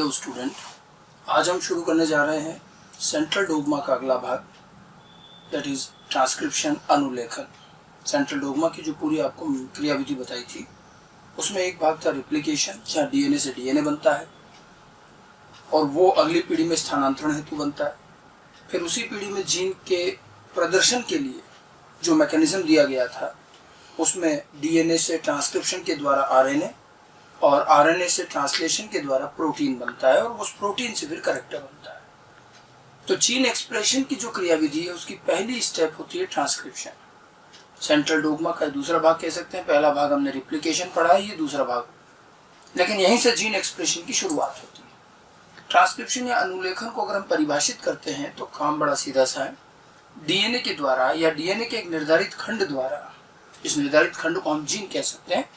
Hello student, आज हम शुरू करने जा रहे हैं सेंट्रल डोग्मा का अगला भाग, दैट इज ट्रांसक्रिप्शन अनुलेखन। सेंट्रल डोग्मा की जो पूरी आपको क्रियाविधि बताई थी उसमें एक भाग था रिप्लिकेशन, जहाँ डीएनए से डीएनए बनता है और वो अगली पीढ़ी में स्थानांतरण हेतु बनता है। फिर उसी पीढ़ी में जीन के प्रदर्शन के लिए जो मैकेनिज्म दिया गया था उसमें डीएनए से ट्रांसक्रिप्शन के द्वारा आरएनए और आरएनए से ट्रांसलेशन के द्वारा प्रोटीन बनता है और उस प्रोटीन से फिर कैरेक्टर बनता है। तो जीन एक्सप्रेशन की जो क्रियाविधि है उसकी पहली स्टेप होती है ट्रांसक्रिप्शन। सेंट्रल डोग्मा का दूसरा भाग कह सकते हैं। पहला भाग हमने रिप्लिकेशन पढ़ा है, ये दूसरा भाग, लेकिन यहीं से जीन एक्सप्रेशन की शुरुआत होती है। ट्रांसक्रिप्शन या अनुलेखन को अगर हम परिभाषित करते हैं तो काम बड़ा सीधा सा है। डीएनए के द्वारा या डीएनए के एक निर्धारित खंड द्वारा, इस निर्धारित खंड को हम जीन कह सकते हैं,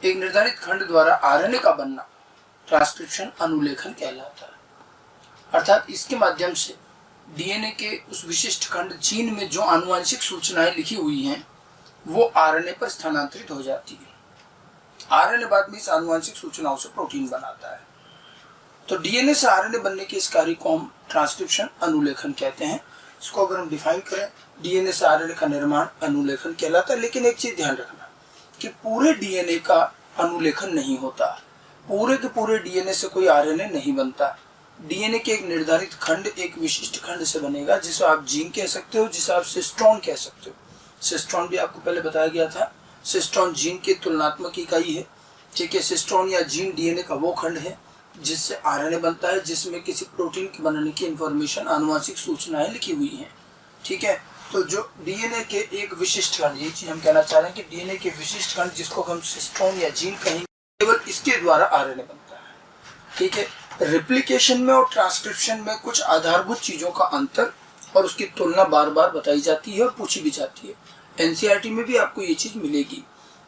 एक निर्धारित खंड द्वारा आरएनए का बनना ट्रांसक्रिप्शन अनुलेखन कहलाता है। अर्थात इसके माध्यम से डीएनए के उस विशिष्ट खंड जीन में जो आनुवंशिक सूचनाएं लिखी हुई हैं वो आरएनए पर स्थानांतरित हो जाती है। आरएनए बाद में इस आनुवंशिक सूचनाओं से प्रोटीन बनाता है। तो डीएनए से आरएनए बनने के इस कार्य को हम ट्रांसक्रिप्शन अनुलेखन कहते हैं। इसको अगर हम डिफाइन करें, डीएनए से आरएनए का निर्माण अनुलेखन कहलाता है। लेकिन एक चीज ध्यान रखना कि पूरे डीएनए का अनुलेखन नहीं होता, पूरे के पूरे डीएनए से कोई आरएनए नहीं बनता। डीएनए के एक निर्धारित खंड एक विशिष्ट खंड से बनेगा, जिसे आप जीन कह सकते हो, जिसे आप सिस्ट्रॉन कह सकते हो। सिस्ट्रॉन भी आपको पहले बताया गया था। सिस्ट्रॉन जीन की तुलनात्मक इकाई है, ठीक है। सिस्ट्रॉन या जीन डीएनए का वो खंड है जिससे आरएनए बनता है, जिसमें किसी प्रोटीन के बनने की इंफॉर्मेशन, आनुवंशिक सूचनाएं लिखी हुई हैं, ठीक है। तो जो डीएनए के एक विशिष्ट खंड, ये चीज हम कहना चाह रहे हैं कि डीएनए के विशिष्ट खंड जिसको हम सिस्ट्रॉन या जीन कहेंगे, केवल इसके द्वारा आरएनए बनता है, ठीक है। रिप्लिकेशन में और ट्रांसक्रिप्शन में कुछ आधारभूत चीजों का अंतर और उसकी तुलना बार बार बताई जाती है और पूछी भी जाती है। एनसीईआरटी में भी आपको ये चीज मिलेगी,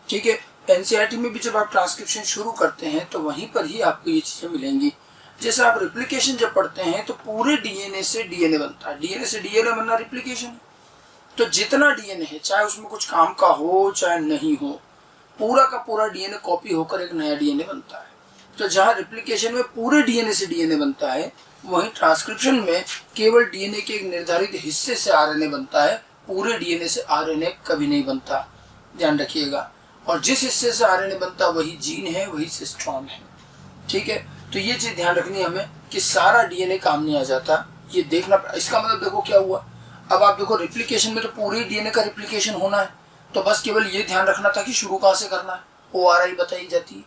ठीक है। एनसीईआरटी में भी जब आप ट्रांसक्रिप्शन शुरू करते हैं तो वहीं पर ही आपको ये चीजें मिलेंगी। जैसे आप रिप्लिकेशन जब पढ़ते हैं तो पूरे डीएनए से डीएनए बनता है। डीएनए से डीएनए बनना रिप्लिकेशन है। तो जितना डीएनए है, चाहे उसमें कुछ काम का हो चाहे नहीं हो, पूरा का पूरा डीएनए कॉपी होकर एक नया डीएनए बनता है। तो जहां रिप्लिकेशन में पूरे डीएनए से डीएनए बनता है, वहीं ट्रांसक्रिप्शन में केवल डीएनए के एक निर्धारित हिस्से से आरएनए बनता है। पूरे डीएनए से आरएनए कभी नहीं बनता, ध्यान रखिएगा। और जिस हिस्से से आरएनए बनता वही जीन है, वही सिस्ट्रॉन है, ठीक है। तो ये चीज ध्यान रखनी है हमें कि सारा डीएनए काम नहीं आ जाता, ये देखना। इसका मतलब देखो क्या हुआ। अब आप देखो, रिप्लिकेशन में तो पूरे डीएनए का रिप्लिकेशन होना है, तो बस केवल ये ध्यान रखना था कि शुरू कहाँ से करना है। ओआरआई बताई जाती है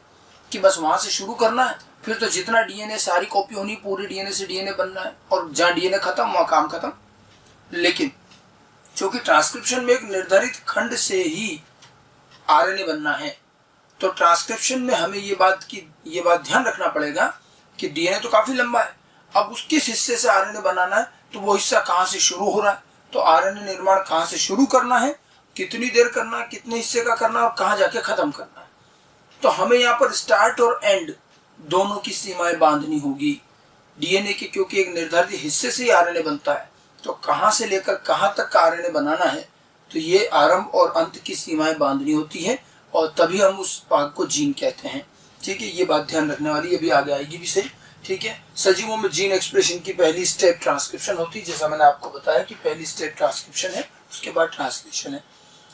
कि बस वहां से शुरू करना है, फिर तो जितना डीएनए सारी कॉपी होनी, पूरे डीएनए से डीएनए बनना है, और जहाँ डीएनए खत्म वहां काम खत्म। लेकिन चूंकि ट्रांसक्रिप्शन में एक निर्धारित खंड से ही आरएनए बनना है, तो ट्रांसक्रिप्शन में हमें ये बात ध्यान रखना पड़ेगा कि डीएनए तो काफी लंबा है, अब उस किस हिस्से से आरएनए बनाना है, तो वो हिस्सा कहाँ से शुरू हो रहा है, तो आरएनए निर्माण कहाँ से शुरू करना है, कितनी देर करना है, कितने हिस्से का करना है और कहाँ जाके खत्म करना है। तो हमें यहाँ पर स्टार्ट और एंड दोनों की सीमाएं बांधनी होगी डीएनए के, क्योंकि एक निर्धारित हिस्से से ही आरएनए बनता है। तो कहाँ से लेकर कहाँ तक का आरएनए बनाना है, तो ये आरंभ और अंत की सीमाएं बांधनी होती है, और तभी हम उस भाग को जीन कहते हैं, ठीक है। ये बात ध्यान रखने वाली, अभी आगे आएगी भी सही, ठीक है। सजीवों में जीन एक्सप्रेशन की पहली स्टेप ट्रांसक्रिप्शन होती है। जैसा मैंने आपको बताया कि पहली स्टेप ट्रांसक्रिप्शन है, उसके बाद ट्रांसलेशन है।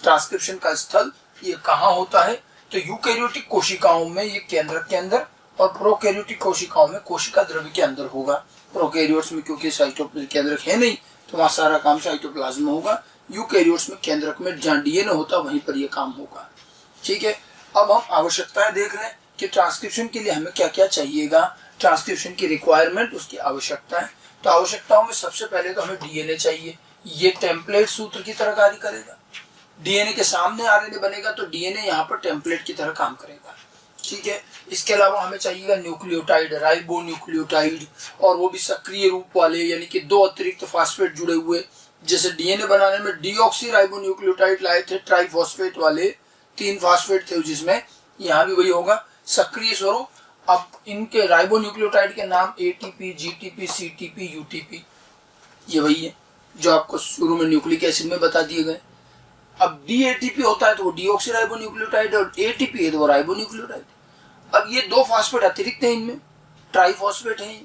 ट्रांसक्रिप्शन का स्थल ये कहाँ होता है, तो यूकैरियोटिक कोशिकाओं में ये केंद्रक के अंदर, और प्रोकैरियोटिक कोशिकाओं में कोशिका द्रव्य के अंदर होगा। प्रोकैरियोट्स में क्योंकि केंद्रक है नहीं, तो वहाँ सारा काम साइटोप्लाज्म में होगा। यूकैरियोट्स में केंद्रक में जहाँ डीएनए होता है वहीं पर यह काम होगा, ठीक है। अब हम आवश्यकताएं देख रहे हैं कि ट्रांसक्रिप्शन के लिए हमें क्या क्या चाहिएगा, ट्रांसक्रिप्शन की रिक्वायरमेंट, उसकी आवश्यकता है। तो आवश्यकताओं में सबसे पहले तो हमें डीएनए चाहिए। ये टेम्पलेट सूत्र की तरह कार्य करेगा। डीएनए के सामने आरएनए बनेगा तो डीएनए यहाँ पर टेम्पलेट की तरह काम करेगा, ठीक है। इसके अलावा हमें चाहिएगा न्यूक्लियोटाइड, राइबो न्यूक्लियोटाइड, और वो भी सक्रिय रूप वाले, यानी कि 2 अतिरिक्त फास्फेट जुड़े हुए। जैसे डीएनए बनाने में डीऑक्सी राइबो न्यूक्लियोटाइड लाए थे, ट्राइफॉस्फेट वाले 3 फास्फेट थे जिसमें, यहाँ भी वही होगा, सक्रिय स्वरूप। अब इनके राइबो न्यूक्लियोटाइड के नाम एटीपी, जीटीपी, सीटीपी, यूटीपी, ये वही है जो आपको शुरू में न्यूक्लिक एसिड में बता दिए गए। अब डीएटीपी होता है तो वो डीऑक्सी राइबो न्यूक्लियोटाइड, और एटीपी है तो वो राइबो न्यूक्लियोटाइड। अब ये 2 फास्फेट अतिरिक्त है इनमें, ट्राइफॉस्फेट है।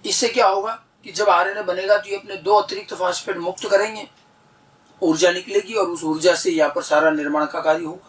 इससे क्या होगा कि जब आरएनए बनेगा तो ये अपने 2 अतिरिक्त फास्फेट मुक्त करेंगे, ऊर्जा निकलेगी और उस ऊर्जा से यहाँ पर सारा निर्माण का कार्य होगा।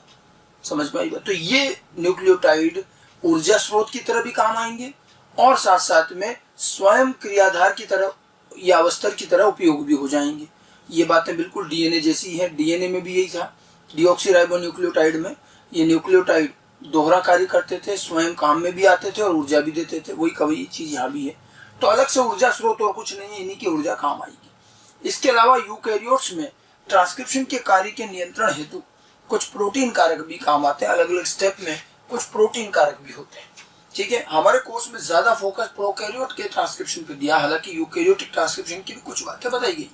समझ में आई बात? तो ये न्यूक्लियोटाइड ऊर्जा स्रोत की तरह भी काम आएंगे और साथ साथ में स्वयं क्रियाधार की तरह या अवस्थर की तरह उपयोग भी हो जाएंगे। ये बातें बिल्कुल डीएनए जैसी है। डीएनए में भी यही था, डीऑक्सीराइबोन्यूक्लियोटाइड में ये न्यूक्लियोटाइड दोहरा कार्य करते थे, स्वयं काम में भी आते थे और ऊर्जा भी देते थे। वही कभी चीज यहाँ भी है। तो अलग से ऊर्जा स्रोत और कुछ नहीं है, इन्हीं की ऊर्जा काम आएगी। इसके अलावा यूकैरियोट्स में ट्रांसक्रिप्शन के कार्य के नियंत्रण हेतु कुछ प्रोटीन कारक भी काम आते हैं। अलग अलग स्टेप में कुछ प्रोटीन कारक भी होते हैं। ठीक है, हमारे कोर्स में ज्यादा फोकस प्रोकैरियोट के ट्रांसक्रिप्शन पे दिया, हालांकि यूकैरियोटिक ट्रांसक्रिप्शन की भी कुछ बातें बताई गई।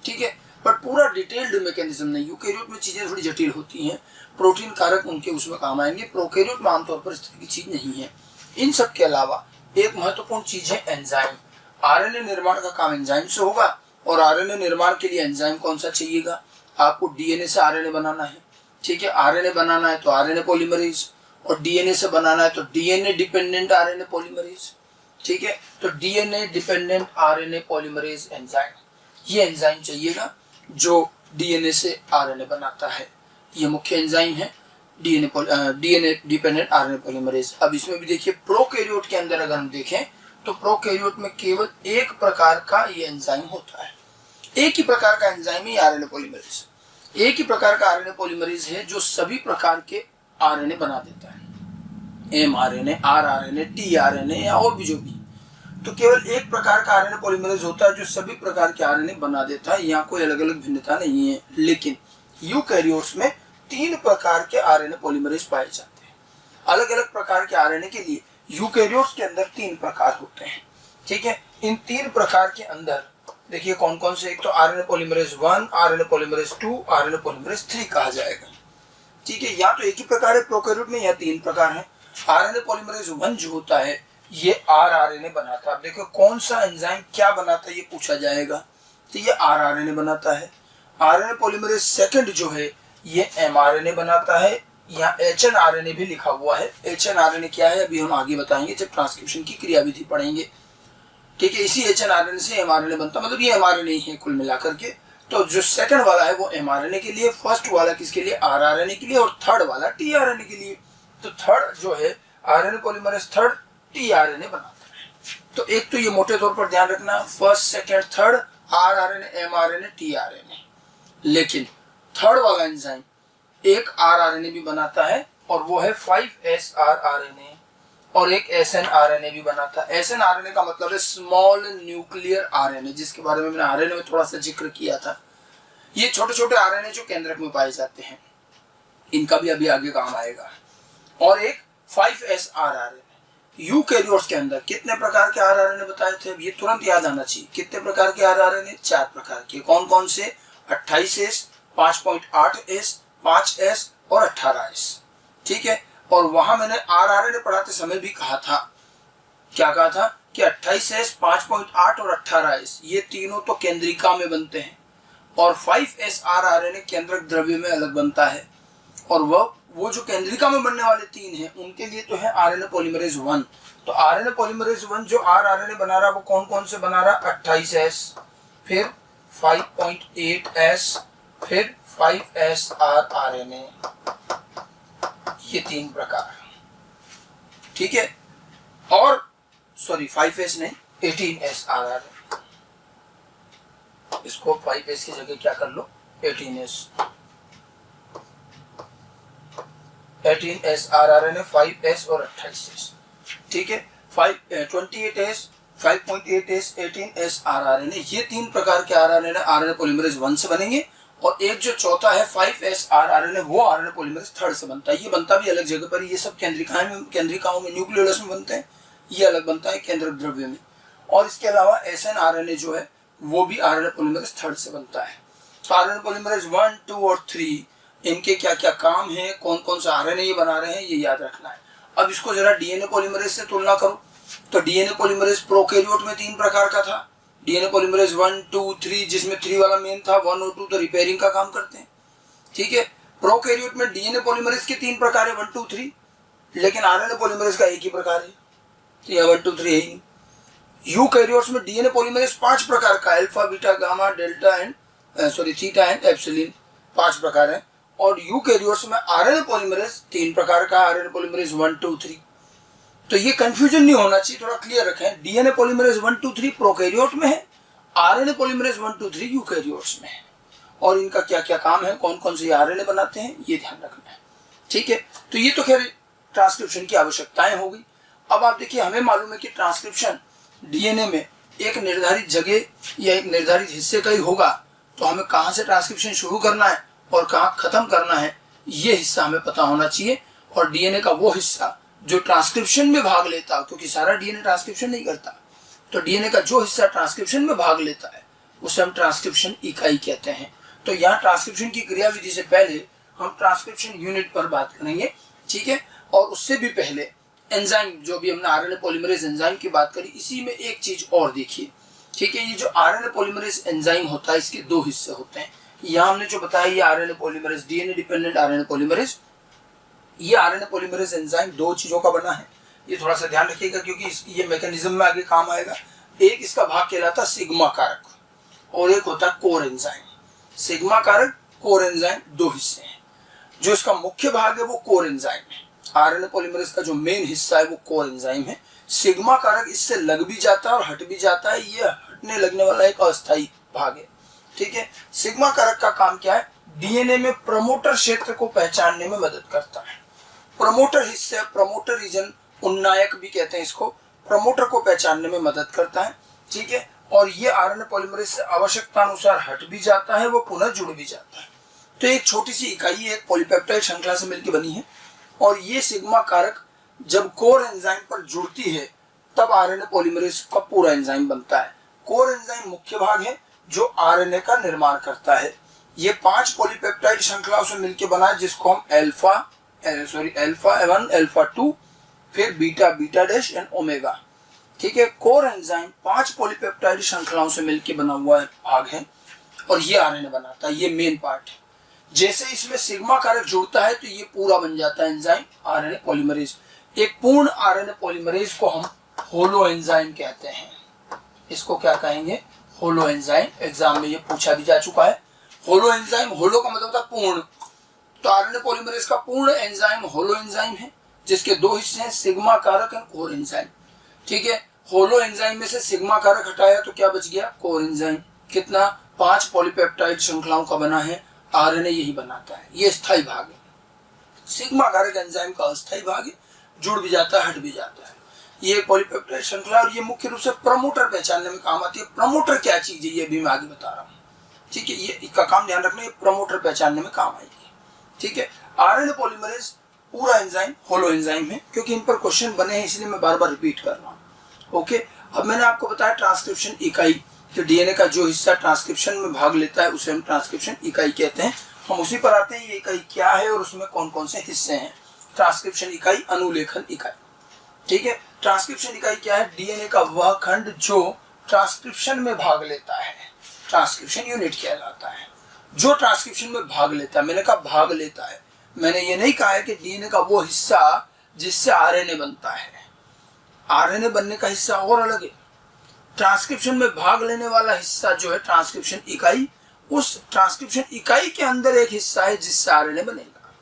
ठीक है, बट पूरा डिटेल्ड मैकेनिज्म नहीं। यूकैरियोट में चीजें थोड़ी जटिल होती हैं, प्रोटीन कारक उनके उसमें काम आएंगे। प्रोकैरियोट में आमतौर पर इस तरह की चीज नहीं है। इन सब के अलावा एक महत्वपूर्ण चीज है एंजाइम। आरएनए निर्माण का काम एंजाइम से होगा और आरएनए निर्माण के लिए एंजाइम कौन सा चाहिएगा? आपको डीएनए से आरएनए बनाना है। ठीक है, आरएनए बनाना है तो आरएनए पॉलीमरेज, और डीएनए से बनाना है तो डीएनए डिपेंडेंट आरएनए पॉलीमरेज। ठीक है, तो DNA dependent RNA polymerase enzyme, ये एंजाइम चाहिएगा जो डीएनए से आरएनए बनाता है। ये मुख्य एंजाइम है डीएनए डिपेंडेंट आरएनए पॉलीमरेज। अब इसमें भी देखिए प्रोकैरियोट के अंदर अगर हम देखें तो प्रोकैरियोट में केवल एक प्रकार का ये एंजाइम होता है। एक ही प्रकार का एंजाइम है आरएनए पॉलीमरेज। एक ही प्रकार का आरएनए पॉलीमरेज है जो सभी प्रकार के आरएनए बना देता है, एमआरएनए, आरआरएनए, टीआरएनए या और भी जो भी। तो केवल एक प्रकार का आरएनए पॉलीमरेज होता है जो सभी प्रकार के आरएनए बना देता है। यहाँ कोई अलग अलग भिन्नता नहीं है। लेकिन यूकैरियोट्स में 3 प्रकार के आरएनए पॉलीमरेज पाए जाते हैं। अलग अलग प्रकार के आरएनए के लिए यूकैरियोट्स के अंदर 3 प्रकार होते हैं। ठीक है, इन 3 प्रकार के अंदर देखिए कौन कौन से। एक तो RNA polymerase 1, RNA polymerase 2, RNA polymerase 3 कहा जाएगा। ठीक है, या तो एक ही प्रकार है प्रोकैरियोट में या 3 प्रकार है। आरएनए पॉलीमरेज 1 जो होता है ये आरआरएनए बनाता है। अब देखो कौन सा एंजाइम क्या बनाता है ये पूछा जाएगा, तो ये आरआरएनए बनाता है। आरएनए पॉलीमरेज 2 जो है ये एमआरएनए बनाता है। यहाँ एचएनआरएनए भी लिखा हुआ है। एचएनआरएनए क्या है अभी हम आगे बताएंगे जब ट्रांसक्रिप्शन की क्रियाविधि पढ़ेंगे। ठीक है, इसी एचएनआरएनए से एमआरएनए बनता है, मतलब ये एमआरएनए ही है कुल मिलाकर के। तो जो 2nd वाला है वो एमआरएनए के लिए, 1st वाला किसके लिए? आरआरएनए के लिए, और 3rd वाला टीआरएनए के लिए। तो 3rd जो है आरएनए पॉलीमरेज 3rd टीआरएनए बनाता है। तो एक तो ये मोटे तौर पर ध्यान रखना, 1st, 2nd, 3rd rRNA, mRNA, tRNA. लेकिन 3rd वाला एंजाइम एक आरआरएनए भी बनाता है और वो है 5SRRNA, और एक SNRNA भी बनाता है। SNRNA का मतलब है स्मॉल न्यूक्लियर आरएनए, जिसके बारे में मैंने आरएनए में थोड़ा सा जिक्र किया था। ये छोटे छोटे आरएनए जो केंद्रक में पाए जाते हैं, इनका भी अभी आगे काम आएगा। और एक 5SRRNA। यूकैरियोट्स के अंदर कितने प्रकार के आरआरएनए बताए थे? अब ये तुरंत याद आना चाहिए। कितने प्रकार के आरआरएनए? 4 प्रकार के। कौन कौन से? 28S, 5.8S, 5S और 18S। ठीक है, और वहां मैंने आरआरएनए पढ़ाते समय भी कहा था, क्या कहा था कि 28S, 5.8 और 18S ये तीनों तो केंद्रिका में बनते हैं, और 5SRRNA केंद्रक द्रव्य में अलग बनता है। और वो जो केंद्रिका में बनने वाले 3 हैं उनके लिए तो है आरएनए पॉलीमरेज 1। तो आरएनए पॉलीमरेज 1 जो आरआरएनए बना रहा है वो कौन कौन से बना रहा? 28S, फिर 5.8S, फिर 5SRRNA, ये 3 प्रकार। ठीक है, और सॉरी 5S नहीं, 18SRRNA। इसको 5S की जगह क्या कर लो? 18S। 18SRRNA, 5S और 28S। ठीक है, 28S, 5.8S, 18SRRNA, ये 3 प्रकार के आरआरएनए आरएनए पॉलीमरेज 1 से बनेंगे। और एक जो चौथा है 5SRRNA वो आरएनए पॉलीमरेज 3rd से बनता है। ये बनता भी अलग जगह पर, ये सब केंद्रिकाओं में न्यूक्लियोलस में बनते हैं, ये अलग बनता है केंद्रक द्रव्य में। और इसके अलावा SNRNA जो है वो भी आरएनए पॉलीमरेज 3rd से बनता है। तो आरएनए पॉलीमरेज 1, 2 और 3 इनके क्या क्या काम है, कौन कौन सा आरएनए ये बना रहे हैं, ये याद रखना है। अब इसको जरा डीएनए पॉलीमरेज से तुलना करो। तो डीएनए पॉलीमरेज प्रोकैरियोट में 3 प्रकार का था। डीएनए पॉलीमरेज 1, 2, 3, जिसमें 3 वाला मेन था, 1 और 2 तो रिपेयरिंग का काम करते हैं। ठीक है, प्रोकैरियोट में डीएनए पॉलीमरेज के 3 प्रकार है, 1, 2, 3, लेकिन आरएनए पॉलीमरेज का एक ही प्रकार है। तो यह 1 2 3 है ही। यूकैरियोट्स में डीएनए पॉलीमरेज 5 प्रकार का, alpha beta gamma delta and theta and epsilon 5 प्रकार है। और यूकैरियोट्स में आरएनए पॉलीमरेज 3 प्रकार का, आरएनए पॉलीमरेज 1 2 3। तो ये कंफ्यूजन नहीं होना चाहिए, थोड़ा क्लियर रखें। डीएनए पॉलीमरेज 1 2 3 प्रोकैरियोट में है, आरएनए पॉलीमरेज 1 2 3 यूकैरियोट्स में है। और इनका क्या क्या काम है, कौन कौन से आरएनए बनाते हैं, ये ध्यान रखना है। ठीक है, तो ये तो खैर ट्रांसक्रिप्शन की आवश्यकताएं होगी। अब आप देखिए, हमें मालूम है कि ट्रांसक्रिप्शन डीएनए में एक निर्धारित जगह या एक निर्धारित हिस्से का ही होगा, तो हमें कहाँ से ट्रांसक्रिप्शन शुरू करना है और कहाँ खत्म करना है, ये हिस्सा हमें पता होना चाहिए। और डीएनए का वो हिस्सा जो ट्रांसक्रिप्शन में भाग लेता, क्योंकि सारा डीएनए ट्रांसक्रिप्शन नहीं करता, तो डीएनए का जो हिस्सा ट्रांसक्रिप्शन में भाग लेता है उसे हम ट्रांसक्रिप्शन इकाई कहते हैं। तो यहाँ ट्रांसक्रिप्शन की क्रियाविधि से पहले हम ट्रांसक्रिप्शन यूनिट पर बात करेंगे, ठीक है। और उससे भी पहले एंजाइम, जो भी हमने आरएनए पॉलीमरेज एंजाइम की बात करी, इसी में एक चीज और देखिए, ठीक है। ये जो आरएनए पॉलीमरेज एंजाइम होता है, इसके 2 हिस्से होते हैं। यहाँ हमने जो बताया, ये RNA polymerase DNA dependent RNA polymerase, ये आरएनए पॉलीमरेज एंजाइम 2 चीजों का बना है। ये थोड़ा सा ध्यान रखिएगा, क्योंकि ये मैकेनिज्म में आगे काम आएगा। एक इसका भाग कहलाता है सिग्मा कारक और एक होता है कोर एंजाइम। सिग्मा कारक, कोर एंजाइम 2 हिस्से हैं। जो इसका मुख्य भाग है वो कोर एंजाइम है। आरएनए पॉलीमरेज का जो मेन हिस्सा है वो कोर एंजाइम है। सिग्मा कारक इससे लग भी जाता है और हट भी जाता है, ये हटने लगने वाला एक अस्थायी भाग है, ठीक है। सिग्मा कारक का काम क्या है, डीएनए में प्रमोटर क्षेत्र को पहचानने में मदद करता है। प्रमोटर हिस्से, प्रमोटर रीजन, उन्नायक भी कहते हैं इसको, प्रमोटर को पहचानने में मदद करता है, ठीक है। और ये आरएनए पॉलीमरेज से आवश्यकता अनुसार हट भी जाता है, वो पुनः जुड़ भी जाता है। तो एक छोटी सी इकाई एक पॉलीपेप्टाइड श्रृंखला से मिलकर बनी है। और ये सिग्मा कारक जब कोर एंजाइम पर जुड़ती है तब आरएनए पॉलीमरेज का पूरा एंजाइम बनता है। कोर एंजाइम मुख्य भाग है जो आरएनए का निर्माण करता है। ये 5 पॉलीपेप्टाइड श्रृंखलाओं से मिलकर बना है, जिसको हम अल्फा 1, अल्फा 2, फिर beta, beta dash and omega, ठीक है। कोर एंजाइम 5 पॉलीपेप्टाइड श्रृंखलाओं से मिलकर बना हुआ भाग है और ये आरएनए बनाता है, ये मेन पार्ट है। जैसे इसमें सिग्मा कारक जुड़ता है तो ये पूरा बन जाता है एंजाइम आरएनए पॉलीमरेज। एक पूर्ण आरएनए पॉलीमरेज को हम होलो एंजाइम कहते हैं। इसको क्या कहेंगे, होलो एंजाइम। एग्जाम में ये पूछा भी जा चुका है। होलो एंजाइम, होलो का मतलब होता है पूर्ण, तो आरएनए पॉलीमरेज का पूर्ण एंजाइम होलो एंजाइम है, जिसके 2 हिस्से हैं, सिग्मा कारक और कोर एंजाइम, ठीक है। होलो एंजाइम में से सिग्मा कारक हटाया तो क्या बच गया, कोर एंजाइम। कितना, 5 पॉलीपेप्टाइड श्रृंखलाओं का बना है, आरएनए यही बनाता है, ये स्थायी भाग है। सिग्मा कारक एंजाइम का अस्थायी भाग है, जुड़ भी जाता है, हट भी जाता है। ये पॉलीपेप्टाइड श्रृंखला, और ये मुख्य रूप से प्रमोटर पहचानने में काम आती है। प्रमोटर क्या चीज है, ये भी मैं आगे बता रहा हूँ, ठीक है। ये इसका काम ध्यान रखना, ये प्रमोटर पहचानने में काम आएगी, ठीक है। आरएनए पॉलीमरेज पूरा एंजाइम होलो एंजाइम है, क्योंकि इन पर क्वेश्चन बने हैं इसलिए मैं बार बार रिपीट कर रहा हूँ, ओके। अब मैंने आपको बताया ट्रांसक्रिप्शन इकाई, तो डीएनए का जो हिस्सा ट्रांसक्रिप्शन में भाग लेता है उसे हम ट्रांसक्रिप्शन इकाई कहते हैं। हम उसी पर आते हैं, ये इकाई क्या है और उसमें कौन कौन से हिस्से हैं। ट्रांसक्रिप्शन इकाई, अनुलेखन इकाई, ठीक है। ट्रांसक्रिप्शन इकाई क्या है, डीएनए का वह खंड जो ट्रांसक्रिप्शन में भाग लेता है, ट्रांसक्रिप्शन यूनिट कहलाता है। जो ट्रांसक्रिप्शन में भाग लेता है, मैंने कहा भाग लेता है, मैंने ये नहीं कहा है कि डीएनए का वो हिस्सा जिससे आरएनए बनता है। आरएनए बनने का हिस्सा और अलग है। ट्रांसक्रिप्शन में भाग लेने वाला हिस्सा जो है ट्रांसक्रिप्शन इकाई, उस ट्रांसक्रिप्शन इकाई के अंदर एक हिस्सा है जिससे आरएनए बनेगा,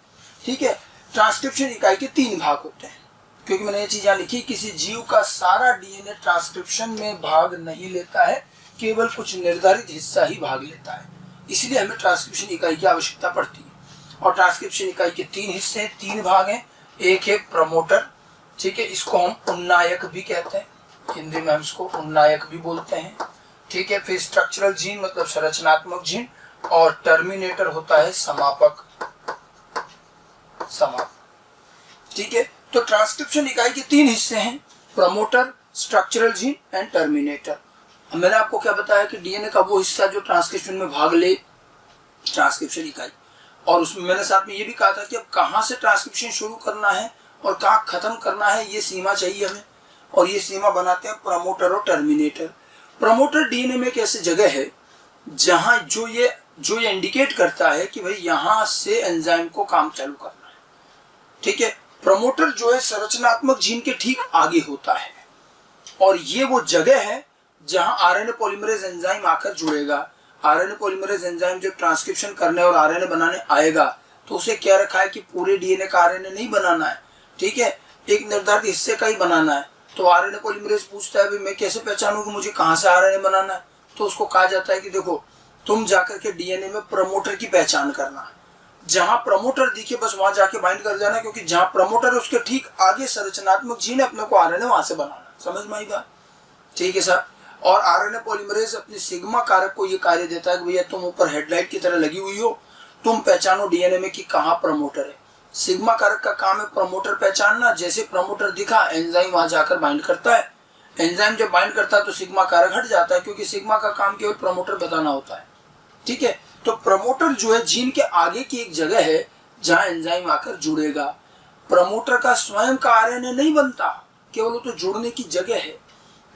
ठीक है। ट्रांसक्रिप्शन इकाई के 3 भाग होते हैं, क्योंकि मैंने ये चीज यहाँ लिखी, किसी जीव का सारा डीएनए ट्रांसक्रिप्शन में भाग नहीं लेता है, केवल कुछ निर्धारित हिस्सा ही भाग लेता है, इसलिए हमें ट्रांसक्रिप्शन इकाई की आवश्यकता पड़ती है। और ट्रांसक्रिप्शन इकाई के 3 हिस्से हैं, 3 भाग हैं। एक है प्रमोटर, ठीक है, इसको हम उन्नायक भी कहते हैं, हिंदी में हम इसको उन्नायक भी बोलते हैं, ठीक है। फिर स्ट्रक्चरल जीन मतलब संरचनात्मक जीन, और टर्मिनेटर होता है समापक, ठीक है। तो ट्रांसक्रिप्शन इकाई के 3 हिस्से हैं, promoter, structural gene and terminator. मैंने आपको क्या बताया कि डीएनए का वो हिस्सा जो ट्रांसक्रिप्शन में भाग ले, ट्रांसक्रिप्शन इकाई, और उसमें मैंने साथ में ये भी कहा था कि अब कहाँ से ट्रांसक्रिप्शन शुरू करना है और कहाँ खत्म करना है, ये सीमा चाहिए हमें, और ये सीमा बनाते हैं प्रमोटर और टर्मिनेटर। प्रमोटर डीएनए में एक ऐसी जगह है जहां जो ये इंडिकेट करता है कि भाई यहां से एंजाइम को काम चालू करना है, ठीक है। प्रमोटर जो है संरचनात्मक जीन के ठीक आगे होता है, और ये वो जगह है जहां आरएनए पॉलीमरेज एंजाइम आकर जुड़ेगा। आरएनए पॉलीमरेज एंजाइम जब ट्रांसक्रिप्शन करने और आरएनए बनाने आएगा तो उसे क्या रखा है कि पूरे डीएनए का आरएनए नहीं बनाना है, ठीक है, एक निर्धारित हिस्से का ही बनाना है। तो आरएनए पॉलीमरेज पूछता है भाई मैं कैसे पहचानूं कि मुझे कहां से आरएनए बनाना है, तो उसको कहा जाता है कि देखो तुम जाकर के डीएनए में प्रमोटर की पहचान करना, जहां प्रमोटर दिखे बस वहां जाके बाइंड कर जाना, क्योंकि जहां प्रमोटर है उसके ठीक आगे संरचनात्मक जीन है, अपने को आरएनए वहां से बनाना। समझ में आई बात? ठीक है सर। और आरएनए पॉलीमरेज अपने सिग्मा कारक को ये कार्य देता है कि भैया तुम ऊपर हेडलाइट की तरह लगी हुई हो, तुम पहचानो डीएनए में कि कहाँ प्रमोटर है। सिग्मा कारक का काम है प्रमोटर पहचानना। जैसे प्रमोटर दिखा एंजाइम वहां जाकर बाइंड करता है, एंजाइम जब बाइंड करता है तो सिग्मा कारक हट जाता है, क्योंकि सिग्मा का काम केवल प्रमोटर बताना होता है, ठीक है। तो प्रमोटर जो है जीन के आगे की एक जगह है जहां एंजाइम आकर जुड़ेगा। प्रमोटर का स्वयं का आरएनए नहीं बनता, केवल वो तो जुड़ने की जगह है।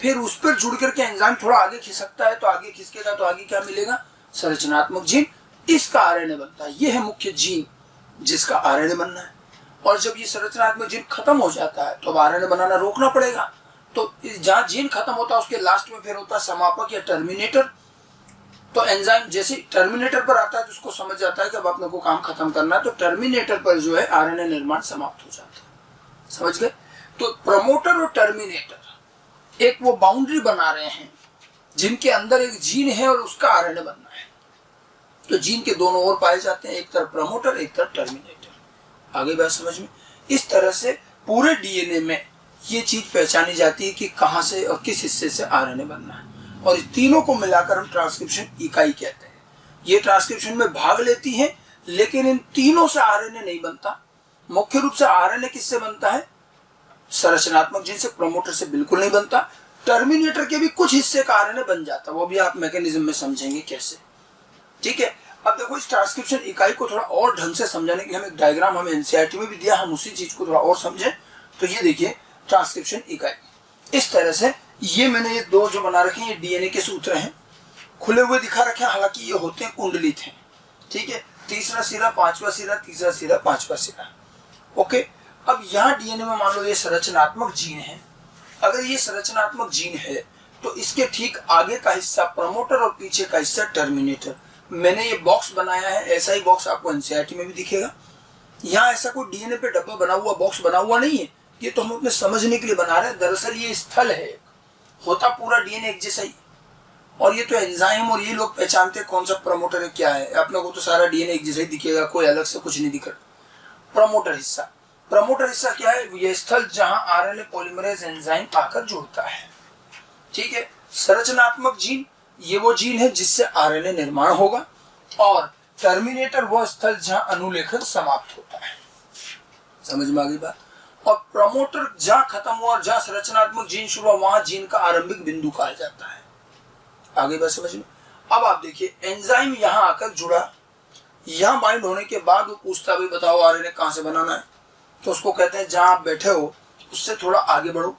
फिर उस पर जुड़ करके एंजाइम थोड़ा आगे खिसकता है, तो आगे खिसकेगा तो आगे क्या मिलेगा, संरचनात्मक जीन, इसका आरएनए बनता है। ये है मुख्य जीन जिसका आरएनए बनना है। और जब ये संरचनात्मक जीन खत्म हो जाता है तो अब आरएनए बनाना रोकना पड़ेगा। तो जहां जीन खत्म होता है उसके लास्ट में फिर होता है समापक या टर्मिनेटर। तो एंजाइम जैसे टर्मिनेटर पर आता है तो उसको समझ जाता है कि अब अपने को काम खत्म करना है, तो टर्मिनेटर पर जो है आरएनए निर्माण समाप्त हो जाता है। समझ गए? तो प्रमोटर और टर्मिनेटर एक वो बाउंड्री बना रहे हैं जिनके अंदर एक जीन है और उसका आरएनए बनना है। तो जीन के दोनों ओर पाए जाते हैं, एक तरफ प्रमोटर एक तरफ टर्मिनेटर। आगे बात समझ में? इस तरह से पूरे डीएनए में ये चीज पहचानी जाती है कि कहां से और किस हिस्से से आरएनए बनना है। और इस तीनों को मिलाकर हम ट्रांसक्रिप्शन इकाई कहते हैं। ये ट्रांसक्रिप्शन में भाग लेती है, लेकिन इन तीनों से आरएनए नहीं बनता। मुख्य रूप से आरएनए किससे बनता है? संरचनात्मक जीन से, प्रमोटर से बिल्कुल नहीं बनता। टर्मिनेटर के भी कुछ हिस्से का आरएनए बन जाता, वो भी आप मैकेनिज्म में समझेंगे कैसे, ठीक है। अब देखो इस ट्रांसक्रिप्शन इकाई को थोड़ा और ढंग से समझाने के लिए हम एक डायग्राम हमें एनसीईआरटी में भी दिया, हम उसी चीज को थोड़ा और समझें। तो ये देखिए ट्रांसक्रिप्शन इकाई इस तरह से, ये मैंने ये दो जो बना रखे हैं ये डीएनए के सूत्र हैं, खुले हुए दिखा रखे हैं, हालांकि ये होते हैं कुंडलित हैं, ठीक है। तीसरा सिरा, पांचवा सिरा, तीसरा सिरा, पांचवा सिरा, ओके। अब यहाँ डीएनए में मान लो ये संरचनात्मक जीन है। अगर ये संरचनात्मक जीन है तो इसके ठीक आगे का हिस्सा प्रमोटर और पीछे का हिस्सा टर्मिनेटर। मैंने ये बॉक्स बनाया है, ऐसा ही बॉक्स आपको एनसीईआरटी में भी दिखेगा। यहाँ ऐसा कोई डीएनए पे डब्बा बना हुआ, बॉक्स बना हुआ नहीं है, ये तो हम अपने समझने के लिए बना रहे हैं। दरअसल ये स्थल है, होता पूरा डीएनए एक जैसा ही। और ये तो एंजाइम और ये लोग पहचानते हैं कौन सा प्रमोटर है क्या है। अपने को तो सारा डीएनए एक जैसा ही दिखेगा, कोई अलग से कुछ नहीं दिख रहा। प्रमोटर हिस्सा, प्रमोटर हिस्सा क्या है? ये स्थल जहां आरएनए पॉलीमरेज एंजाइम आकर जुड़ता है, ठीक है। संरचनात्मक जीन, ये वो जीन है जिससे आरएनए निर्माण होगा। और टर्मिनेटर वो स्थल जहां अनुलेखन समाप्त होता है। समझ में आ गई बात? और प्रमोटर जहां खत्म हुआ और जहां संरचनात्मक जीन शुरू हुआ वहां जीन का आरंभिक बिंदु कहा जाता है। आगे बात समझ में? अब आप देखिए एंजाइम यहां आकर जुड़ा, यहां बाइंड होने के बाद वो पूछता है भाई बताओ आरएनए कहां से बनाना है। तो उसको कहते हैं जहां आप बैठे हो उससे थोड़ा आगे बढ़ो,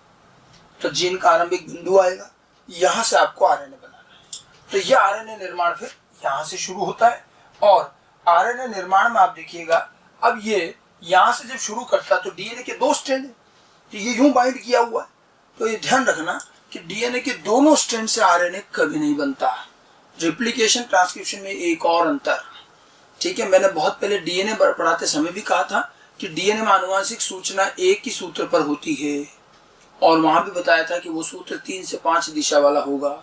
तो जीन का आरंभिक बिंदु आएगा, यहां से आपको आरएनए बनाना है। तो यह आरएनए निर्माण फिर यहां से शुरू होता है। और आरएनए निर्माण में आप देखिएगा, अब ये यहां से जब शुरू करता है तो डीएनए के दो स्ट्रैंड है, तो ये यूं बाइंड किया हुआ है। तो ये ध्यान रखना कि डीएनए के दोनों स्ट्रैंड से आरएनए कभी नहीं बनता। रेप्लिकेशन ट्रांसक्रिप्शन में एक और अंतर, ठीक है। मैंने बहुत पहले डीएनए पढ़ाते समय भी कहा था कि डीएनए में आनुवांशिक सूचना एक ही सूत्र पर होती है, और वहां भी बताया था कि वो सूत्र 3 से 5 दिशा वाला होगा।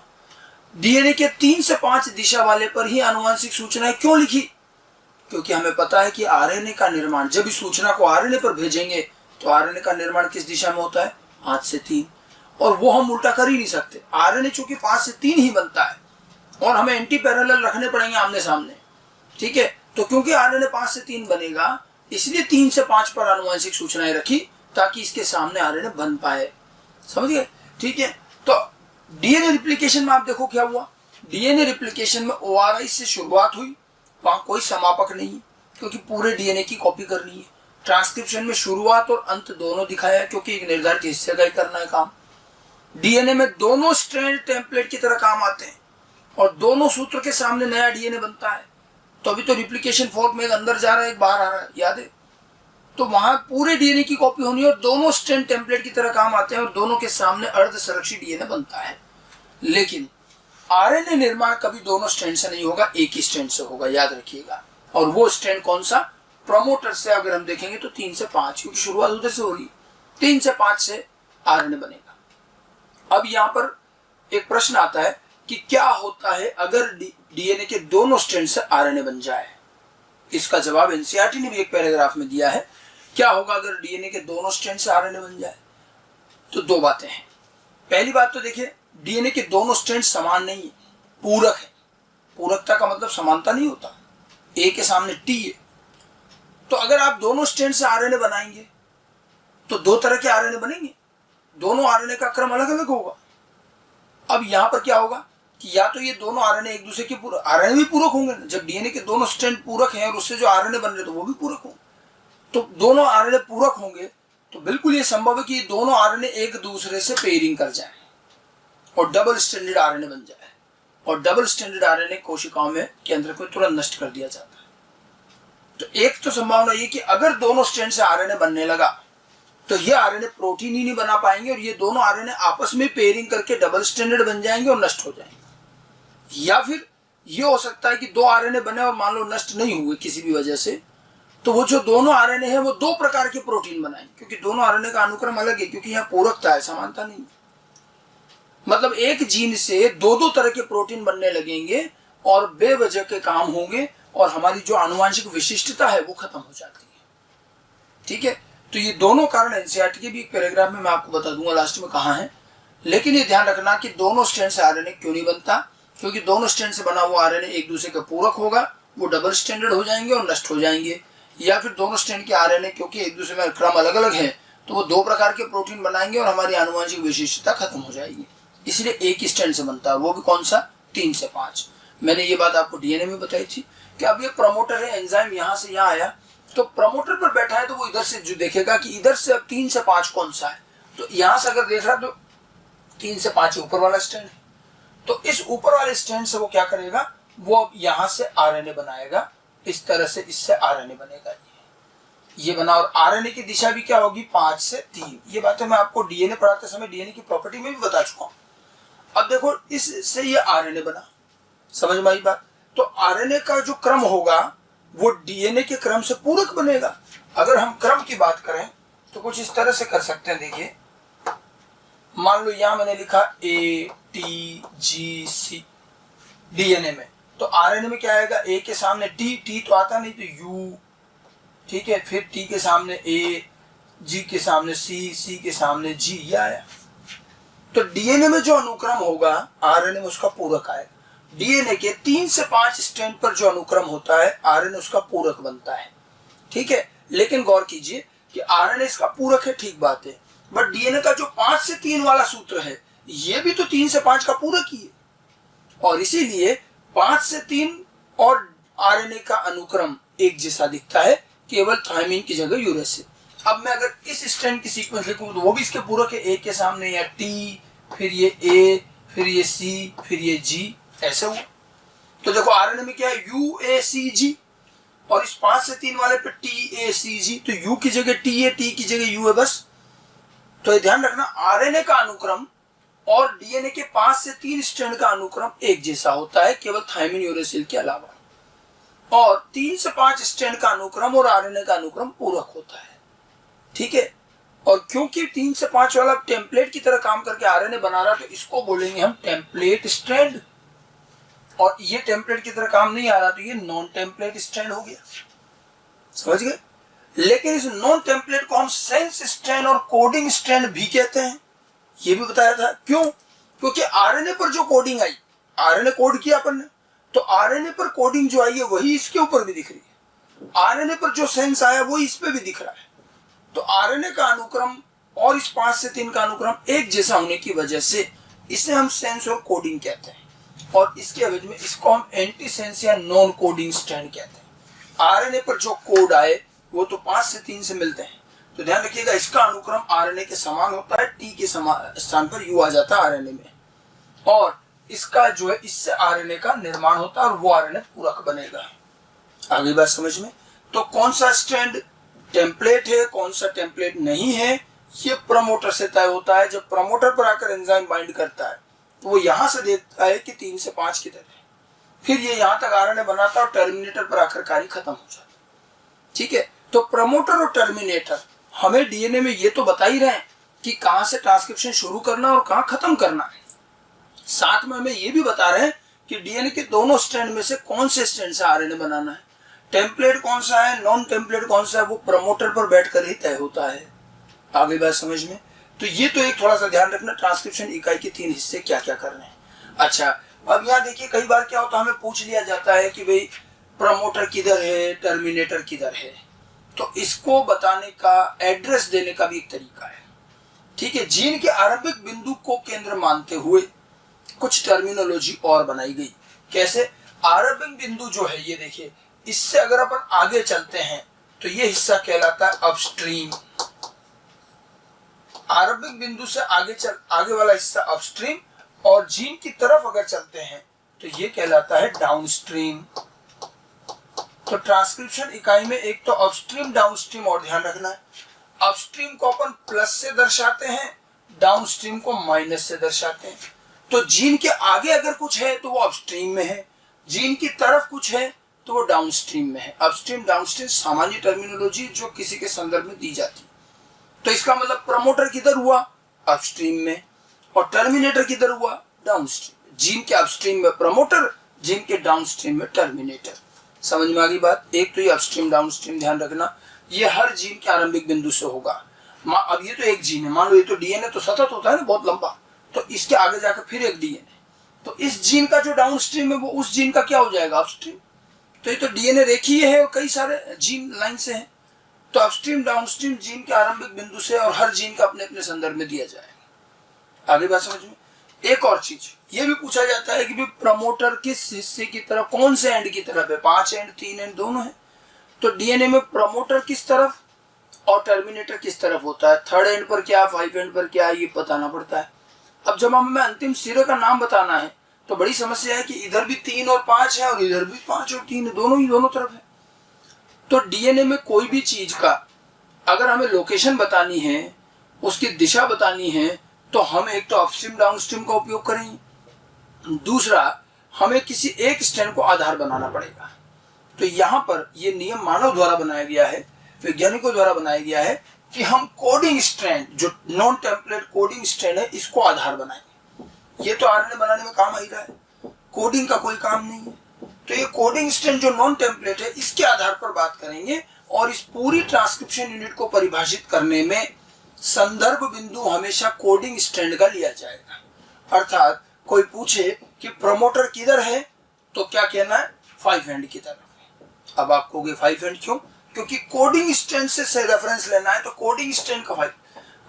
डीएनए के 3 से 5 दिशा वाले पर ही आनुवांशिक सूचनाएं क्यों लिखी? क्योंकि हमें पता है कि आरएनए का निर्माण, जब इस सूचना को आरएनए पर भेजेंगे तो आरएनए का निर्माण किस दिशा में होता है? 5 से 3, और वो हम उल्टा कर ही नहीं सकते। आरएनए चूंकि 5 से 3 ही बनता है और हमें एंटी पैरेलल रखने पड़ेंगे आमने सामने, ठीक है। तो क्योंकि आरएनए 5 से 3 बनेगा इसलिए 3 से 5 पर आनुवांशिक सूचनाएं रखी ताकि इसके सामने आरएनए बन पाए। समझ गए? ठीक है। तो डीएनए रिप्लिकेशन में आप देखो क्या हुआ। डीएनए रिप्लिकेशन में ओआरआई से शुरुआत हुई, वहां कोई समापक नहीं है क्योंकि पूरे डीएनए की कॉपी करनी है। ट्रांसक्रिप्शन में शुरुआत और अंत दोनों दिखाया है क्योंकि एक निर्धारित हिस्से का ही करना है काम। डीएनए में दोनों स्ट्रैंड टेम्पलेट की तरह काम आते हैं और दोनों सूत्र के सामने नया डीएनए बनता है। तो अभी तो रिप्लिकेशन फोर्क में एक अंदर जा रहा है एक बाहर आ रहा है, याद है? तो वहां पूरे डीएनए की कॉपी होनी है और दोनों स्ट्रैंड टेम्पलेट की तरह काम आते हैं और दोनों के सामने अर्ध संरक्षित डीएनए बनता है। लेकिन आरएनए निर्माण कभी दोनों स्ट्रैंड से नहीं होगा, एक ही स्ट्रैंड से होगा, याद रखिएगा। और वो स्ट्रैंड कौन सा? प्रमोटर से अगर हम देखेंगे तो 3 से 5, क्योंकि शुरुआत उधर से हो रही है, 3 से 5 से आरएनए बनेगा। अब यहाँ पर एक प्रश्न आता है कि क्या होता है अगर डीएनए के दोनों स्ट्रैंड से आरएनए बन जाए। इसका जवाब एनसीईआरटी ने भी एक पैराग्राफ में दिया है। क्या होगा अगर डीएनए के दोनों स्ट्रैंड से आरएनए बन जाए? तो 2 बातें हैं। पहली बात तो देखिए, डीएनए के दोनों स्ट्रैंड समान नहीं है, पूरक है। पूरकता का मतलब समानता नहीं होता, ए के सामने टी है। तो अगर आप दोनों स्ट्रैंड से आरएनए बनाएंगे तो 2 तरह के आरएनए बनेंगे, दोनों आरएनए का क्रम अलग अलग होगा। अब यहां पर क्या होगा कि या तो ये दोनों आरएनए एक दूसरे के पूरक, आरएनए भी पूरक होंगे ना, जब डीएनए के दोनों स्ट्रैंड पूरक हैं और उससे जो आरएनए बन रहे तो वो भी पूरक होंगे। तो दोनों आरएनए पूरक होंगे तो बिल्कुल ये संभव है कि ये दोनों आरएनए एक दूसरे से पेयरिंग कर जाएं और डबल स्ट्रैंडेड आरएनए बन जाए। और डबल स्ट्रैंडेड आरएनए कोशिकाओं में केंद्रक में तुरंत नष्ट कर दिया जाता है। तो एक तो संभावना ये कि अगर दोनों स्ट्रैंड से आरएनए बनने लगा तो ये आरएनए प्रोटीन ही नहीं बना पाएंगे और ये दोनों आरएनए आपस में पेयरिंग करके डबल स्ट्रैंडेड बन जाएंगे और नष्ट हो जाएंगे। या फिर ये हो सकता है कि 2 आरएनए बने और मान लो नष्ट नहीं हुए किसी भी वजह से, तो वो जो दोनों आरएनए हैं वो 2 प्रकार के प्रोटीन बनाएंगे, क्योंकि दोनों आरएनए का अनुक्रम अलग है, क्योंकि यहाँ पूरकता है, समानता नहीं। मतलब एक जीन से 2 तरह के प्रोटीन बनने लगेंगे और बेवजह के काम होंगे और हमारी जो आनुवांशिक विशिष्टता है वो खत्म हो जाती है। ठीक है, तो ये दोनों कारण एनसीईआरटी के भी एक पैराग्राफ में मैं आपको बता दूंगा लास्ट में कहाँ है। लेकिन ये ध्यान रखना कि दोनों स्ट्रैंड से आरएनए क्यों नहीं बनता, क्योंकि दोनों स्ट्रैंड से बना हुआ आरएनए एक दूसरे का पूरक होगा, वो डबल स्ट्रैंडेड हो जाएंगे और नष्ट हो जाएंगे। या फिर दोनों स्ट्रैंड के आरएनए क्योंकि एक दूसरे में क्रम अलग अलग है तो वो 2 प्रकार के प्रोटीन बनाएंगे और हमारी आनुवांशिक विशिष्टता खत्म हो जाएगी। इसलिए एक ही स्ट्रैंड से बनता है, वो भी कौन सा? 3 से 5। मैंने ये बात आपको डीएनए में बताई थी कि अब ये प्रमोटर है, एंजाइम यहाँ से यहाँ आया तो प्रमोटर पर बैठा है तो वो इधर से जो देखेगा कि इधर से अब 3 से 5 कौन सा है। तो यहां से अगर देख रहा तो 3 से 5 ऊपर वाला स्ट्रैंड है, तो इस ऊपर वाले स्ट्रैंड से वो क्या करेगा, वो अब यहां से आरएनए बनाएगा। इस तरह से इससे आरएनए बनेगा, ये बना। और आरएनए की दिशा भी क्या होगी? 5 से 3। ये बातें मैं आपको डीएनए पढ़ाते समय डीएनए की प्रॉपर्टी में भी बता चुका हूं। अब देखो, इससे ये आरएनए बना, समझ में आई बात? तो आरएनए का जो क्रम होगा वो डीएनए के क्रम से पूरक बनेगा। अगर हम क्रम की बात करें तो कुछ इस तरह से कर सकते हैं। देखिए, मान लो यहां मैंने लिखा ATGC डीएनए में, तो आरएनए में क्या आएगा? ए के सामने टी तो आता नहीं तो यू, ठीक है, फिर टी के सामने ए, जी के सामने सी के सामने जी, ये आया। तो डीएनए में जो अनुक्रम होगा आरएनए में उसका पूरक आएगा। डीएनए के 3 से 5 स्ट्रैंड पर जो अनुक्रम होता है आरएनए उसका पूरक बनता है। ठीक है, लेकिन गौर कीजिए कि आरएनए इसका पूरक है, ठीक बात है, बट डीएनए का जो 5 से 3 वाला सूत्र है ये भी तो 3 से 5 का पूरक ही है। और इसीलिए 5 से 3 और आरएनए का अनुक्रम एक जैसा दिखता है, केवल थायमिन की जगह यूरेसिल। अब मैं अगर इस स्ट्रैंड की सीक्वेंस लिखूं तो वो भी इसके पूरक है, ए के सामने या टी, फिर ये ए, फिर ये सी, फिर ये जी, ऐसे हुआ। तो देखो आरएनए में क्या है? UACG, और इस 5 से 3 वाले पे TACG, तो U की जगह T है, T की जगह U है, बस। तो ये ध्यान रखना, आरएनए का अनुक्रम और डीएनए के 5 से 3 स्ट्रैंड का अनुक्रम एक जैसा होता है, केवल थायमिन यूरेसिल के अलावा। और 3 से 5 स्ट्रैंड का अनुक्रम और आरएनए का अनुक्रम पूरक होता है। ठीक है, और क्योंकि 3 से 5 वाला टेम्पलेट की तरह काम करके आरएनए बना रहा, तो इसको बोलेंगे हम टेम्पलेट स्ट्रैंड। और ये टेम्पलेट की तरह काम नहीं आ रहा तो ये नॉन टेम्पलेट स्ट्रैंड हो गया, समझ गए? लेकिन इस नॉन टेम्पलेट को हम सेंस स्ट्रैंड और कोडिंग स्ट्रैंड भी कहते हैं, ये भी बताया था। क्यों? क्योंकि आरएनए पर जो कोडिंग आई, आरएनए कोड किया अपन ने, तो आरएनए पर कोडिंग जो आई है वही इसके ऊपर भी दिख रही है। आरएनए पर जो सेंस आया वो इस पे भी दिख रहा है। तो आरएनए का अनुक्रम और इस 5 से 3 का अनुक्रम एक जैसा होने की वजह से इसे हम सेंस और कोडिंग कहते हैं। और इसके एवज में इसको हम एंटी सेंस या नॉन कोडिंग स्ट्रैंड कहते हैं। आरएनए पर जो कोड आए वो तो 5 से 3 से मिलते हैं, तो ध्यान रखिएगा इसका अनुक्रम आरएनए के समान होता है, टी के स्थान पर यू आ जाता है आरएनए में, और इसका जो है इससे आरएनए का निर्माण होता है और वो आरएनए पूरक बनेगा। आगे बात समझ में? तो कौन सा स्ट्रैंड टेम्पलेट है, कौन सा टेम्पलेट नहीं है, ये प्रमोटर से तय होता है। जब प्रमोटर पर आकर एंजाइम बाइंड करता है तो वो यहां से देखता है कि 3 से 5 किधर है, फिर ये यहां तक आरएनए बनाता है और टर्मिनेटर पर आकर कार्य खत्म हो जाता है। ठीक है, तो प्रमोटर और टर्मिनेटर हमें डीएनए में ये तो बता ही रहे हैं कि कहां से ट्रांसक्रिप्शन शुरू करना और कहां खत्म करना है। साथ में हमें ये भी बता रहे हैं कि डीएनए के दोनों स्ट्रैंड में से कौन से स्ट्रैंड से आरएनए बनाना है, टेम्पलेट कौन सा है, नॉन टेम्पलेट कौन सा है, वो प्रमोटर पर बैठकर ही तय होता है। आगे बात समझ में? तो ये तो एक थोड़ा सा ध्यान रखना, ट्रांसक्रिप्शन इकाई के 3 हिस्से क्या क्या करने हैं। अच्छा, अब यहाँ देखिए कई बार क्या होता है, हमें पूछ लिया जाता है कि भाई प्रमोटर किधर है, टर्मिनेटर किधर है, तो इसको बताने का, एड्रेस देने का भी एक तरीका है। ठीक है, जीन के आरंभिक बिंदु को केंद्र मानते हुए कुछ टर्मिनोलॉजी और बनाई गई। कैसे? आरंभिक बिंदु जो है ये देखिए, इससे अगर अपन आगे चलते हैं तो ये हिस्सा कहलाता है अपस्ट्रीम। आरंभिक बिंदु से आगे वाला हिस्सा अपस्ट्रीम, और जीन की तरफ अगर चलते हैं तो ये कहलाता है डाउनस्ट्रीम। तो ट्रांसक्रिप्शन इकाई में एक तो अपस्ट्रीम डाउनस्ट्रीम और ध्यान रखना है। अपस्ट्रीम को अपन प्लस से दर्शाते हैं, डाउनस्ट्रीम को माइनस से दर्शाते हैं। तो जीन के आगे अगर कुछ है तो वो अपस्ट्रीम में है, जीन की तरफ कुछ है तो वो डाउनस्ट्रीम में है। अपस्ट्रीम डाउनस्ट्रीम सामान्य टर्मिनोलॉजी जो किसी के संदर्भ में दी जाती। तो इसका मतलब प्रमोटर किधर हुआ? अपस्ट्रीम में, और टर्मिनेटर किधर हुआ? डाउनस्ट्रीम। जीन के अपस्ट्रीम में प्रमोटर, जीन के डाउनस्ट्रीम में टर्मिनेटर। समझ में आ गई बात? एक तो ये अपस्ट्रीम डाउनस्ट्रीम ध्यान रखना, ये हर जीन के आरंभिक बिंदु से होगा। अब ये तो एक जीन है, मान लो ये तो डीएनए तो सतत होता है ना, बहुत लंबा, तो इसके आगे जाकर फिर एक डीएनए, तो इस जीन का जो डाउनस्ट्रीम है वो उस जीन का क्या हो जाएगा? अपस्ट्रीम। तो ये तो डीएनए रेखीय है और कई सारे जीन लाइन से हैं, तो अपस्ट्रीम डाउनस्ट्रीम जीन के आरंभिक बिंदु से, और हर जीन का अपने अपने संदर्भ में दिया जाएगा। आगे बात समझ में? एक और चीज ये भी पूछा जाता है कि भी प्रमोटर किस हिस्से की तरफ, कौन से एंड की तरफ है, 5 एंड 3 एंड दोनों है। तो डीएनए में प्रमोटर किस तरफ और टर्मिनेटर किस तरफ होता है, 3rd एंड पर क्या, 5 एंड पर क्या, ये बताना पड़ता है। अब जब हमें अंतिम सिरे का नाम बताना है तो बड़ी समस्या है कि इधर भी 3 और 5 है और इधर भी 5 और 3 है, दोनों ही दोनों तरफ है। तो डीएनए में कोई भी चीज का अगर हमें लोकेशन बतानी है, उसकी दिशा बतानी है, तो हम एक तो अपस्ट्रीम डाउनस्ट्रीम का उपयोग करेंगे, दूसरा हमें किसी एक स्ट्रैंड को आधार बनाना पड़ेगा। तो यहाँ पर ये नियम मानव द्वारा बनाया गया है, वैज्ञानिकों द्वारा बनाया गया है कि हम कोडिंग स्ट्रैंड, जो नॉन टेम्पलेट कोडिंग स्ट्रैंड है, इसको आधार बनाएंगे। ये तो आरएनए बनाने में काम आ ही रहा है, कोडिंग का कोई काम नहीं है। तो ये कोडिंग स्ट्रैंड जो नॉन टेम्पलेट है, इसके आधार पर बात करेंगे, और इस पूरी ट्रांसक्रिप्शन यूनिट को परिभाषित करने में संदर्भ बिंदु हमेशा कोडिंग स्ट्रैंड का लिया जाएगा। अर्थात कोई पूछे कि प्रमोटर किधर है, तो क्या कहना है? 5 एंड की तरफ। अब आप कहोगे 5 एंड क्यों? क्योंकि कोडिंग स्ट्रैंड से रेफरेंस लेना है, तो कोडिंग स्ट्रैंड का 5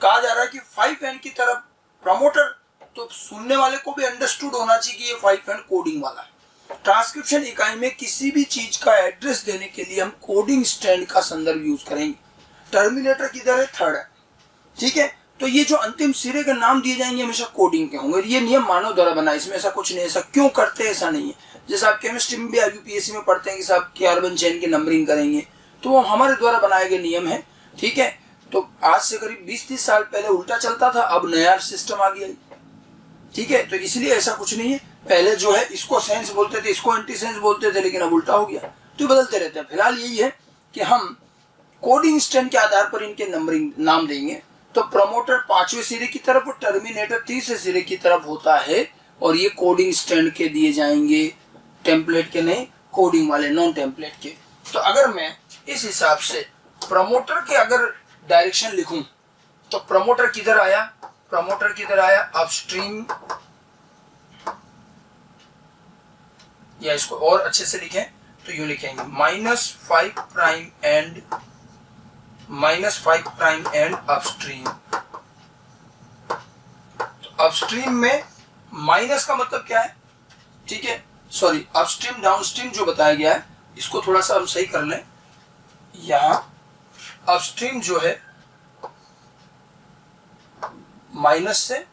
कहा जा रहा है कि 5 एंड की तरफ प्रमोटर, तो सुनने वाले को भी अंडरस्टूड होना चाहिए कि ये 5 एंड कोडिंग वाला है। ट्रांसक्रिप्शन इकाई में किसी भी चीज का एड्रेस देने के लिए हम कोडिंग स्ट्रैंड का संदर्भ यूज करेंगे। टर्मिनेटर किधर है? 3rd है। ठीक है, तो ये जो अंतिम सिरे के नाम दिए जाएंगे हमेशा कोडिंग के होंगे। ये नियम मानव द्वारा बना, इसमें ऐसा कुछ नहीं, ऐसा क्यों करते हैं ऐसा नहीं है। जैसे आप केमिस्ट्री में भी यूपीएससी में पढ़ते हैं कि साहब कार्बन चेन की नंबरिंग करेंगे, तो वो हमारे द्वारा बनाए गए नियम है। ठीक है, तो आज से करीब 20-30 साल पहले उल्टा चलता था, अब नया सिस्टम आ गया। ठीक है, तो इसलिए ऐसा कुछ नहीं है। पहले जो है इसको सेंस बोलते थे, इसको एंटी सेंस बोलते थे, लेकिन अब उल्टा हो गया, तो बदलते रहते हैं। फिलहाल यही है कि हम कोडिंग स्ट्रैंड के आधार पर इनके नंबरिंग नाम देंगे। तो प्रमोटर 5वें सिरे की तरफ और टर्मिनेटर 30वें सिरे की तरफ होता है, और ये कोडिंग स्ट्रैंड के दिए जाएंगे, टेम्पलेट के नहीं, कोडिंग वाले, नॉन टेम्पलेट के। तो अगर मैं इस हिसाब से प्रमोटर के अगर डायरेक्शन लिखूं, तो प्रमोटर किधर आया? प्रमोटर किधर आया? अपस्ट्रीम, या इसको और अच्छे से लिखें तो यूं लिखेंगे -5 प्राइम एंड अपस्ट्रीम। तो अपस्ट्रीम में माइनस का मतलब क्या है? ठीक है, सॉरी, अपस्ट्रीम डाउनस्ट्रीम जो बताया गया है, इसको थोड़ा सा हम सही कर लें। यहां अपस्ट्रीम जो है माइनस से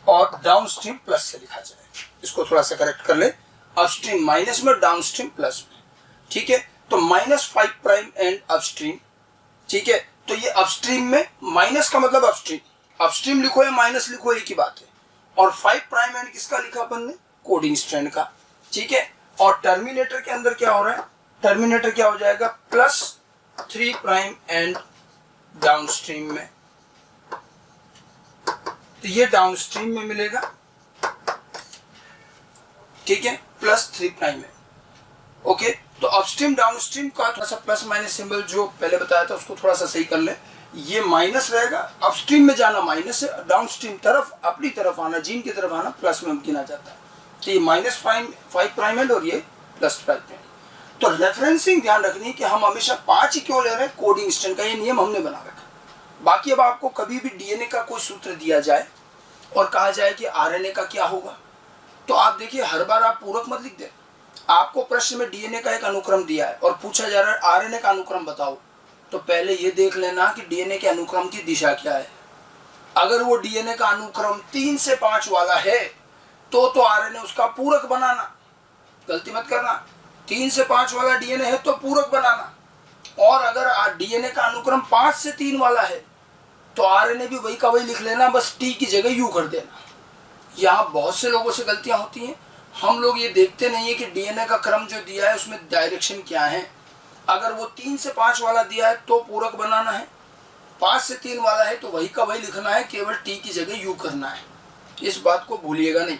और डाउनस्ट्रीम प्लस से लिखा जाए, इसको थोड़ा सा करेक्ट कर ले। अपस्ट्रीम माइनस में, डाउनस्ट्रीम प्लस में। ठीक है, तो -5 प्राइम एंड अपस्ट्रीम। ठीक है, तो ये अपस्ट्रीम में, माइनस का मतलब अपस्ट्रीम लिखो या माइनस लिखो एक ही बात है। और 5 प्राइम एंड किसका लिखा अपन ने, कोडिंग स्ट्रैंड का, ठीक है। और टर्मिनेटर के अंदर क्या हो रहा है, टर्मिनेटर क्या हो जाएगा, +3 प्राइम एंड डाउनस्ट्रीम में, तो ये डाउनस्ट्रीम में मिलेगा, ठीक है, +3 प्राइम में। ओके, तो अपस्ट्रीम डाउनस्ट्रीम का थोड़ा सा प्लस माइनस सिंबल जो पहले बताया था उसको थोड़ा सा सही कर ले। ये माइनस रहेगा, अपस्ट्रीम में जाना माइनस है, डाउनस्ट्रीम तरफ अपनी तरफ आना, जीन की तरफ आना प्लस में गिना जाता है। तो ये -5 प्राइम एंड और ये +5 प्राइम। तो रेफरेंसिंग ध्यान रखनी है कि हम हमेशा 5 ही क्यों ले रहे हैं, कोडिंग स्ट्रैंड का ये नियम हमने बना रखा। बाकी अब आपको कभी भी डीएनए का कोई सूत्र दिया जाए और कहा जाए कि आरएनए का क्या होगा, तो आप देखिए हर बार आप पूरक मत लिख दें। आपको प्रश्न में डीएनए का एक अनुक्रम दिया है और पूछा जा रहा है आरएनए का अनुक्रम बताओ, तो पहले ये देख लेना कि डीएनए के अनुक्रम की दिशा क्या है। अगर वो डीएनए का अनुक्रम 3 से 5 वाला है तो आरएनए उसका पूरक बनाना, गलती मत करना। 3 से 5 वाला डीएनए है तो पूरक बनाना, और अगर डीएनए का अनुक्रम 5 से 3 वाला है तो आरएनए भी वही का वही लिख लेना, बस टी की जगह यू कर देना। यहाँ बहुत से लोगों से गलतियां होती हैं, हम लोग ये देखते नहीं है कि डीएनए का क्रम जो दिया है उसमें डायरेक्शन क्या है। अगर वो 3 से 5 वाला दिया है तो पूरक बनाना है, 5 से 3 वाला है तो वही का वही लिखना है, केवल टी की जगह यू करना है। इस बात को भूलिएगा नहीं,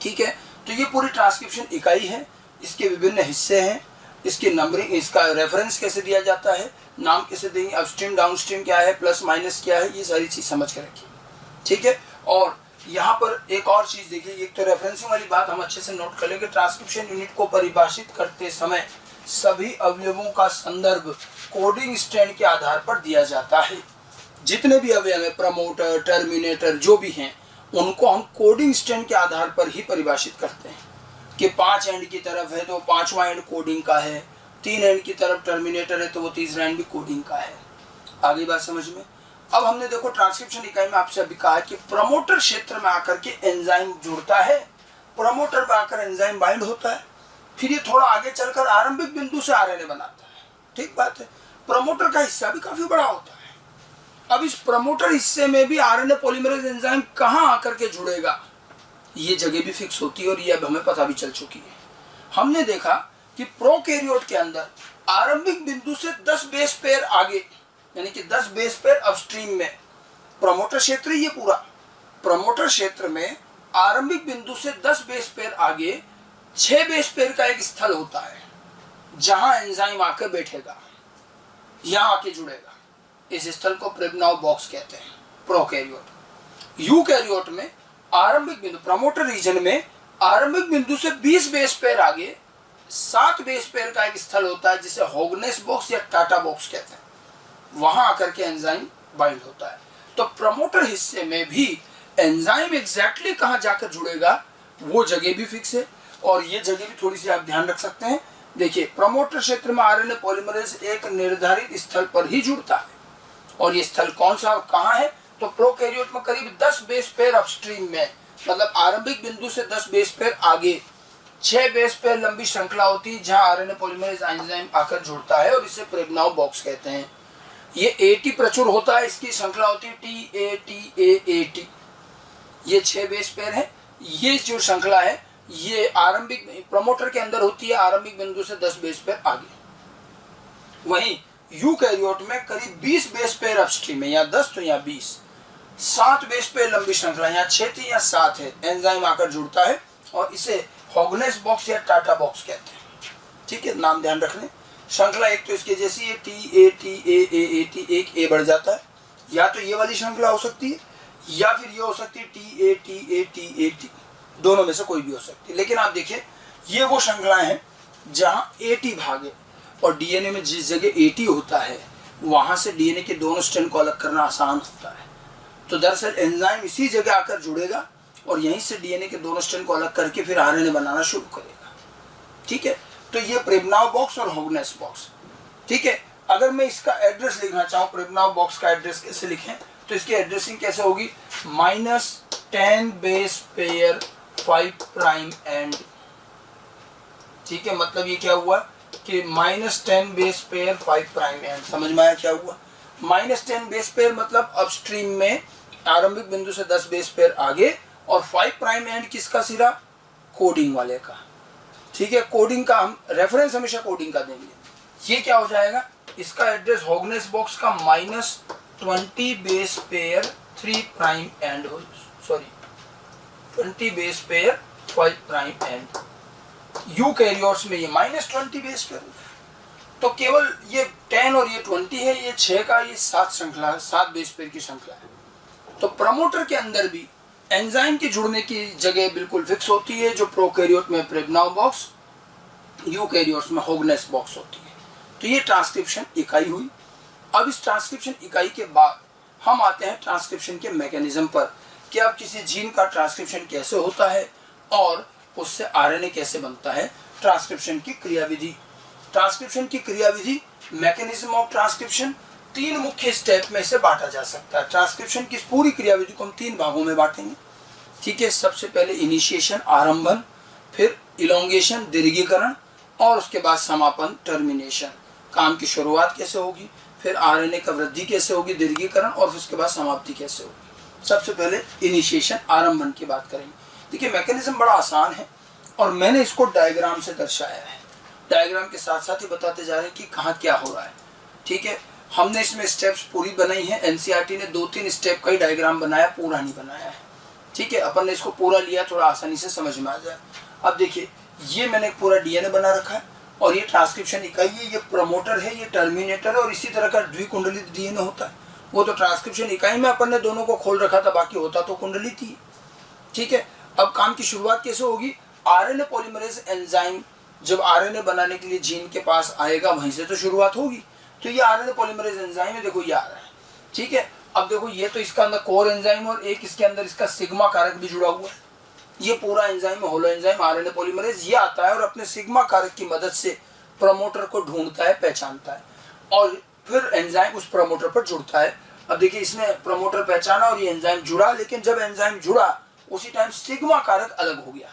ठीक है। तो ये पूरी ट्रांसक्रिप्शन इकाई है, इसके विभिन्न हिस्से हैं, इसकी नंबरिंग, इसका रेफरेंस कैसे दिया जाता है, नाम कैसे देंगे, अपस्ट्रीम डाउनस्ट्रीम क्या है, प्लस माइनस क्या है, ये सारी चीज़ समझ के रखिए, ठीक है। और यहाँ पर एक और चीज़ देखिए, एक तो रेफरेंसिंग वाली बात हम अच्छे से नोट कर लेंगे। ट्रांसक्रिप्शन यूनिट को परिभाषित करते समय सभी अवयवों का संदर्भ कोडिंग स्ट्रैंड के आधार पर दिया जाता है। जितने भी अवयव है, प्रमोटर, टर्मिनेटर, जो भी हैं, उनको हम कोडिंग स्ट्रैंड के आधार पर ही परिभाषित करते हैं कि 5 एंड की तरफ है तो 5वां एंड कोडिंग का है, 3 एंड की तरफ टर्मिनेटर है तो वो 3रा एंड भी कोडिंग का है। आगे बात समझ में। अब हमने देखो ट्रांसक्रिप्शन इकाई में आपसे अभी कहा कि प्रमोटर क्षेत्र में आकर के एंजाइम जुड़ता है, प्रमोटर में आकर एंजाइम बाइंड होता है, फिर ये थोड़ा आगे चलकर आरंभिक बिंदु से आरएनए बनाता है, ठीक बात है। प्रमोटर का हिस्सा भी काफी बड़ा होता है। अब इस प्रमोटर हिस्से में भी आरएनए पॉलीमरेज एंजाइम कहाँ आकर के जुड़ेगा, ये जगह भी फिक्स होती है और ये अब हमें पता भी चल चुकी है। हमने देखा कि प्रोकैरियोट के अंदर आरंभिक बिंदु से 10 बेस पेयर आगे, यानी कि 10 बेस पेयर अपस्ट्रीम में प्रमोटर क्षेत्र, ये पूरा प्रमोटर क्षेत्र में आरंभिक बिंदु से 10 बेस पेयर आगे 6 बेस पेयर का एक स्थल होता है जहां एंजाइम आकर बैठेगा, यहां आके जुड़ेगा। इस स्थल को प्रेबनाउ बॉक्स कहते हैं, प्रोकैरियोट। यूकैरियोट में आरंभिक बिंदु, प्रमोटर रीजन में आरंभिक बिंदु से 20 बेस पेयर आगे 7 बेस पेयर का एक स्थल होता है जिसे होगनेस बॉक्स या टाटा बॉक्स कहते हैं, वहां आकर के एंजाइम बाइंड होता है। तो प्रमोटर हिस्से में भी एंजाइम एग्जैक्टली कहां जाकर जुड़ेगा वो जगह भी फिक्स है, और ये जगह भी थोड़ी सी आप ध्यान रख सकते हैं। देखिए, प्रमोटर क्षेत्र में आरएनए पॉलीमरेज एक निर्धारित स्थल पर ही जुड़ता है, और ये स्थल कौन सा और कहां है, तो प्रोकैरियोट में करीब 10 बेस पेयर अपस्ट्रीम में, मतलब आरंभिक बिंदु से 10 बेस पेयर आगे 6 बेस पेयर लंबी श्रृंखला होती है जहां आरएनए पॉलीमरेज एंजाइम आकर जुड़ता है, और इसे प्रेबनाउ बॉक्स कहते हैं। ये एटी प्रचुर होता है, इसकी श्रृंखला होती है टी। ये 6 बेस पेयर है। ये जो श्रृंखला है ये आरंभिक प्रमोटर के अंदर होती है, आरंभिक बिंदु से 10 बेस पेयर आगे। वहीं यूकैरियोट में करीब 20 बेस पेयर अपस्ट्रीम है, यहाँ 10 तो यहाँ 20, 7 बेस पेयर लंबी श्रृंखला, यहाँ 6 थी यहाँ 7 है, एंजाइम आकर जुड़ता है, और इसे होगनेस बॉक्स या टाटा बॉक्स कहते हैं, ठीक है। नाम ध्यान रखने। श्रृंखला एक तो इसके जैसी है, टी, एक ए बढ़ जाता है, या तो ये वाली श्रृंखला हो सकती है या फिर ये हो सकती है टी, दोनों में से कोई भी हो सकती है। लेकिन आप देखिए, ये वो श्रृंखलाएं हैं जहाँ एटी भाग है, और डीएनए में जिस जगह एटी होता है वहां से डीएनए के दोनों स्ट्रैंड को अलग करना आसान होता है। तो दरअसल एंजाइम इसी जगह आकर जुड़ेगा और यहीं से डीएनए के दोनों स्ट्रैंड को अलग करके फिर आरएनए बनाना शुरू करेगा, ठीक है। तो ये प्रेबनाउ बॉक्स और होगनेस बॉक्स, ठीक है। अगर मैं इसका एड्रेस लिखना चाहूँ, प्रेबनाउ बॉक्स का एड्रेस कैसे लिखें, तो इसकी एड्रेसिंग कैसे होगी, -10 बेस पेयर 5 प्राइम एंड, ठीक है। मतलब ये क्या हुआ, कि -10 बेस पेयर 5 प्राइम एंड। समझ में आया क्या हुआ? -10 बेस पेयर मतलब अपस्ट्रीम में आरंभिक बिंदु से 10 बेस पेयर आगे, और 5 प्राइम एंड किसका सिरा? कोडिंग वाले का। ठीक है, कोडिंग का हम रेफरेंस हमेशा कोडिंग का देंगे। ये क्या हो जाएगा? इसका एड्रेस हॉगनेस बॉक्स का -20 बेस पेयर 3 प्राइम एंड हो, sorry 20 base pair 5 prime and. Eukaryotes में ये -20 बेस पेयर। तो केवल ये 10 और ये 20 है, ये 6 का ये 7 श्रृंखला है, 7 बेस पेयर की श्रृंखला है। तो प्रमोटर के अंदर भी एंजाइम के जुड़ने की जगह बिल्कुल फिक्स होती है, जो प्रोकैरियोट में प्रेग्नाउ बॉक्स, यूकैरियोट्स में हॉगनेस बॉक्स होती है। तो ये ट्रांसक्रिप्शन इकाई हुई। अब इस ट्रांसक्रिप्शन इकाई के बाद हम आते हैं ट्रांसक्रिप्शन के मैकेनिज्म पर, कि अब किसी जीन का ट्रांसक्रिप्शन कैसे होता है और उससे आरएनए कैसे बनता है। ट्रांसक्रिप्शन की क्रियाविधि। ट्रांसक्रिप्शन की क्रियाविधि, मैकेनिज्म ऑफ ट्रांसक्रिप्शन 3 मुख्य स्टेप में से बांटा जा सकता है। ट्रांसक्रिप्शन की पूरी क्रियाविधि को हम 3 भागों में बांटेंगे। ठीक है, सबसे पहले इनिशिएशन आरंभन, फिर इलोंगेशन दीर्घीकरण, और उसके बाद समापन टर्मिनेशन, काम की शुरुआत कैसे होगी, फिर आरएनए का वृद्धि कैसे होगी दीर्घीकरण, और फिर उसके बाद समाप्ति कैसे होगी। सबसे पहले इनिशिएशन आरंभन की बात करेंगे। देखिए मैकेनिज्म बड़ा आसान है और मैंने इसको डायग्राम से दर्शाया है। डायग्राम के साथ साथ ही बताते जा रहे हैं कि कहाँ क्या हो रहा है। ठीक है, हमने इसमें स्टेप्स पूरी बनाई है। एनसीईआरटी ने 2-3 स्टेप का ही डायग्राम बनाया, पूरा नहीं बनाया है। ठीक है, अपन ने इसको पूरा लिया थोड़ा आसानी से समझ में आ जाए। अब देखिए, ये मैंने पूरा डीएनए बना रखा है और ये ट्रांसक्रिप्शन इकाई है, ये प्रमोटर है, ये टर्मिनेटर है, और इसी तरह का द्विकुंडलित डीएनए होता है। वो तो ट्रांसक्रिप्शन इकाई में अपन ने दोनों को खोल रखा था, बाकी होता तो कुंडलित ही। ठीक है, अब काम की शुरुआत कैसे होगी? आरएनए पॉलीमरेज एंजाइम जब आरएनए बनाने के लिए जीन के पास आएगा, वहीं से तो शुरुआत होगी। तो ये आरएनए पॉलीमरेज एंजाइम है, देखो ये आ रहा है। ठीक है, अब देखो ये तो इसका अंदर कोर एंजाइम और एक इसके अंदर इसका सिग्मा कारक भी जुड़ा हुआ है। ये पूरा enzyme holo enzyme RNA polymerase ये आता है और अपने सिग्मा कारक की मदद से प्रमोटर को ढूंढता है, पहचानता है, और फिर एंजाइम उस प्रमोटर पर जुड़ता है। अब देखिए, इसमें प्रमोटर पहचाना और ये एंजाइम जुड़ा, लेकिन जब एंजाइम जुड़ा उसी टाइम सिग्मा कारक अलग हो गया।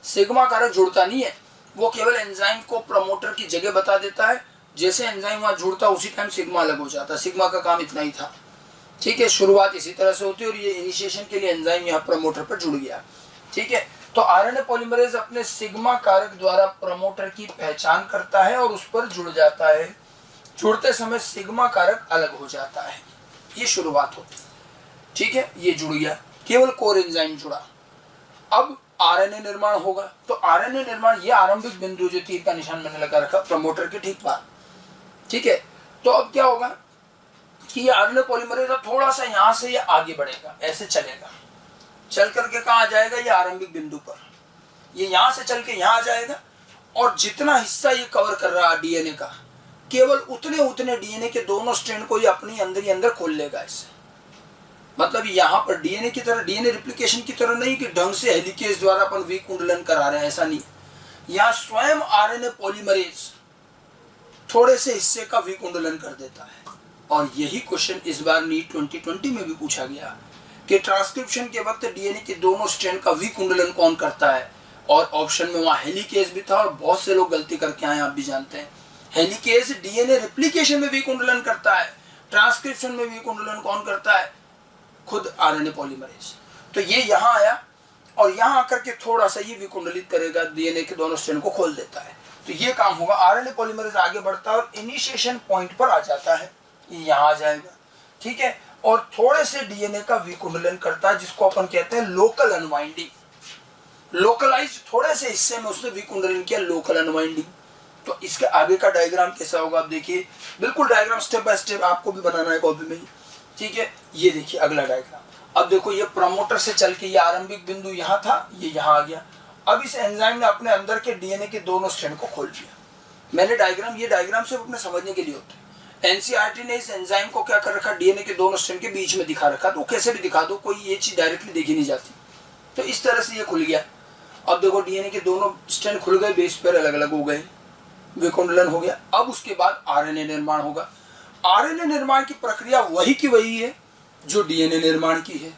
सिग्मा कारक जुड़ता नहीं है, वो केवल एंजाइम को प्रमोटर की जगह बता देता है। जैसे एंजाइम वहां जुड़ता उसी टाइम सिग्मा अलग हो जाता। सिग्मा का काम इतना ही था। ठीक है, शुरुआत इसी तरह से होती है और ये इनिशिएशन के लिए एंजाइम यहाँ प्रमोटर पर जुड़ गया। ठीक है, तो आरएनए पॉलीमरेज अपने सिग्मा कारक द्वारा प्रमोटर की पहचान करता है और उस पर जुड़ जाता है। जुड़ते समय सिग्मा कारक अलग हो जाता है, ये शुरुआत होती है। ठीक है, ये जुड़ गया, केवल कोर एंजाइम जुड़ा। अब आरएनए निर्माण होगा। तो आरएनए निर्माण, ये आरंभिक बिंदु जो तीर का निशान मैंने लगा रखा प्रमोटर के ठीक पास। ठीक है, तो अब क्या होगा कि ये आरएनए पॉलीमरेज थोड़ा सा यहाँ से ये आगे बढ़ेगा, ऐसे चलेगा, चल करके कहाँ आ जाएगा? ये आरंभिक बिंदु पर। ये यहाँ से चल के यहाँ आ जाएगा और जितना हिस्सा ये कवर कर रहा है डीएनए का, केवल उतने डीएनए के दोनों स्ट्रैंड को ये अपनी अंदर ही अंदर खोल लेगा। इससे मतलब यहाँ पर डीएनए की तरह, डीएनए रिप्लिकेशन की तरह नहीं कि ढंग से हेलिकेज द्वारा अपन विकुंडलन करा रहे हैं, ऐसा नहीं। यहाँ स्वयं आरएनए पॉलीमरेज थोड़े से हिस्से का विकुंडलन कर देता है। और यही क्वेश्चन इस बार नीट 2020 में भी पूछा गया कि ट्रांसक्रिप्शन के वक्त डीएनए के दोनों स्ट्रैंड का विकुंडलन कौन करता है। और ऑप्शन में वहाँ हेलिकेज भी था और बहुत से लोग गलती करके आए, आप भी जानते हैं। हेलिकेज डीएनए रिप्लिकेशन में विकुंडलन करता है, ट्रांसक्रिप्शन में विकुंडलन कौन करता है? खुद आरएनए पॉलीमरेज। तो ये यहाँ आया और यहाँ आकर के थोड़ा सा ये विकुंडलित करेगा, डीएनए के दोनों स्ट्रैंड को खोल देता है। तो ये काम होगा, आरएनए पॉलीमरेज आगे बढ़ता है और इनिशिएशन पॉइंट पर आ जाता है, ये यहाँ आ जाएगा। ठीक है, और थोड़े से डीएनए का विकुंडलन करता है, जिसको अपन कहते हैं लोकल अनवाइंडिंग। लोकलाइज थोड़े से हिस्से में उसने विकुंडलन किया, लोकल अनवाइंडिंग। तो इसके आगे का डायग्राम कैसा होगा आप देखिए, बिल्कुल डायग्राम स्टेप बाय स्टेप आपको भी बनाना है कॉपी में ही। ठीक है, ये देखिए अगला डायग्राम। अब देखो, ये प्रमोटर से चल के ये आरंभिक बिंदु यहाँ था, ये यहाँ आ गया। अब इस एंजाइम ने अपने अंदर के डीएनए के दोनों स्ट्रैंड को खोल दिया। मैंने डायग्राम, ये डायग्राम सिर्फ अपने समझने के लिए होते हैं। एनसीईआरटी ने इस एंजाइम को क्या कर रखा, डीएनए के दोनों स्ट्रैंड के बीच में दिखा रखा। तो कैसे भी दिखा दो, कोई ये चीज डायरेक्टली देखी नहीं जाती। तो इस तरह से ये खुल गया। अब देखो, डीएनए के दोनों स्ट्रैंड खुल गए, बेस पेयर अलग अलग हो गए, विकुंडलन हो गया। अब उसके बाद आरएनए निर्माण होगा। आरएनए निर्माण की प्रक्रिया वही की वही है जो डीएनए निर्माण की है।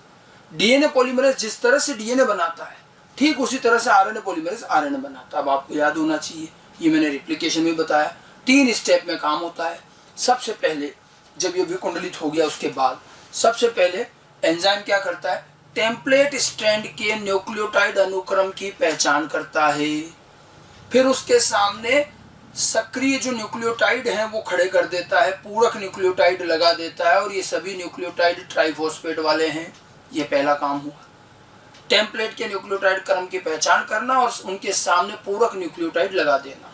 डीएनए पॉलीमरेज जिस तरह से डीएनए बनाता है, ठीक उसी तरह से आरएनए पॉलीमरेज आरएनए बनाता है। अब आपको याद होना चाहिए, ये मैंने रिप्लिकेशन में बताया। 3 स्टेप में काम होता है। सबसे पहले जब ये विकुंडलित हो गया उसके बाद सबसे पहले एंजाइम क्या करता है, टेम्पलेट स्ट्रैंड के न्यूक्लियोटाइड अनुक्रम की पहचान करता है। फिर उसके सामने सक्रिय जो न्यूक्लियोटाइड हैं वो खड़े कर देता है, पूरक न्यूक्लियोटाइड लगा देता है, और ये सभी न्यूक्लियोटाइड ट्राइफॉस्फेट वाले हैं। ये पहला काम हुआ, टेम्पलेट के न्यूक्लियोटाइड क्रम की पहचान करना और उनके सामने पूरक न्यूक्लियोटाइड लगा देना।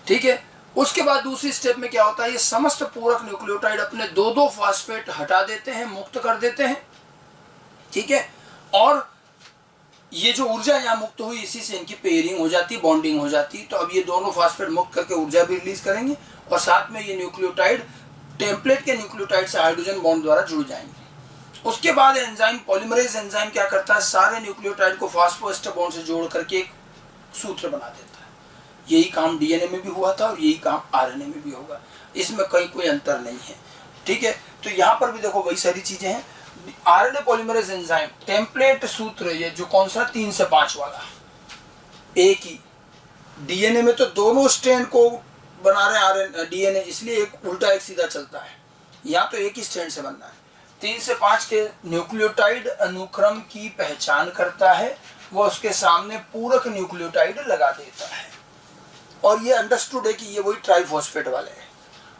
ठीक है। उसके बाद दूसरी स्टेप में क्या होता है, ये समस्त पूरक न्यूक्लियोटाइड अपने 2-2 फास्फेट हटा देते हैं, मुक्त कर देते हैं। ठीक है। और ये जो ऊर्जा यहाँ मुक्त हुई इसी से इनकी पेयरिंग हो जाती, बॉन्डिंग हो जाती। तो अब ये दोनों फास्फेट मुक्त करके ऊर्जा भी रिलीज करेंगे और साथ में ये न्यूक्लियोटाइड टेम्पलेट के न्यूक्लियोटाइड से हाइड्रोजन बॉन्ड द्वारा जुड़ जाएंगे। उसके बाद एंजाइम पॉलीमरेज एंजाइम क्या करता है, सारे न्यूक्लियोटाइड को फास्फोएस्टर बॉन्ड से जोड़ करके एक सूत्र बना देता है। यही काम डीएनए में भी हुआ था और यही काम आरएनए में भी होगा, इसमें कहीं कोई अंतर नहीं है। ठीक है। तो यहाँ पर भी देखो वही सारी चीजें हैं। आरएनए पॉलीमरेज एंजाइम टेम्पलेट सूत्र, ये जो कौन सा 3 से 5 वाला, एक ही। डीएनए में तो दोनों स्ट्रैंड को बना रहे आरएनए डीएनए, इसलिए एक उल्टा एक सीधा चलता है। यहाँ तो एक ही स्ट्रैंड से बनना है। 3 से 5 के न्यूक्लियोटाइड अनुक्रम की पहचान करता है, वह उसके सामने पूरक न्यूक्लियोटाइड लगा देता है। और ये अंडरस्टूड है कि ये वही ट्राइफॉस्फेट वाले हैं।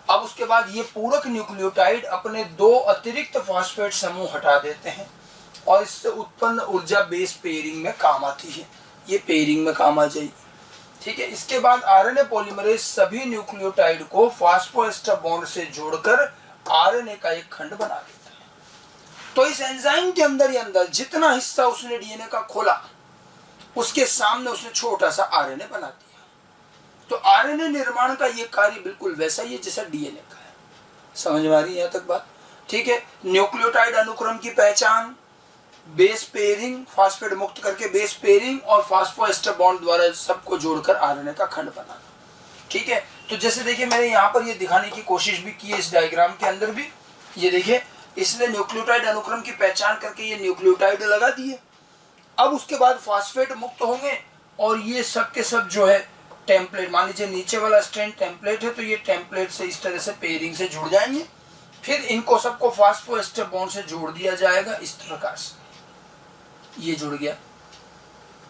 अब उसके बाद ये पूरक न्यूक्लियोटाइड अपने 2 अतिरिक्त फॉस्फेट समूह हटा देते हैं और इससे उत्पन्न ऊर्जा बेस पेयरिंग में काम आती है। ये पेयरिंग में काम आ जाएगी। ठीक है। इसके बाद आरएनए पॉलीमरेज सभी न्यूक्लियोटाइड को फास्फोएस्टर बॉन्ड से जोड़कर आरएनए का एक खंड बना देता है। तो इस एंजाइम के अंदर ही अंदर जितना हिस्सा उसने डीएनए का खोला उसके सामने उसने छोटा सा आरएनए बना दिया। तो आरएनए निर्माण का ये कार्य बिल्कुल वैसा ही है जैसा डीएनए का है। समझ में आ रही है यहाँ तक बात? ठीक है। न्यूक्लियोटाइड अनुक्रम की पहचान, बेस पेयरिंग, फास्फेट मुक्त करके बेस पेयरिंग और फास्फोएस्टर बॉन्ड द्वारा सबको जोड़कर आरएनए का खंड बनाना। ठीक है। तो जैसे देखिए मैंने यहाँ पर ये दिखाने की कोशिश भी की है इस डायग्राम के अंदर भी। ये देखिए इसने न्यूक्लियोटाइड अनुक्रम की पहचान करके ये न्यूक्लियोटाइड लगा दिए। अब उसके बाद फास्फेट मुक्त होंगे और ये सब के सब जो है टेम्पलेट, मान लीजिए नीचे वाला स्ट्रैंड टेम्पलेट है तो ये टेम्पलेट से इस तरह से पेयरिंग से जुड़ जाएंगे। फिर इनको सबको फास्फोएस्टर बॉन्ड से जोड़ दिया जाएगा इस प्रकार से। ये जुड़ गया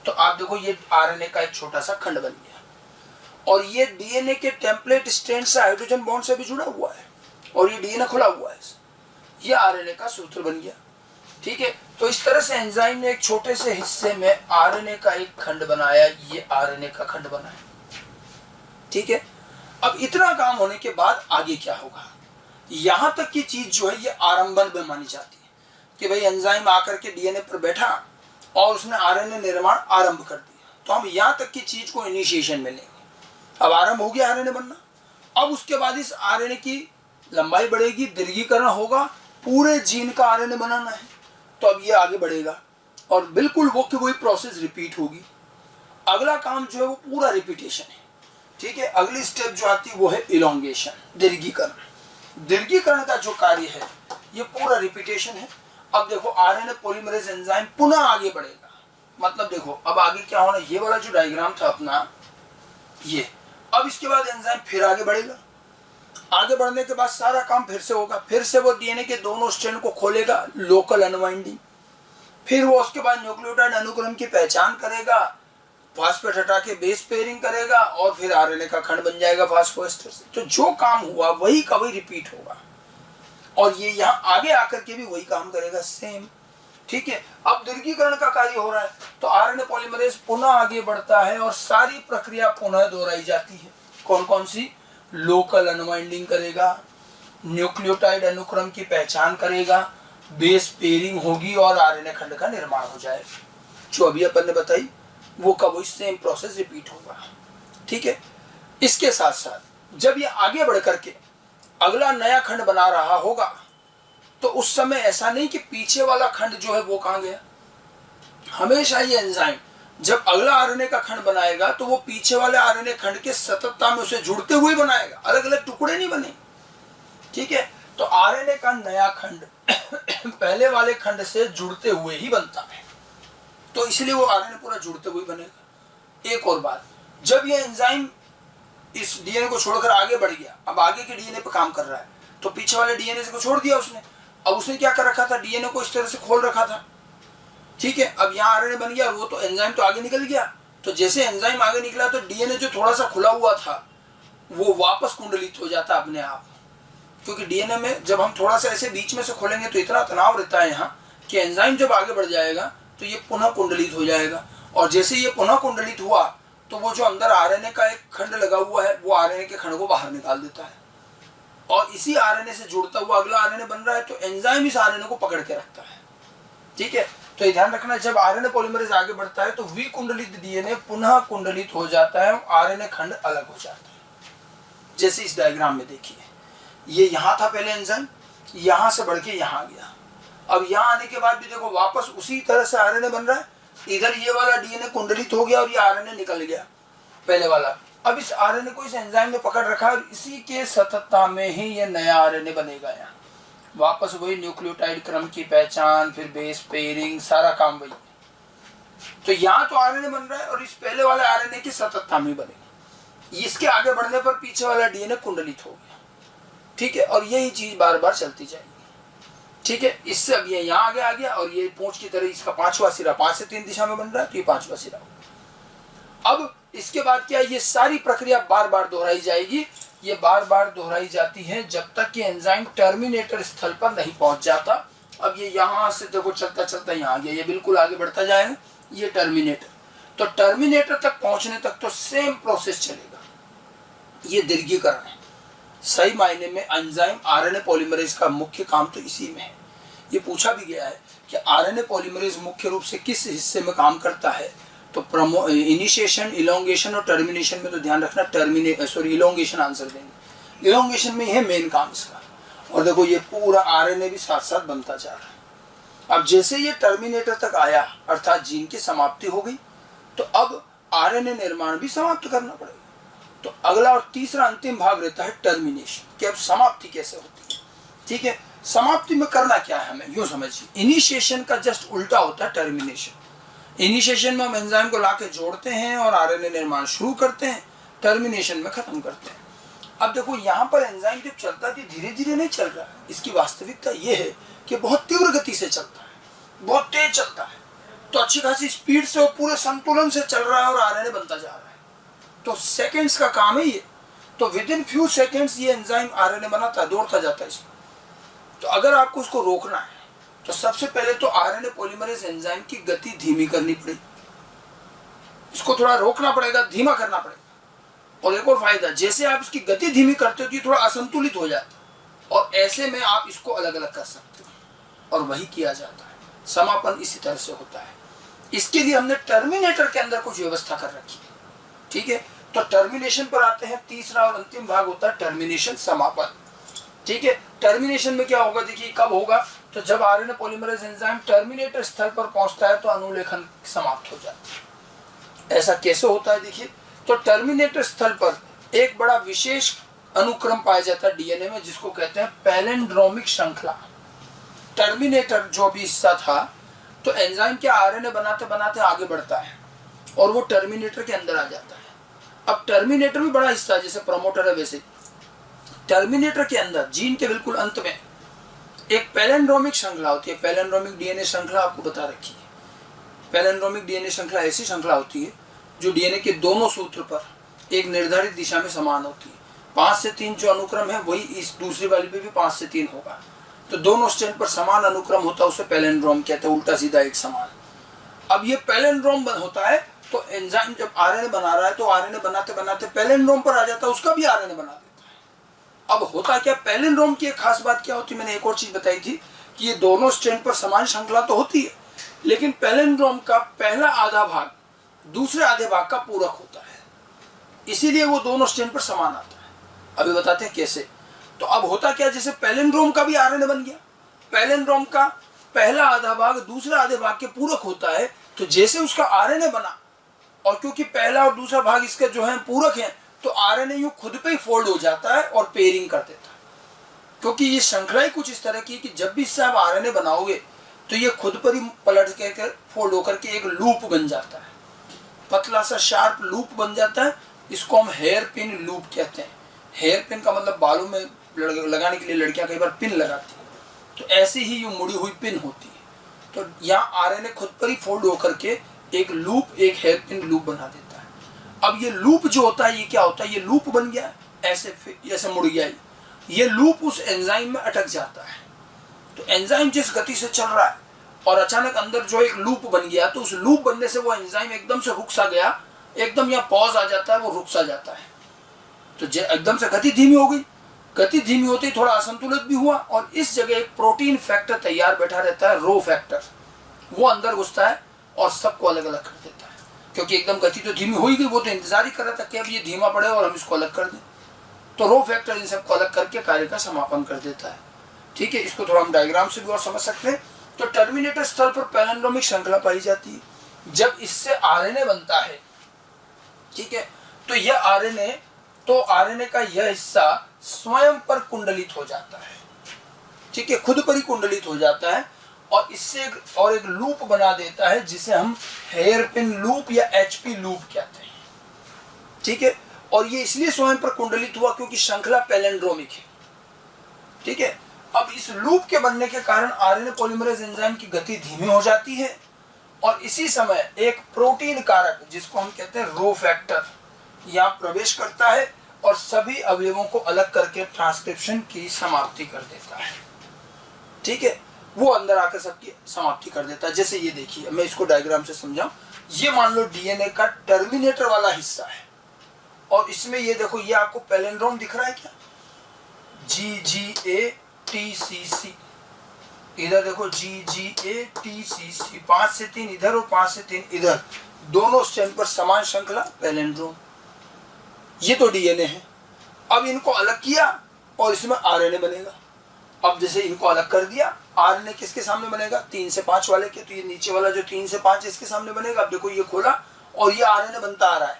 तो आप देखो ये आरएनए का एक छोटा सा खंड बन गया। और ये डीएनए के टेम्पलेट स्ट्रैंड से हाइड्रोजन बॉन्ड से भी जुड़ा हुआ है और ये डीएनए खुला हुआ है। ये आरएनए का सूत्र बन गया। ठीक है। तो इस तरह से एंजाइम ने एक छोटे से हिस्से में आरएनए का एक खंड बनाया। ये आरएनए का खंड बनाया। ठीक है। अब इतना काम होने के बाद आगे क्या होगा, यहां तक की चीज जो है ये आरंभन में मानी जाती है कि भाई एंजाइम आकर के डीएनए पर बैठा और उसने आरएनए निर्माण आरंभ कर दिया। तो हम यहां तक की चीज को इनिशिएशन में लेंगे। अब आरंभ हो गया आरएनए बनना। अब उसके बाद इस आरएनए की लंबाई बढ़ेगी, दीर्घीकरण होगा, पूरे जीन का आरएनए बनाना है। तो अब ये आगे बढ़ेगा और बिल्कुल वो की वही प्रोसेस रिपीट होगी। अगला काम जो है वो पूरा रिपीटेशन है। ठीक है। अगली स्टेप जो आती है वो है इलोंगेशन, दीर्घीकरण। दीर्घीकरण का जो कार्य है ये पूरा रिपीटेशन है। अब देखो आरएनए पॉलीमरेज एंजाइम पुनः आगे बढ़ेगा। मतलब देखो अब आगे क्या होना, ये वाला जो डायग्राम था अपना ये, अब इसके बाद एंजाइम फिर आगे बढ़ेगा। आगे बढ़ने के बाद सारा काम फिर से होगा। फिर से वो डीएनए के दोनों स्ट्रैंड को खोलेगा, लोकल अनवाइंडिंग। फिर वो उसके बाद न्यूक्लियोटाइड अनुक्रम की पहचान करेगा, फास्फेट हटा के बेस पेयरिंग करेगा और फिर आरएनए का खंड बन जाएगा फास्फोएस्टर से। तो जो काम हुआ वही का वही रिपीट होगा और ये यहाँ आगे आकर के भी वही काम करेगा सेम। ठीक है। अब दीर्घीकरण का कार्य हो रहा है तो आरएनए पॉलीमरेज पुनः आगे बढ़ता है और सारी प्रक्रिया पुनः दोहराई जाती है। कौन कौन सी? लोकल अनवाइंडिंग करेगा, न्यूक्लियोटाइड अनुक्रम की पहचान करेगा, बेस पेयरिंग होगी और आरएनए खंड का निर्माण हो जाएगा। जो अभी अपन ने बताई वो का वही सेम प्रोसेस रिपीट होगा। ठीक है। इसके साथ साथ जब ये आगे बढ़ करके अगला नया खंड बना रहा होगा तो उस समय ऐसा नहीं कि पीछे वाला खंड जो है वो कहाँ गया। हमेशा ये एंजाइम जब अगला आरएनए का खंड बनाएगा तो वो पीछे वाले आरएनए खंड के सततता में उसे जुड़ते हुए बनाएगा, अलग अलग टुकड़े नहीं बने। ठीक है। तो आरएनए का नया खंड पहले वाले खंड से जुड़ते हुए ही बनता है, तो इसलिए वो आरएनए पूरा जुड़ते हुए बनेगा। एक और बात, जब ये एंजाइम उस डीएनए को छोड़कर आगे बढ़ गया, अब आगे के डीएनए पे काम कर रहा है, तो पीछे वाले डीएनए को छोड़ दिया उसने। अब उसने क्या कर रखा था, डीएनए को इस तरह से खोल रखा था, ठीक है। अब यहाँ आरएनए बन गया, वो तो एंजाइम तो आगे निकल गया, तो जैसे एंजाइम आगे निकला तो डीएनए जो थोड़ा सा खुला हुआ था वो वापस कुंडलित हो जाता अपने आप, क्योंकि डीएनए में जब हम थोड़ा सा ऐसे बीच में से खोलेंगे तो इतना तनाव रहता है यहाँ कि एंजाइम जब आगे बढ़ जाएगा तो ये पुनः कुंडलित हो जाएगा, और जैसे ये पुनः कुंडलित हुआ तो वो जो अंदर आरएनए का एक खंड लगा हुआ है वो आरएनए के खंड को बाहर निकाल देता है, और इसी आरएनए से जुड़ता हुआ अगला आरएनए बन रहा है, तो एंजाइम इस आरएनए को पकड़ के रखता है, ठीक है। तो ये ध्यान रखना, जब आरएनए पॉलीमरेज आगे बढ़ता है तो विकुंडलित डीएनए पुनः कुंडलित हो जाता है, आरएनए खंड अलग हो जाता है। जैसे इस डायग्राम में देखिए, ये यहाँ था पहले एंजाइम, यहाँ से बढ़ के यहाँ गया, अब यहाँ आने के बाद भी देखो वापस उसी तरह से आरएनए बन रहा है, इधर ये वाला डीएनए कुंडलित हो गया और ये आरएनए निकल गया पहले वाला। अब इस आरएनए को इस एंजाइम में पकड़ रखा है और इसी के सततता में ही ये नया आरएनए बनेगा। यहाँ वापस वही न्यूक्लियोटाइड क्रम की पहचान, फिर बेस पेयरिंग, सारा काम वही। तो यहाँ तो आरएनए बन रहा है और इस पहले वाले आरएनए की सततता में बनेगा, इसके आगे बढ़ने पर पीछे वाला डीएनए कुंडलित हो गया, ठीक है। और यही चीज बार बार चलती जाएगी, ठीक है। इससे अब ये यहाँ आगे आ गया और ये पूंछ की तरह इसका पांचवा सिरा 5 से 3 दिशा में बन रहा है, तो ये 5वां सिरा होगा। अब इसके बाद क्या, ये सारी प्रक्रिया बार बार दोहराई जाएगी, ये बार बार दोहराई जाती है जब तक कि एंजाइम टर्मिनेटर स्थल पर नहीं पहुंच जाता। अब ये यहाँ से देखो चलता चलता यहाँ आ गया, ये बिल्कुल आगे बढ़ता जाएगा, ये टर्मिनेटर, तो टर्मिनेटर तक पहुंचने तक तो सेम प्रोसेस चलेगा, ये दीर्घीकरण है। सही मायने में एंजाइम आरएनए पॉलीमरेज का मुख्य काम तो इसी में है। ये पूछा भी गया है कि आरएनए पॉलीमरेज मुख्य रूप से किस हिस्से में काम करता है, तो इनिशिएशन, इलोंगेशन और टर्मिनेशन में तो ध्यान रखना, इलोंगेशन आंसर देंगे, इलोंगेशन में है मेन काम इसका। और देखो ये पूरा आरएनए भी साथ साथ बनता जा रहा है। अब जैसे ये टर्मिनेटर तक आया अर्थात जीन की समाप्ति हो गई, तो अब आरएनए निर्माण भी समाप्त करना पड़ेगा। तो अगला और तीसरा अंतिम भाग रहता है टर्मिनेशन, कि अब समाप्ति कैसे होती है, ठीक है। समाप्ति में करना क्या है, हमें यूं समझिए, इनिशिएशन का जस्ट उल्टा होता है टर्मिनेशन। इनिशिएशन में हम एंजाइम को लाके जोड़ते हैं और आरएनए निर्माण शुरू करते हैं, टर्मिनेशन में खत्म करते हैं। अब देखो यहाँ पर एंजाइम जब चलता है धीरे धीरे नहीं चल रहा है, इसकी वास्तविकता ये है कि बहुत तीव्र गति से चलता है, बहुत तेज चलता है, तो अच्छी खासी स्पीड से और पूरे संतुलन से चल रहा है और आरएनए बनता जा रहा है। तो सेकेंड्स का काम है ये, तो विद इन फ्यू सेकेंड्स ये एंजाइम आरएनए बनाता है, दौड़ता जाता है इसमें। तो अगर आपको उसको रोकना है तो सबसे पहले तो आरएनए पॉलीमरेज एंजाइम की गति धीमी करनी पड़ेगी, इसको थोड़ा रोकना पड़ेगा, धीमा करना पड़ेगा। और एक और फायदा, जैसे आप इसकी गति धीमी करते हो तो ये थोड़ा असंतुलित हो जाता है, और ऐसे में आप इसको अलग अलग कर सकते हो, और वही किया जाता है। समापन इसी तरह से होता है। इसके लिए हमने टर्मिनेटर के अंदर कुछ व्यवस्था कर रखी है, ठीक है। तो टर्मिनेशन पर आते हैं, तीसरा और अंतिम भाग होता है टर्मिनेशन, समापन, ठीक है। टर्मिनेशन में क्या होगा, देखिए कब होगा, तो जब आरएनए पॉलीमरेज एंजाइम टर्मिनेटर स्थल पर पहुंचता है तो अनुलेखन समाप्त हो जाता है। ऐसा कैसे होता है, देखिए, तो टर्मिनेटर स्थल पर एक बड़ा विशेष अनुक्रम पाया जाता है डीएनए में, जिसको कहते हैं पैलिंड्रोमिक श्रृंखला। टर्मिनेटर जो भी हिस्सा था, तो एंजाइम क्या आरएनए बनाते बनाते आगे बढ़ता है और वो टर्मिनेटर के अंदर आ जाता है। अब टर्मिनेटर भी बड़ा हिस्सा है, जैसे प्रोमोटर है वैसे टर्मिनेटर के अंदर जीन के बिल्कुल अंत में एक पैलिंड्रोमिक श्रृंखला होती है। पैलिंड्रोमिक डीएनए श्रृंखला आपको बता रखी है। पैलिंड्रोमिक डीएनए श्रृंखला ऐसी श्रृंखला होती है जो डीएनए के दोनों सूत्र पर एक निर्धारित दिशा में समान होती है। 5 से 3 जो अनुक्रम है वही इस दूसरी वाली पे भी 5 से 3 होगा, तो दोनों स्ट्रैंड पर समान अनुक्रम होता है, उसे पैलिंड्रोम कहते हैं, उल्टा सीधा एक समान। अब ये पैलिंड्रोम होता है तो एंजाइम जब आरएनए बना रहा है तो आरएनए बनाते बनाते पैलिंड्रोम पर आ जाता है, उसका भी आरएनए बना देता है। अब होता क्या, पैलिंड्रोम की एक खास बात क्या होती है, मैंने एक और चीज बताई थी कि ये दोनों स्ट्रैंड पर समान श्रृंखला तो होती है, लेकिन पैलिंड्रोम का पहला आधा भाग दूसरे आधे भाग का पूरक होता है, इसीलिए वो दोनों स्ट्रैंड पर समान आता है। अभी बताते हैं कैसे। तो अब होता क्या, जैसे पैलिंड्रोम का भी आरएनए बन गया, पैलिंड्रोम का पहला आधा भाग दूसरे आधे भाग के पूरक होता है, तो जैसे उसका आरएनए बना, और क्योंकि पहला और दूसरा भाग इसके जो है पूरक हैं, तो आरएनए यूं खुद पे ही फोल्ड हो जाता है और पेयरिंग कर देता है। क्योंकि ये श्रृंखला ही कुछ इस तरह की कि जब भी इससे आप आरएनए बनाओगे तो ये खुद पर ही पलट के फोल्ड होकर के एक लूप बन जाता है, पतला सा शार्प लूप बन जाता है, इसको हम हेयर पिन लूप कहते हैं। हेयर पिन का मतलब बालों में लगाने के लिए लड़कियां कई बार पिन लगाती हैं, तो ऐसी ही ये मुड़ी हुई पिन होती है। तो यहाँ आरएनए खुद पर ही फोल्ड होकर के एक लूप, एक हेयर पिन लूप बना देता है। अब ये लूप जो होता है, ये क्या होता है, ये लूप बन गया, ऐसे मुड़ गया, ये लूप उस एंजाइम में अटक जाता है। तो एंजाइम जिस गति से चल रहा है और अचानक अंदर जो एक लूप बन गया, तो उस लूप बनने से वो एंजाइम एकदम से रुक सा गया, एकदम यहाँ पॉज आ जाता है, वो रुक सा जाता है। तो एकदम से गति धीमी हो गई, गति धीमी होते ही थोड़ा असंतुलित भी हुआ, और इस जगह एक प्रोटीन फैक्टर तैयार बैठा रहता है, रो फैक्टर, वो अंदर घुसता है और सबको अलग अलग कर देता है। क्योंकि एकदम गति तो धीमी हो ही गई, वो तो इंतजार ही कर रहा था कि अब ये धीमा पड़े और हम इसको अलग कर दें। तो रो फैक्टर इन सबको अलग करके कार्य का समापन कर देता है। ठीक है, इसको थोड़ा हम डायग्राम से भी और समझ सकते हैं। तो टर्मिनेटर स्थल पर पैलिंड्रोमिक श्रृंखला पाई जाती है। जब इससे आरएनए बनता है, ठीक है, तो यह आरएनए, तो आरएनए का यह हिस्सा स्वयं पर कुंडलित हो जाता है। ठीक है, खुद पर ही कुंडलित हो जाता है और इससे एक लूप बना देता है, जिसे हम हेयर पिन लूप या एचपी लूप कहते हैं। ठीक है, और ये इसलिए स्वयं पर कुंडलित हुआ क्योंकि श्रृंखला पैलिंड्रोमिक है। ठीक है, अब इस लूप के बनने के कारण आरएनए पॉलीमरेज एंजाइम की गति धीमी हो जाती है, और इसी समय एक प्रोटीन कारक, जिसको हम कहते हैं रो फैक्टर, यहाँ प्रवेश करता है और सभी अवयवों को अलग करके ट्रांसक्रिप्शन की समाप्ति कर देता है। ठीक है, वो अंदर आकर सबकी समाप्ति कर देता है। जैसे ये देखिए, मैं इसको डायग्राम से समझाऊं। ये मान लो डीएनए का टर्मिनेटर वाला हिस्सा है, और इसमें ये देखो, ये आपको पैलिंड्रोम दिख रहा है क्या, GGATCC, इधर देखो GGATCC, 5 से 3 इधर और 5 से 3 इधर, दोनों स्ट्रैंड पर समान श्रृंखला पैलिंड्रोम। ये तो डीएनए है। अब इनको अलग किया और इसमें आरएनए बनेगा। अब जैसे इनको अलग कर दिया, आरएनए किसके सामने बनेगा, 3 से 5 वाले के, तो ये नीचे वाला जो 3 से 5 इसके सामने बनेगा। अब देखो ये खोला और ये आरएनए बनता आ रहा है,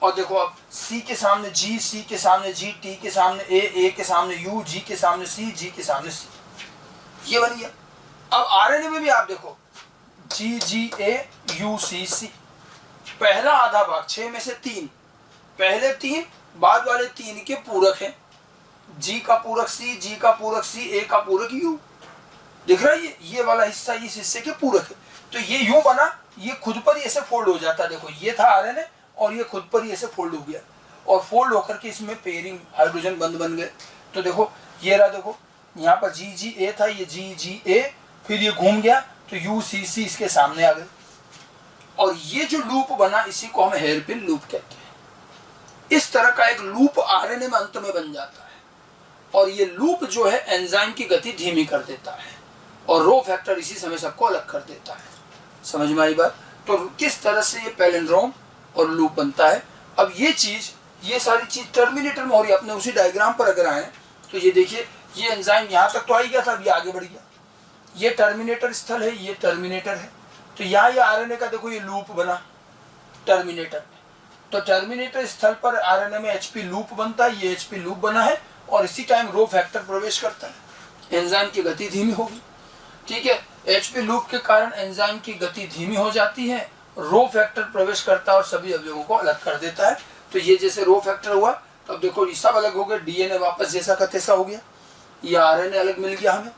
और देखो अब C के सामने G, C के सामने G, T के सामने A के सामने U, G के सामने C, G के सामने C, ये बन गया। अब आरएनए में भी आप देखो GGAUCC, पहला आधा भाग 6 में से 3, पहले 3 बाद वाले 3 के पूरक हैं, G का पूरक C, G का पूरक C, A का पूरक U, दिख रहा है, ये वाला हिस्सा इस हिस्से के पूरक है। तो ये यूं बना, ये खुद पर ही ऐसे फोल्ड हो जाता है। देखो ये था आरएनए और ये खुद पर ही ऐसे फोल्ड हो गया, और फोल्ड होकर के इसमें पेयरिंग हाइड्रोजन बंद बन गए। तो देखो ये रहा, देखो यहाँ पर GGA था, ये GGA, फिर ये घूम गया तो UCC इसके सामने आ गए, और ये जो लूप बना इसी को हम हेयर पिन लूप कहते हैं। इस तरह का एक लूप आरएनए में अंत में बन जाता है, और ये लूप जो है एंजाइम की गति धीमी कर देता है, और रो फैक्टर इसी समय सबको अलग कर देता है। समझ में आई बात। तो किस तरह से ये पैलिंड्रोम और लूप बनता है। अब ये सारी चीज टर्मिनेटर में हो रही है। अपने उसी डायग्राम पर अगर आए तो ये देखिए, ये एंजाइम यहाँ तक तो आ ही गया था, अब ये आगे बढ़ गया, ये टर्मिनेटर स्थल है, ये टर्मिनेटर है। तो यहाँ ये आरएनए का देखो ये लूप बना टर्मिनेटर में, तो टर्मिनेटर स्थल पर आरएनए में एचपी लूप बनता है, ये एचपी लूप बना है, और इसी टाइम रो फैक्टर प्रवेश करता है, एंजाइम की गति धीमी होगी। ठीक है, एचपी लूप के कारण एंजाइम की गति धीमी हो जाती है, रो फैक्टर प्रवेश करता है और सभी अवयवों को अलग कर देता है। तो ये जैसे रो फैक्टर हुआ, तब देखो ये सब अलग हो गए, डीएनए वापस जैसा का तैसा हो गया, ये आरएनए अलग मिल गया हमें,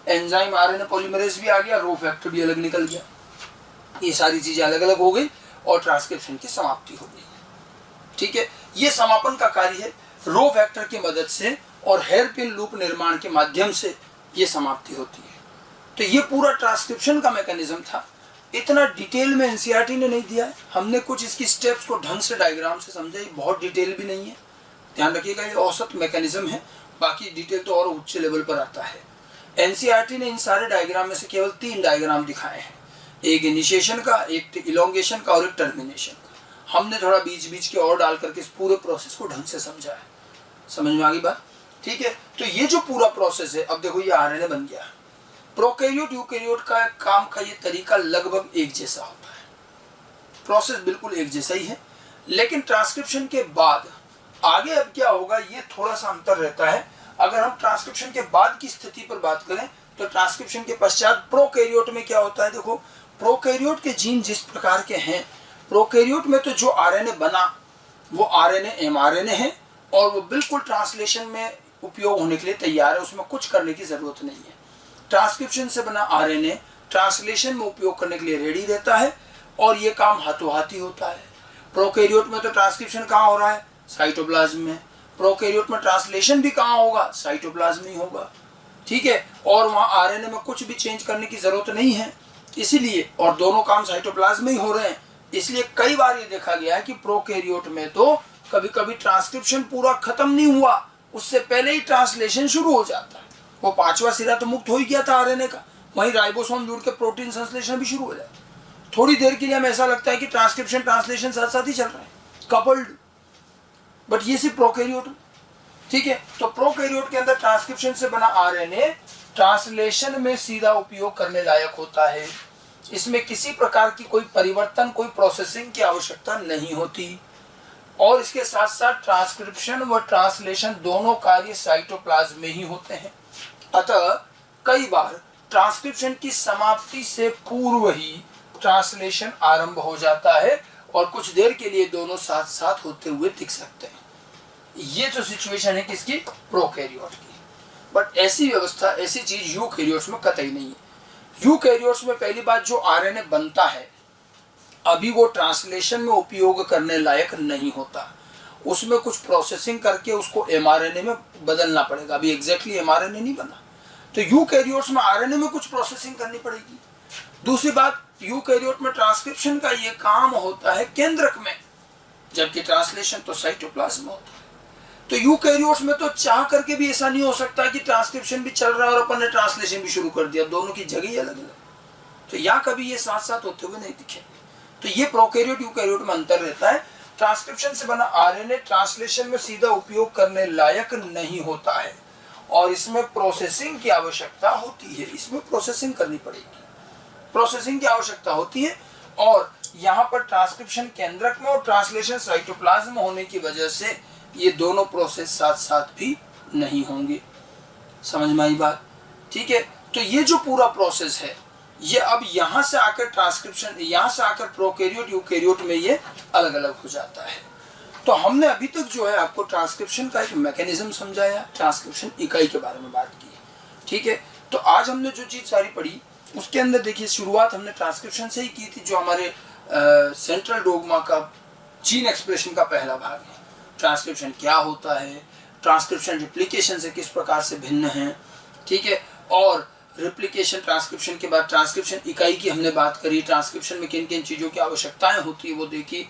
एंजाइम आरएनए पॉलीमरेज भी आ गया, रो फैक्टर भी अलग निकल गया, ये सारी चीजें अलग अलग हो गई और ट्रांसक्रिप्शन की समाप्ति हो गई। ठीक है, ये समापन का कार्य है रो फैक्टर की मदद से और हेयर पिन लूप निर्माण के माध्यम से ये समाप्ति होती है। तो ये पूरा ट्रांसक्रिप्शन का मैकेनिज्म था। इतना डिटेल में एनसीईआरटी ने नहीं दिया है, हमने कुछ इसकी स्टेप्स को ढंग से डायग्राम से समझा, ये बहुत डिटेल भी नहीं है, ध्यान रखिएगा, ये औसत मैकेनिज्म है, बाकी डिटेल तो और उच्च लेवल पर आता है। एनसीईआरटी ने इन सारे डायग्राम में से केवल 3 डायग्राम दिखाए हैं, एक इनिशिएशन का, एक इलोंगेशन का और एक टर्मिनेशन का। हमने थोड़ा बीच बीच के और डाल करके इस पूरे प्रोसेस को ढंग से समझा है। समझ में आ गई बात। ठीक है, तो ये जो पूरा प्रोसेस है, अब देखो ये आरएनए बन गया। प्रोकैरियोट यूकैरियोट का काम का ये तरीका लगभग एक जैसा होता है, प्रोसेस बिल्कुल एक जैसा ही है, लेकिन ट्रांसक्रिप्शन के बाद आगे अब क्या होगा ये थोड़ा सा अंतर रहता है। अगर हम ट्रांसक्रिप्शन के बाद की स्थिति पर बात करें तो ट्रांसक्रिप्शन के पश्चात प्रोकैरियोट में क्या होता है। देखो प्रोकैरियोट के जीन जिस प्रकार के हैं, प्रोकैरियोट में तो जो आरएनए बना वो आरएनए एमआरएनए है और वो बिल्कुल ट्रांसलेशन में उपयोग होने के लिए तैयार है, उसमें कुछ करने की जरूरत नहीं है। ट्रांसक्रिप्शन से बना आरएनए ट्रांसलेशन में उपयोग करने के लिए रेडी रहता है और ये काम हाथों हाथ ही होता है। प्रोकैरियोट में तो ट्रांसक्रिप्शन कहाँ हो रहा है? साइटोप्लाज्म में। प्रोकैरियोट में ट्रांसलेशन भी कहाँ होगा? साइटोप्लाज्म ही होगा, ठीक है। और वहाँ आरएनए में कुछ भी चेंज करने की जरूरत नहीं है, इसीलिए, और दोनों काम साइटोप्लाज्म में ही हो रहे हैं, इसलिए कई बार ये देखा गया है कि प्रोकैरियोट में तो कभी कभी ट्रांसक्रिप्शन पूरा खत्म नहीं हुआ, उससे पहले ही ट्रांसलेशन शुरू हो जाता है। वो पांचवा सिरा तो मुक्त हो ही गया था आरएनए का, वहीं राइबोसोम जुड़ के प्रोटीन संश्लेषण भी शुरू हो जाता है। थोड़ी देर के लिए हमें ऐसा लगता है कि ट्रांसक्रिप्शन ट्रांसलेशन साथ साथ ही चल रहे हैं, कपल्ड, बट ये सिर्फ प्रोकैरियोट में, ठीक है। तो प्रोकैरियोट के अंदर ट्रांसक्रिप्शन से बना आरएनए ट्रांसलेशन में सीधा उपयोग करने लायक होता है। इसमें किसी प्रकार की कोई परिवर्तन, कोई प्रोसेसिंग की आवश्यकता नहीं होती और इसके साथ साथ ट्रांसक्रिप्शन व ट्रांसलेशन दोनों कार्य साइटोप्लाज्म में ही होते हैं। अतः कई बार ट्रांसक्रिप्शन की समाप्ति से पूर्व ही ट्रांसलेशन आरंभ हो जाता है और कुछ देर के लिए दोनों साथ साथ होते हुए दिख सकते हैं। ये जो सिचुएशन है किसकी? प्रोकैरियोट की। बट ऐसी व्यवस्था, ऐसी चीज यूकैरियोट्स में कतई नहीं है। यूकैरियोट्स में पहली बात, जो आरएनए बनता है अभी वो ट्रांसलेशन में उपयोग करने लायक नहीं होता, उसमें कुछ प्रोसेसिंग करके उसको एमआरएनए में बदलना पड़ेगा। अभी एग्जैक्टली एमआरएनए नहीं बना, तो यूकैरियोट्स में आरएनए में कुछ प्रोसेसिंग करनी पड़ेगी। दूसरी बात, यूकैरियोट में ट्रांसक्रिप्शन का ये काम होता है केंद्रक में, जबकि ट्रांसलेशन तो साइटोप्लाज्म में होता है। तो यूकैरियोट्स में तो चाह करके भी ऐसा नहीं हो सकता कि ट्रांसक्रिप्शन भी चल रहा है और अपन ने ट्रांसलेशन भी शुरू कर दिया, दोनों की जगह ही अलग अलग, तो यहाँ कभी ये साथ साथ होते हुए नहीं दिखेंगे। तो ये प्रोकैरियोट यूकैरियोट में अंतर रहता है। ट्रांसक्रिप्शन से बना आरएनए ट्रांसलेशन में सीधा उपयोग करने लायक नहीं होता है और इसमें प्रोसेसिंग की आवश्यकता होती है, इसमें प्रोसेसिंग करनी पड़ेगी, प्रोसेसिंग की आवश्यकता होती है। और यहाँ पर ट्रांसक्रिप्शन केंद्रक में और ट्रांसलेशन साइटोप्लाज्म में होने की वजह से ये दोनों प्रोसेस साथ साथ भी नहीं होंगे। समझ में आई बात? ठीक है। तो ये जो पूरा प्रोसेस है ये अब यहाँ से आकर ट्रांसक्रिप्शन, यहाँ से आकर प्रोकैरियोट यूकैरियोट में ये अलग अलग हो जाता है। तो हमने अभी तक जो है आपको ट्रांसक्रिप्शन का एक मैकेनिज्म समझाया, ट्रांसक्रिप्शन इकाई के बारे में बात की, ठीक है। तो आज हमने जो चीज सारी पढ़ी उसके अंदर देखिए शुरुआत हमने ट्रांसक्रिप्शन से ही की थी, जो हमारे सेंट्रल डोग्मा का जीन एक्सप्रेशन का पहला भाग है। ट्रांसक्रिप्शन क्या होता है, ट्रांसक्रिप्शन रिप्लिकेशन से किस प्रकार से भिन्न है, ठीक है। और रिप्लिकेशन ट्रांसक्रिप्शन के बाद ट्रांसक्रिप्शन इकाई की हमने बात करी, ट्रांसक्रिप्शन में किन किन चीज़ों की आवश्यकताएं होती है वो देखी,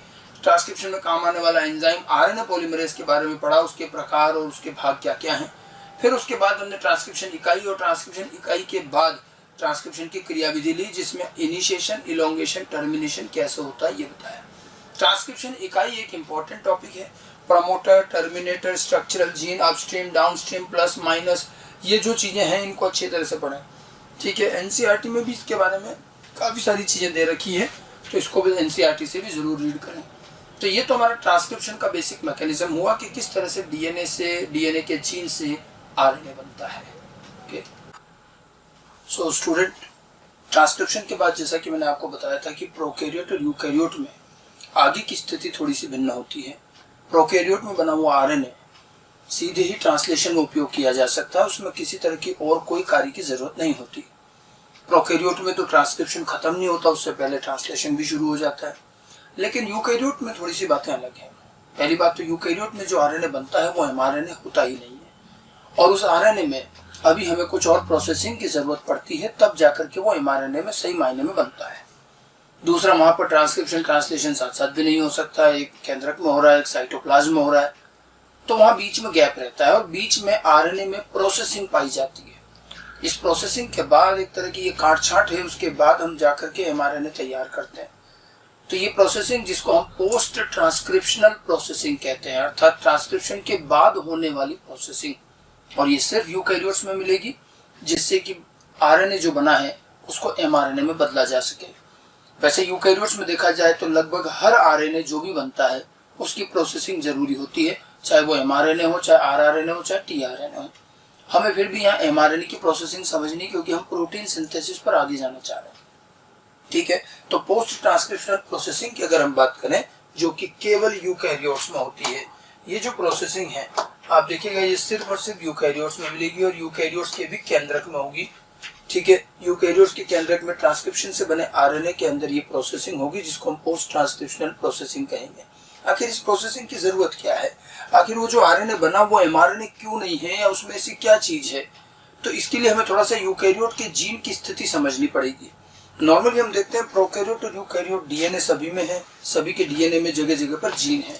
ट्रांसक्रिप्शन में काम आने वाला एंजाइम आरएनए पॉलीमरेज के बारे में पढ़ा, उसके प्रकार और उसके भाग क्या क्या हैं। फिर उसके बाद हमने ट्रांसक्रिप्शन इकाई और ट्रांसक्रिप्शन इकाई के बाद ट्रांसक्रिप्शन की क्रियाविधि ली, जिसमें इनिशिएशन, इलोंगेशन, टर्मिनेशन कैसे होता है ये बताया। ट्रांसक्रिप्शन इकाई एक इम्पॉर्टेंट टॉपिक है। Promoter, terminator, structural gene, upstream, downstream, plus minus, ये जो चीज़ें हैं इनको अच्छी तरह से पढ़ें, ठीक है। एनसीईआरटी में भी इसके बारे में काफ़ी सारी चीज़ें दे रखी है, तो इसको भी एनसीईआरटी से भी ज़रूर रीड करें। तो ये तो हमारा ट्रांसक्रिप्शन का बेसिक मैकेनिज्म हुआ कि किस तरह से डीएनए के जीन से आरएनए बनता है। ओके, सो स्टूडेंट, ट्रांसक्रिप्शन के बाद जैसा कि मैंने आपको बताया था कि प्रोकैरियोट और यूकैरियोट में आगे की स्थिति थोड़ी सी भिन्न होती है। प्रोकैरियोट में बना हुआ आरएनए सीधे ही ट्रांसलेशन में उपयोग किया जा सकता है, उसमें किसी तरह की और कोई कार्य की जरूरत नहीं होती। प्रोकैरियोट में तो ट्रांसक्रिप्शन खत्म नहीं होता, उससे पहले ट्रांसलेशन भी शुरू हो जाता है। लेकिन यूकैरियोट में थोड़ी सी बातें अलग हैं। पहली बात तो यूकैरियोट में जो आरएनए बनता है वो एमआरएनए होता ही नहीं है और उस आरएनए में अभी हमें कुछ और प्रोसेसिंग की जरूरत पड़ती है, तब जाकर के वो एमआरएनए में सही मायने में बनता है। दूसरा, वहाँ पर ट्रांसक्रिप्शन ट्रांसलेशन साथ साथ भी नहीं हो सकता, एक केंद्रक में हो रहा है, एक साइटोप्लाज्म में हो रहा है, तो वहाँ बीच में गैप रहता है और बीच में आरएनए में प्रोसेसिंग पाई जाती है। इस प्रोसेसिंग के बाद एक तरह की ये काट छांट है, उसके बाद हम जाकर के एमआरएनए तैयार करते हैं। तो ये प्रोसेसिंग, जिसको हम पोस्ट ट्रांसक्रिप्शनल प्रोसेसिंग कहते हैं, अर्थात ट्रांसक्रिप्शन के बाद होने वाली प्रोसेसिंग, और ये सिर्फ यूकैरियोट्स में मिलेगी, जिससे कि आरएनए जो बना है उसको एमआरएनए में बदला जा सके। वैसे यूकैरियोट्स में देखा जाए तो लगभग हर आरएनए जो भी बनता है उसकी प्रोसेसिंग जरूरी होती है, चाहे वो एमआरएनए हो, चाहे आरआरएनए हो, चाहे टीआरएनए हो। हमें फिर भी यहाँ एमआरएनए की प्रोसेसिंग समझनी, क्योंकि हम प्रोटीन सिंथेसिस पर आगे जाना चाह रहे हैं, ठीक है। तो पोस्ट ट्रांसक्रिप्शनल प्रोसेसिंग की अगर हम बात करें जो कि केवल यूकैरियोट्स में होती है। ये जो प्रोसेसिंग है आप देखिएगा ये सिर्फ और सिर्फ यूकैरियोट्स में मिलेगी और यूकैरियोट्स के भी केंद्रक में होगी। ठीक है, यूकैरियोट्स के केंद्रक में ट्रांसक्रिप्शन से बने आरएनए के अंदर ये प्रोसेसिंग होगी, जिसको हम पोस्ट ट्रांसक्रिप्शनल प्रोसेसिंग कहेंगे। आखिर इस प्रोसेसिंग की जरूरत क्या है? आखिर वो जो आरएनए बना वो एमआरएनए क्यों नहीं है, या उसमें से क्या चीज है? तो इसके लिए हमें थोड़ा सा यूकैरियोट के जीन की स्थिति समझनी पड़ेगी। नॉर्मली हम देखते हैं प्रोकैरियोट और यूकैरियोट डीएनए सभी में है, सभी के डीएनए में जगह जगह पर जीन है।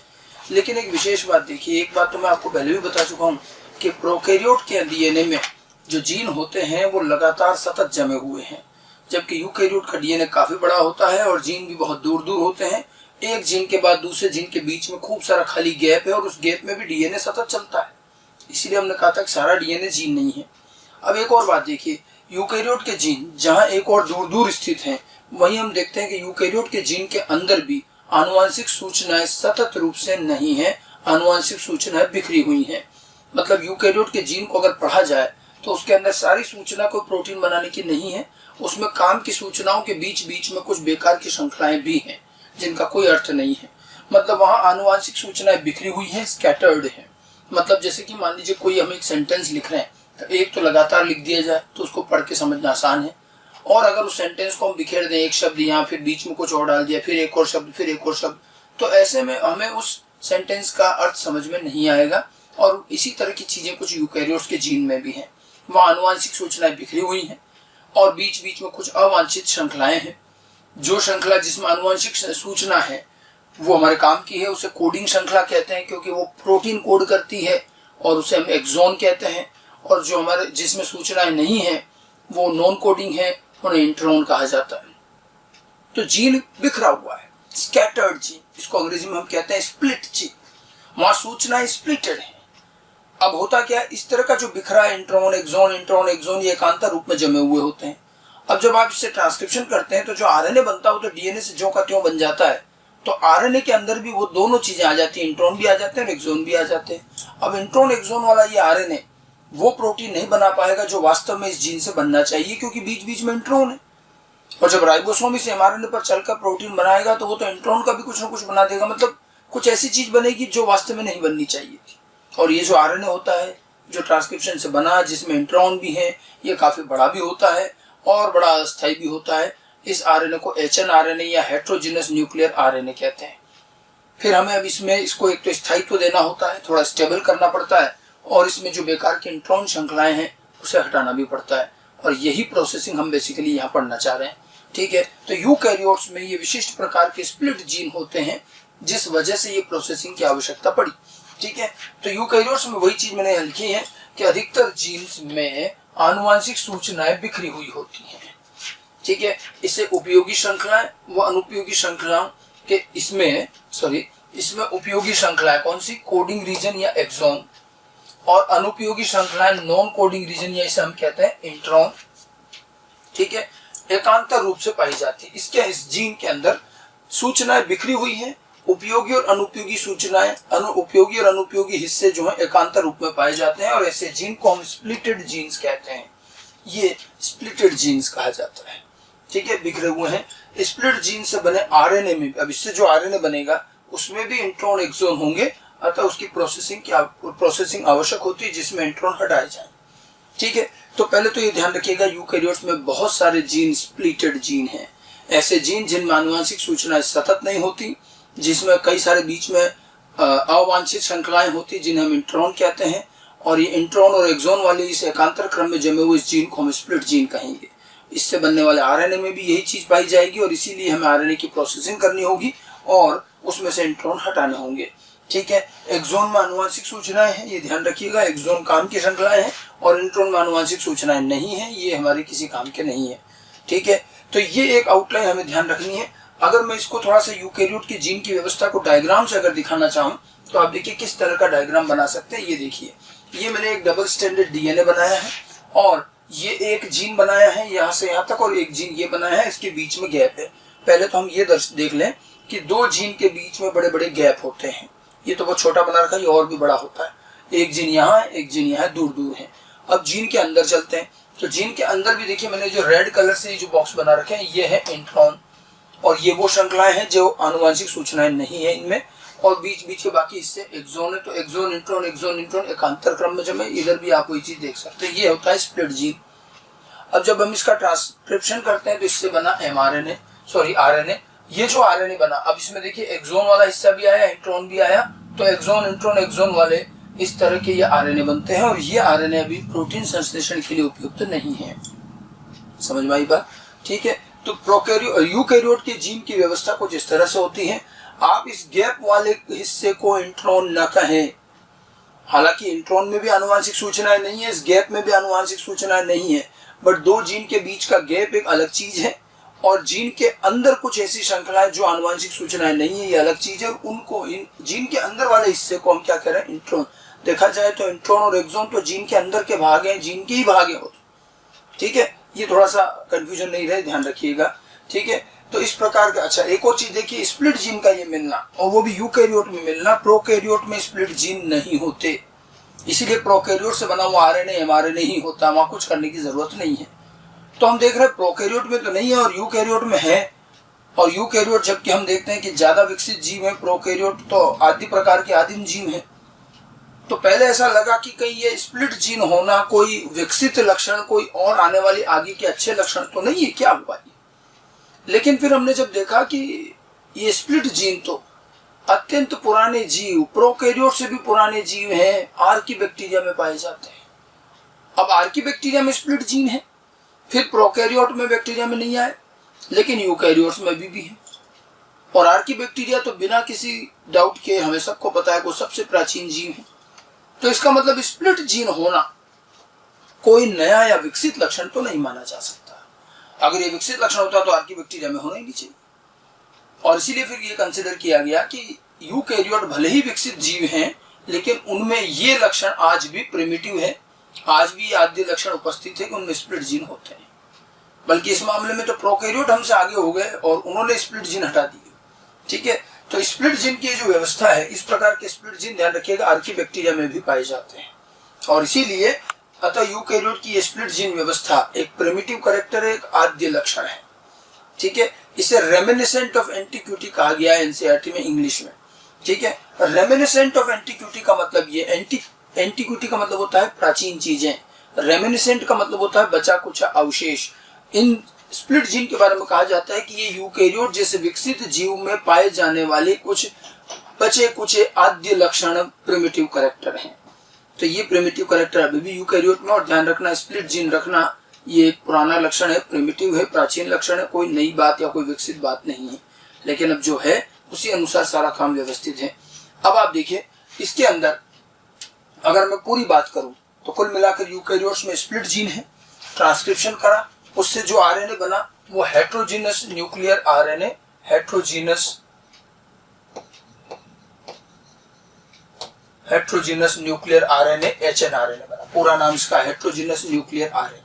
लेकिन एक विशेष बात देखिए, एक बात तो मैं आपको पहले भी बता चुका हूँ कि प्रोकैरियोट के डीएनए में जो जीन होते हैं वो लगातार सतत जमे हुए हैं, जबकि यूकैरियोट का डीएनए काफी बड़ा होता है और जीन भी बहुत दूर दूर होते हैं। एक जीन के बाद दूसरे जीन के बीच में खूब सारा खाली गैप है और उस गैप में भी डीएनए सतत चलता है। इसीलिए हमने कहा था कि सारा डीएनए जीन नहीं है। अब एक और बात देखिए, यूकैरियोट के जीन जहां एक और दूर दूर स्थित हैं, वहीं हम देखते हैं कि यूकैरियोट के जीन के अंदर भी आनुवांशिक सूचनाएं सतत रूप से नहीं है, आनुवांशिक सूचनाएं बिखरी हुई हैं। मतलब यूकैरियोट के जीन को अगर पढ़ा जाए तो उसके अंदर सारी सूचना कोई प्रोटीन बनाने की नहीं है, उसमें काम की सूचनाओं के बीच बीच में कुछ बेकार की श्रृंखलाएं भी हैं जिनका कोई अर्थ नहीं है। मतलब वहां आनुवांशिक सूचनाएं बिखरी हुई हैं, स्कैटर्ड है। मतलब जैसे कि मान लीजिए कोई हम एक सेंटेंस लिख रहे हैं तो एक तो लगातार लिख दिया जाए तो उसको पढ़ के समझना आसान है, और अगर उस सेंटेंस को हम बिखेर दें, एक शब्द यहाँ फिर बीच में कुछ और डाल दिया, फिर एक और शब्द, फिर एक और शब्द, तो ऐसे में हमें उस सेंटेंस का अर्थ समझ में नहीं आएगा। और इसी तरह की चीजें कुछ यूकैरियोट्स के जीन में भी हैं। वहाँ आनुवांशिक सूचनाएं बिखरी हुई हैं और बीच बीच में कुछ अवांछित श्रृंखलाएं हैं। जो श्रृंखला जिसमें आनुवांशिक सूचना है वो हमारे काम की है, उसे कोडिंग श्रृंखला कहते हैं, क्योंकि वो प्रोटीन कोड करती है, और उसे हम एक्सोन कहते हैं। और जो हमारे जिसमें सूचनाएं नहीं है वो नॉन कोडिंग है, उन्हें इंट्रॉन कहा जाता है। तो जीन बिखरा हुआ है, स्कैटर्ड जीन, इसको अंग्रेजी में हम कहते हैं स्प्लिट जीन। वहां सूचनाएं स्प्लिटेड है। अब होता क्या है, इस तरह का जो बिखरा इंट्रॉन एक्सोन ये एकांतर रूप में जमे हुए होते हैं। अब जब आप इससे ट्रांसक्रिप्शन करते हैं तो जो आरएनए बनता है वो तो डीएनए से ज्यों का त्यों बन जाता है। तो आरएनए के अंदर भी वो दोनों चीजें आ जाती हैं, इंट्रॉन भी आ जाते हैं और एक्सोन भी आ जाते हैं। अब इंट्रॉन एक्सोन वाला ये आरएनए वो प्रोटीन नहीं बना पाएगा जो वास्तव में इस जीन से बनना चाहिए, क्योंकि बीच बीच में इंट्रॉन है। और जब राइबोसोम इस एमआरएनए पर चलकर प्रोटीन बनाएगा तो वो तो इंट्रॉन का भी कुछ ना कुछ बना देगा। मतलब कुछ ऐसी चीज बनेगी जो वास्तव में नहीं बननी चाहिए थी। और ये जो आरएनए होता है जो ट्रांसक्रिप्शन से बना, जिसमें इंट्रॉन भी है, ये काफी बड़ा भी होता है और बड़ा अस्थायी भी होता है। इस आरएनए को एचएन आरएनए या हेट्रोजीनस न्यूक्लियर आरएनए कहते हैं। फिर हमें अब इसमें इसको एक तो स्थायित्व देना होता है, थोड़ा स्टेबल करना पड़ता है, और इसमें जो बेकार की इंट्रॉन श्रृंखलाएं हैं उसे हटाना भी पड़ता है। और यही प्रोसेसिंग हम बेसिकली यहाँ पढ़ना चाह रहे हैं। ठीक है, तो यूकैरियोट्स में ये विशिष्ट प्रकार के स्प्लिट जीन होते हैं, जिस वजह से ये प्रोसेसिंग की आवश्यकता पड़ी। ठीक है, तो यूकैरियोट्स में वही चीज मैंने लिखी है कि अधिकतर जीन्स में आनुवांशिक सूचनाएं बिखरी हुई होती हैं। ठीक है, इससे उपयोगी श्रृंखलाएं व अनुपयोगी श्रृंखलाओं के इसमें उपयोगी श्रृंखलाएं कौन सी, कोडिंग रीजन या एक्सोन, और अनुपयोगी श्रृंखलाएं नॉन कोडिंग रीजन या इसे हम कहते हैं इंट्रॉन। ठीक है, एकांतर रूप से पाई जाती है। इस जीन के अंदर सूचनाएं बिखरी हुई हैं। उपयोगी और अनुपयोगी सूचनाएं, उपयोगी और अनुपयोगी हिस्से जो है एकांतर रूप में पाए जाते हैं, और ऐसे जीन को हम स्प्लिटेड जीन्स कहते हैं। ये स्प्लिटेड जीन्स कहा जाता है। ठीक है, बिखरे हुए हैं। स्प्लिट जीन से बने आरएनए में, अब इससे जो आरएनए बनेगा उसमें भी इंट्रॉन एक्सोन होंगे, अतः उसकी प्रोसेसिंग आवश्यक होती है जिसमें इंट्रॉन हटाए जाए। ठीक है, तो पहले तो ये ध्यान रखिएगा यूकैरियोट्स में बहुत सारे जीन स्प्लिटेड जीन हैं। ऐसे जीन जिनमें आनुवांशिक सूचनाएं सतत नहीं होती, जिसमें कई सारे बीच में अवांछित श्रृंखलाएं होती जिन्हें हम इंट्रॉन कहते हैं, और ये इंट्रॉन और एक्सोन वाले इस एकांतर क्रम में जमे हुए इस जीन को हम स्प्लिट जीन कहेंगे। इससे बनने वाले आरएनए में भी यही चीज पाई जाएगी, और इसीलिए हमें आरएनए की प्रोसेसिंग करनी होगी और उसमें से इंट्रॉन हटाने होंगे। ठीक है, एक्सोन में आनुवांशिक सूचनाएं हैं, ये ध्यान रखिएगा, एक्सोन काम की श्रृंखलाएं हैं, और इंट्रॉन में आनुवांशिक सूचनाएं नहीं है, ये हमारे किसी काम के नहीं है। ठीक है, तो ये एक आउटलाइन हमें ध्यान रखनी है। अगर मैं इसको थोड़ा सा यूकैरियोट के जीन की व्यवस्था को डायग्राम से अगर दिखाना चाहूँ तो आप देखिए किस तरह का डायग्राम बना सकते हैं। ये देखिए, ये मैंने एक डबल स्टैंडर्ड डीएनए बनाया है, और ये एक जीन बनाया है यहाँ से यहाँ तक, और एक जीन ये बनाया है, इसके बीच में गैप है। पहले तो हम ये देख लें कि दो जीन के बीच में बड़े बड़े गैप होते हैं। ये तो बहुत छोटा बना रखा है, ये और भी बड़ा होता है। एक जीन यहाँ है, एक जीन यहाँ, दूर दूर है। अब जीन के अंदर चलते हैं, तो जीन के अंदर भी देखिए मैंने जो रेड कलर से जो बॉक्स बना रखे हैं ये है इंट्रॉन। और ये वो श्रृंखलाएं हैं जो आनुवांशिक सूचनाएं नहीं है इनमें, और बीच बीच के बाकी हिस्से एक्सोन है। तो एक्सोन इंट्रॉन एकांतर क्रम में जमे, इधर भी आप वही चीज देख सकते हैं। ये होता है स्प्लिट जीन। अब जब हम इसका ट्रांसक्रिप्शन करते हैं तो इससे बना आरएनए। ये जो आरएनए बना, अब इसमें देखिए एक्सोन वाला हिस्सा भी आया, इंट्रॉन भी आया, तो एक्सोन वाले इस तरह के ये आरएनए बनते हैं। और ये आरएनए अभी प्रोटीन संश्लेषण के लिए उपयुक्त नहीं है। समझ में आई बात? ठीक है। तो यूकैरियोट के जीन की व्यवस्था कुछ इस तरह से होती है। आप इस गैप वाले हिस्से को इंट्रॉन न कहें, हालांकि इंट्रॉन में भी आनुवांशिक सूचनाएं नहीं है, इस गैप में भी आनुवांशिक सूचनाएं नहीं है, बट दो जीन के बीच का गैप एक अलग चीज है, और जीन के अंदर कुछ ऐसी श्रृंखलाएं जो आनुवांशिक सूचनाएं नहीं है, ये अलग चीज है। उनको जीन के अंदर वाले हिस्से को हम क्या कह रहे हैं? इंट्रॉन। देखा जाए तो इंट्रॉन और एक्सोन तो जीन के अंदर के भाग हैं, जीन के ही भाग हैं। ठीक है, ये थोड़ा सा कंफ्यूजन नहीं रहे, ध्यान रखिएगा। ठीक है, तो इस प्रकार का। अच्छा, एक और चीज देखिए, स्प्लिट जीन का ये मिलना, और वो भी यूकैरियोट में मिलना। प्रोकैरियोट में स्प्लिट जीन नहीं होते, इसीलिए प्रोकैरियोट से बना हुआ आरएनए एमआरएनए ही होता, वहां कुछ करने की जरूरत नहीं है। तो हम देख रहे हैं प्रोकैरियोट में तो नहीं है और यूकैरियोट में है। और यूकैरियोट जबकि हम देखते हैं कि ज्यादा विकसित जीव है, प्रोकैरियोट तो आदि प्रकार के आदिम जीव है। तो पहले ऐसा लगा कि कहीं ये स्प्लिट जीन होना कोई विकसित लक्षण, कोई और आने वाली आगे के अच्छे लक्षण तो नहीं है, क्या हुआ ये? लेकिन फिर हमने जब देखा कि ये स्प्लिट जीन तो अत्यंत पुराने जीव, प्रोकैरियोट से भी पुराने जीव हैं, आर्कीबैक्टीरिया में पाए जाते हैं। अब आर्कीबैक्टीरिया में स्प्लिट जीन है, फिर प्रोकैरियोट में बैक्टीरिया में नहीं आए, लेकिन यूकैरियोट्स में भी है। और आर्कीबैक्टीरिया तो बिना किसी डाउट के हमें सबको पता है वो सबसे प्राचीन जीव है। तो इसका मतलब स्प्लिट जीन होना कोई नया या विकसित लक्षण तो नहीं माना जा सकता। अगर ये विकसित लक्षण होता तो आर्कीबैक्टीरिया में होना ही नहीं चाहिए। और इसीलिए फिर ये कंसिडर किया गया कि यूकैरियोट भले ही विकसित जीव हैं, लेकिन उनमें ये लक्षण आज भी प्रिमिटिव है, आज भी आद्य लक्षण उपस्थित है कि उनमें स्प्लिट जीन होते हैं। बल्कि इस मामले में तो प्रोकैरियोट हमसे आगे हो गए और उन्होंने स्प्लिट जीन हटा दिए। ठीक है, तो स्प्लिट जीन की जो व्यवस्था है, इस प्रकार के स्प्लिट जीन, ध्यान रखिएगा, आर्कीबैक्टीरिया में भी पाए जाते हैं। और इसीलिए अतः यूकैरियोट की स्प्लिट जीन व्यवस्था एक प्रिमिटिव कैरेक्टर है, एक आद्य लक्षण है। ठीक है, इसे रेमिनिसेंट ऑफ एंटीक्विटी कहा गया है एनसीईआरटी में, इंग्लिश में। ठीक है, रेमिनिसेंट ऑफ एंटीक्विटी का मतलब ये, एंटीक्विटी का मतलब होता है प्राचीन चीजें, रेमिनिसेंट का मतलब होता है बचा कुछ अवशेष। इन स्प्लिट जीन के बारे में कहा जाता है कि ये यूकैरियोट जैसे विकसित जीव में पाए जाने वाले कुछ बचे कुछ आद्य लक्षण प्रिमिटिव कैरेक्टर हैं। तो ये प्रिमिटिव कैरेक्टर अभी भी यूकैरियोट में, और ध्यान रखना स्प्लिट जीन रखना ये एक पुराना लक्षण है, प्रिमिटिव है, प्राचीन लक्षण है, कोई नई बात या कोई विकसित बात नहीं है। लेकिन अब जो है उसी अनुसार सारा काम व्यवस्थित है। अब आप देखिए इसके अंदर अगर मैं पूरी बात करूं तो कुल मिलाकर यूकैरियोट्स में स्प्लिट जीन है, ट्रांसक्रिप्शन करा, उससे जो आरएनए बना वो heterogeneous nuclear RNA, heterogeneous nuclear RNA, hnRNA बना। पूरा नाम इसका हेट्रोजीनस न्यूक्लियर आरएनए।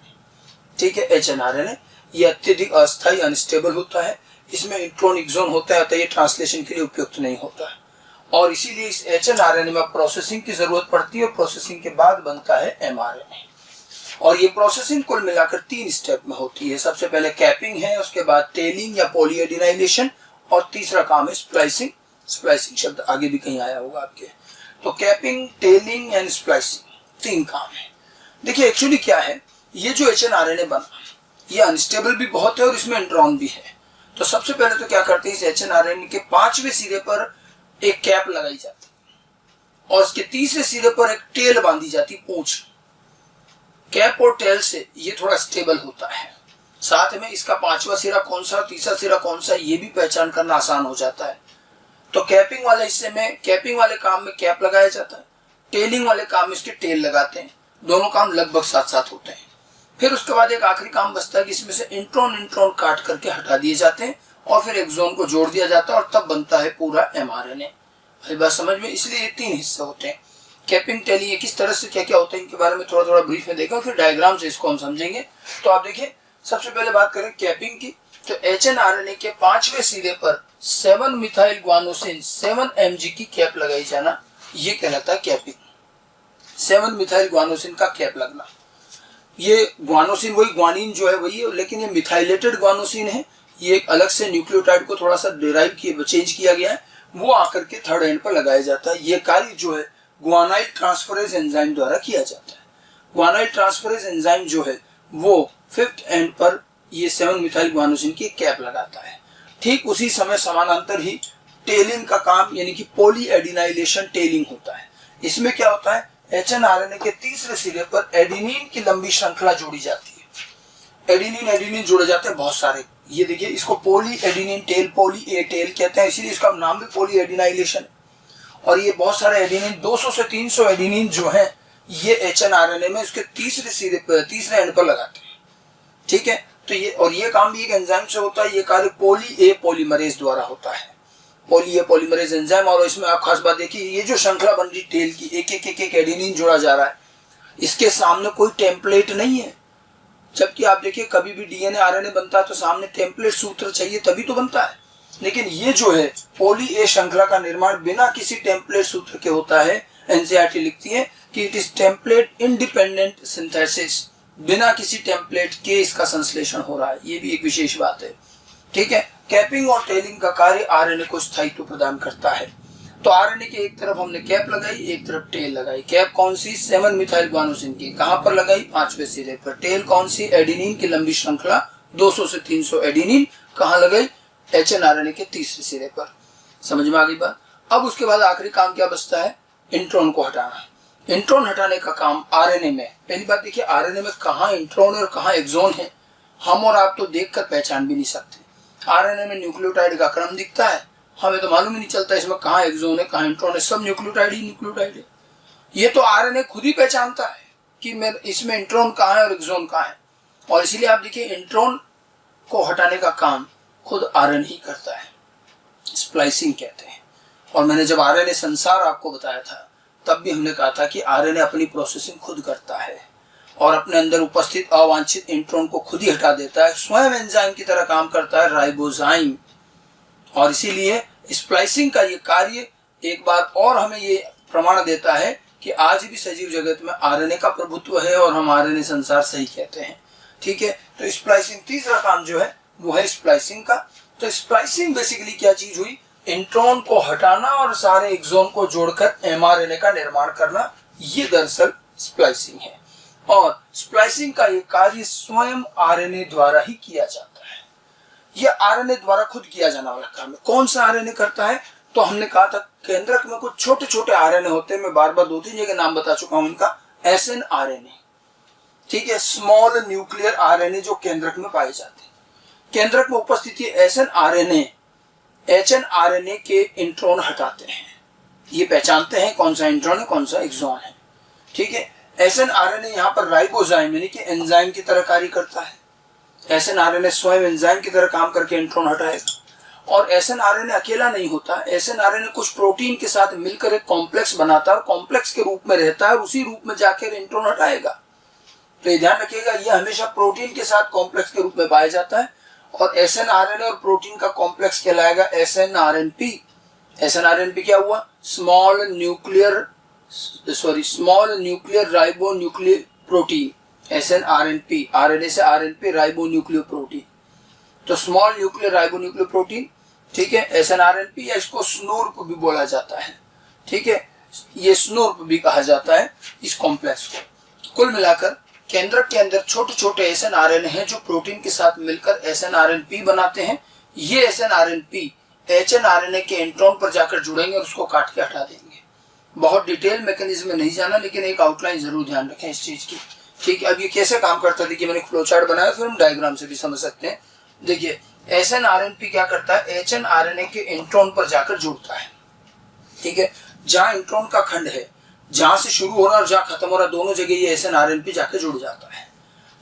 ठीक है, एचएनआरएनए ये अत्यधिक अस्थायी अनस्टेबल होता है, इसमें इंट्रॉन एक्सोन होता है, अतः ये ट्रांसलेशन के लिए उपयुक्त नहीं होता है। और इसीलिए इस एचएनआरएनए में प्रोसेसिंग की जरूरत पड़ती है, और प्रोसेसिंग के बाद बनता है एमआरएनए। और ये प्रोसेसिंग कुल मिलाकर 3 स्टेप में होती है। सबसे पहले कैपिंग है, उसके बाद टेलिंग या पॉलीएडिनाइलेशन, और तीसरा काम है स्प्लाइसिंग। स्प्लाइसिंग शब्द आगे भी कहीं आया होगा आपके। तो कैपिंग, टेलिंग एंड स्प्लाइसिंग 3 काम है। देखिए एक्चुअली क्या है, ये जो एचएनआरएनए बना ये अनस्टेबल भी बहुत है और इसमें इंट्रॉन भी है। तो सबसे पहले तो क्या करते हैं, इस एचएनआरएनए के 5वें सिरे पर एक कैप लगाई जाती है और उसके तीसरे सिरे पर एक टेल बांधी जाती, पूंछ। कैप और टेल से ये थोड़ा स्टेबल होता है। साथ में इसका 5वां सिरा कौन सा, तीसरा सिरा कौन सा, ये भी पहचान करना आसान हो जाता है। तो कैपिंग वाले हिस्से में, कैपिंग वाले काम में कैप लगाया जाता है, टेलिंग वाले काम में इसके टेल लगाते हैं। दोनों काम लगभग साथ साथ होते हैं। फिर उसके बाद एक आखिरी काम बचता है कि इसमें से इंट्रॉन काट करके हटा दिए जाते हैं और फिर एक्सोन को जोड़ दिया जाता है और तब बनता है पूरा एमआरएनए। भाई बात समझ में? इसलिए ये 3 हिस्से होते हैं, कैपिंग, टेलिंग, किस तरह से क्या क्या होता है इनके बारे में थोड़ा थोड़ा ब्रीफ में देखा, फिर डायग्राम से इसको हम समझेंगे। तो आप देखिए सबसे पहले बात करें कैपिंग की, तो एचएनआरएनए के 5वें सिरे पर 7 मिथाइल ग्वानोसिन 7 mg की कैप लगाई जाना, ये कहलाता है कैपिंग। 7 मिथाइल ग्वानोसिन का कैप लगना। ये ग्वानोसिन वही ग्वानिन जो है वही है, लेकिन ये मिथाइलेटेड ग्वानोसिन है, ये एक अलग से न्यूक्लियोटाइड को थोड़ा सा डिराइव किया, चेंज किया गया है, वो आकर के थर्ड एंड पर लगाया जाता है। ये कार्य जो है गुआनाइल ट्रांसफरेज एंजाइम द्वारा किया जाता है। गुआनाइल ट्रांसफरेज एंजाइम जो है वो फिफ्थ एंड पर ये 7 मिथाइल गुआनोसिन की कैप लगाता है। ठीक उसी समय समानांतर ही टेलिंग का काम यानी कि पॉली एडिनाइलेशन टेलिंग होता है। इसमें क्या होता है, एचएनआरएनए के तीसरे सिरे पर एडेनिन की लंबी श्रृंखला जोड़ी जाती है। एडेनिन जुड़े जाते हैं बहुत सारे। ये देखिए, इसको poly adenine tail, poly A tail कहते हैं, इसीलिए इसका नाम भी पॉली एडिनाइलेशन। और ये बहुत सारे एडेनिन 200 से 300 एडेनिन जो है ये एचएनआरएनए में उसके तीसरे सिरे पर, तीसरे एंड पर लगाते हैं। ठीक है, तो ये काम भी एक एंजाइम से होता है। ये कार्य पॉली ए पॉलीमरेज द्वारा होता है, पॉली ए पॉलीमरेज एंजाइम। और इसमें आप खास बात देखिए, ये जो श्रृंखला बन रही टेल की, एक एडेनिन जोड़ा जा रहा है, इसके सामने कोई टेम्पलेट नहीं है। जबकि आप देखिए कभी भी डीएनए आरएनए बनता है तो सामने टेम्पलेट सूत्र चाहिए तभी तो बनता है। लेकिन ये जो है पॉली ए श्रृंखला का निर्माण बिना किसी टेम्पलेट सूत्र के होता है। एनसीईआरटी लिखती है कि it is template independent synthesis, बिना किसी टेम्पलेट के इसका संश्लेषण हो रहा है। ये भी एक विशेष बात है। ठीक है, कैपिंग और टेलिंग का कार्य आरएनए को स्थायित्व प्रदान करता है। तो आरएनए के एक तरफ हमने कैप लगाई, एक तरफ टेल लगाई। कैप कौन सी, 7 मिथाइल गुआनोसिन की, कहां पर लगाई, 5वें सिरे पर। टेल कौन सी, एडेनिन की लंबी श्रृंखला 200 से 300 एडेनिन, कहां लगाई, एचएनआरएनए के तीसरे सिरे पर। समझ में आ गई बात। अब उसके बाद आखिरी काम क्या बचता है, इंट्रॉन को हटाना। इंट्रॉन हटाने का काम आरएनए में, पहली बात देखिए आरएनए में कहां इंट्रॉन और कहां एक्सॉन है, हम और आप तो देखकर पहचान भी नहीं सकते। आरएनए में न्यूक्लियोटाइड का क्रम दिखता है, हमें तो मालूम ही नहीं चलता इसमें कहां एक्सॉन है कहां इंट्रॉन है, सब न्यूक्लियोटाइड ही न्यूक्लियोटाइड है। ये तो आरएनए खुद ही पहचानता है कि इसमें इंट्रॉन कहां है और एक्सॉन कहां है। और इसीलिए आप देखिए इंट्रॉन को हटाने का काम खुद आरएनए ही करता है, स्प्लाइसिंग कहते हैं। और मैंने जब आरएनए संसार आपको बताया था तब भी हमने कहा था कि आरएनए अपनी प्रोसेसिंग खुद करता है और अपने अंदर उपस्थित अवांछित इंट्रॉन को खुद ही हटा देता है। स्वयं एंजाइम की तरह काम करता है राइबोजाइम। और इसीलिए स्प्लाइसिंग का ये कार्य एक बार और हमें ये प्रमाण देता है कि आज भी सजीव जगत में आरएनए का प्रभुत्व है और हम आरएनए संसार सही कहते हैं। ठीक है, तो स्प्लाइसिंग तीसरा काम जो है वो है स्प्लाइसिंग का। तो स्प्लाइसिंग बेसिकली क्या चीज हुई, इंट्रॉन को हटाना और सारे एक्सोन को जोड़कर एमआरएनए का निर्माण करना, ये दरअसल स्प्लाइसिंग है। और स्प्लाइसिंग का ये कार्य स्वयं आरएनए द्वारा ही किया जाता है। यह आरएनए द्वारा खुद किया जाने वाला काम है। कौन सा आरएनए करता है, तो हमने कहा था केंद्रक में कुछ छोटे छोटे आरएनए होते हैं, मैं बार बार 2-3 जगह नाम बता चुका हूं इनका। एसएनआरएनए, ठीक है, स्मॉल न्यूक्लियर आरएनए जो केंद्रक में पाए जाते हैं। केंद्रक में उपस्थित एसएनआरएनए एचएनआरएनए के इंट्रॉन हटाते हैं। ये पहचानते हैं कौन सा इंट्रॉन है कौन सा एक्सॉन है। ठीक है, एसएनआरएनए यहाँ पर राइबोजाइम यानी कि एंजाइम की तरह कार्य करता है। एसएनआरएनए स्वयं एंजाइम की तरह काम करके इंट्रॉन हटाएगा। और एसएनआरएनए अकेला नहीं होता, एसएनआरएनए कुछ प्रोटीन के साथ मिलकर एक कॉम्प्लेक्स बनाता है और कॉम्प्लेक्स के रूप में रहता है और उसी रूप में जाकर इंट्रॉन हटाएगा। तो ये ध्यान रखिएगा, यह हमेशा प्रोटीन के साथ कॉम्प्लेक्स के रूप में पाया जाता है। और एसएनआरएनए और प्रोटीन का कॉम्प्लेक्स कहलाएगा एसएनआरएनपी। एसएनआरएनपी क्या हुआ, small nuclear ribonuclear protein. SnRNP, RNA से आरएनपी, राइबो न्यूक्लियो प्रोटीन, तो small nuclear ribonucleoprotein. ठीक है, एसएनआरएनपी या इसको स्नूर्प भी बोला जाता है। ठीक है, ये स्नूर्प भी कहा जाता है इस कॉम्प्लेक्स को। कुल मिलाकर केंद्रक के अंदर छोटे छोटे एसएनआरएनए हैं जो प्रोटीन के साथ मिलकर एसएनआरएनपी बनाते हैं। ये एसएनआरएनपी एचएनआरएनए के इंट्रॉन पर जाकर जुड़ेंगे और उसको काट के हटा देंगे। बहुत डिटेल मैकेनिज्म में नहीं जाना, लेकिन एक आउटलाइन जरूर ध्यान रखें इस चीज की। ठीक है, अब ये कैसे काम करता है देखिए, मैंने फ्लो चार्ट बनाया, फिर हम डायग्राम से भी समझ सकते हैं। देखिए एसएनआरएनपी क्या करता है, एचएनआरएनए के इंट्रॉन पर जाकर जुड़ता है। ठीक है, जहां इंट्रॉन का खंड है, जहां से शुरू हो रहा है और जहां खत्म हो रहा है, दोनों जगह ये एसएनआरएनपी जाकर जुड़ जाता है।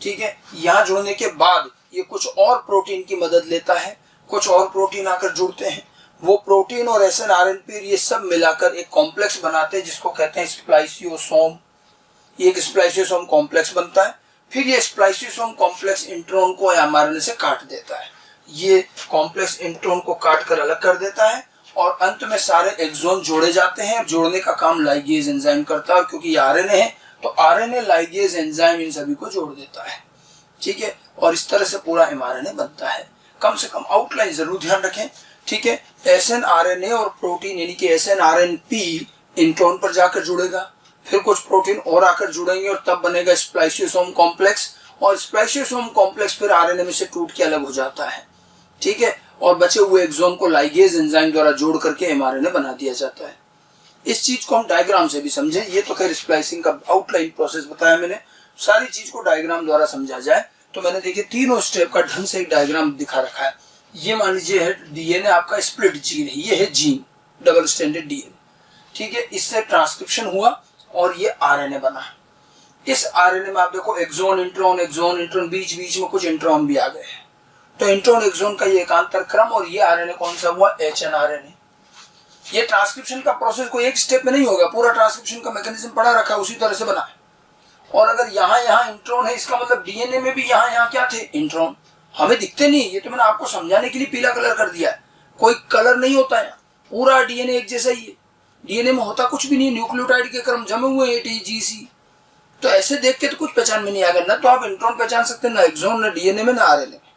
ठीक है, यहाँ जुड़ने के बाद ये कुछ और प्रोटीन की मदद लेता है, कुछ और प्रोटीन आकर जुड़ते हैं। वो प्रोटीन और एसएनआरएनपी ये सब मिलाकर एक कॉम्प्लेक्स बनाते हैं जिसको कहते हैं स्प्लाइसियोसोम। ये एक स्प्लाइसियोसोम कॉम्प्लेक्स बनता है। फिर ये स्प्लाइसियोसोम कॉम्प्लेक्स इंट्रॉन को एमआरएनए से काट देता है। ये कॉम्प्लेक्स इंट्रॉन को काट कर अलग कर देता है और अंत में सारे एक्सोन जोड़े जाते हैं। जोड़ने का काम लाइगेज एंजाइम करता है, क्योंकि ये आरएनए है तो आरएनए लाइगेज एंजाइम इन सभी को जोड़ देता है। ठीक है, और इस तरह से पूरा एमआरएनए बनता है। कम से कम आउटलाइन जरूर ध्यान रखें, ठीक है। SNRNA और प्रोटीन यानी कि SNRNP इंट्रॉन पर जाकर जुड़ेगा, फिर कुछ प्रोटीन और आकर जुड़ेंगे और तब बनेगा स्प्लाइसियोसोम कॉम्प्लेक्स, और स्प्लाइसियोसोम कॉम्प्लेक्स फिर आरएनए में से टूट के अलग हो जाता है, ठीक है। और बचे हुए एक्सोन को लाइगेज एंजाइम द्वारा जोड़ करके एमआरएनए बना दिया जाता है। इस चीज को हम डायग्राम से भी समझें, ये तो खैर स्प्लाइसिंग का आउटलाइन प्रोसेस बताया मैंने, सारी चीज को डायग्राम द्वारा समझा जाए तो मैंने देखिए तीनों स्टेप का ढंग से एक डायग्राम दिखा रखा है। ये मान लीजिए है डीएनए आपका स्प्लिट जीन है, ये है जीन डबल स्टैंडर्ड डीएनए, ठीक है। इससे ट्रांसक्रिप्शन हुआ और ये आरएनए बना। इस आरएनए में आप देखो एक्सोन इंट्रॉन, बीच बीच में कुछ इंट्रॉन भी आ गए हैं, तो इंट्रॉन एक्सोन का ये एकांतर क्रम, और ये आरएनए कौन सा हुआ, एचएनआरएनए। ये ट्रांसक्रिप्शन का प्रोसेस कोई एक स्टेप में नहीं होगा, पूरा ट्रांसक्रिप्शन का मैकेनिज्म पढ़ा रखा है, उसी तरह से बना है। और अगर यहाँ इंट्रॉन है, इसका मतलब डीएनए में भी यहाँ क्या थे, इंट्रॉन। हमें दिखते नहीं, ये तो मैंने आपको समझाने के लिए पीला कलर कर दिया है, कोई कलर नहीं होता है, पूरा डीएनए एक जैसा ही है। डीएनए में होता कुछ भी नहीं, न्यूक्लियोटाइड के क्रम जमे हुए ATGC, तो ऐसे देख के तो कुछ पहचान में नहीं आएगा, ना तो आप इंट्रॉन पहचान सकते हैं, ना एक्सोन, ना डीएनए में, ना आरएनए में,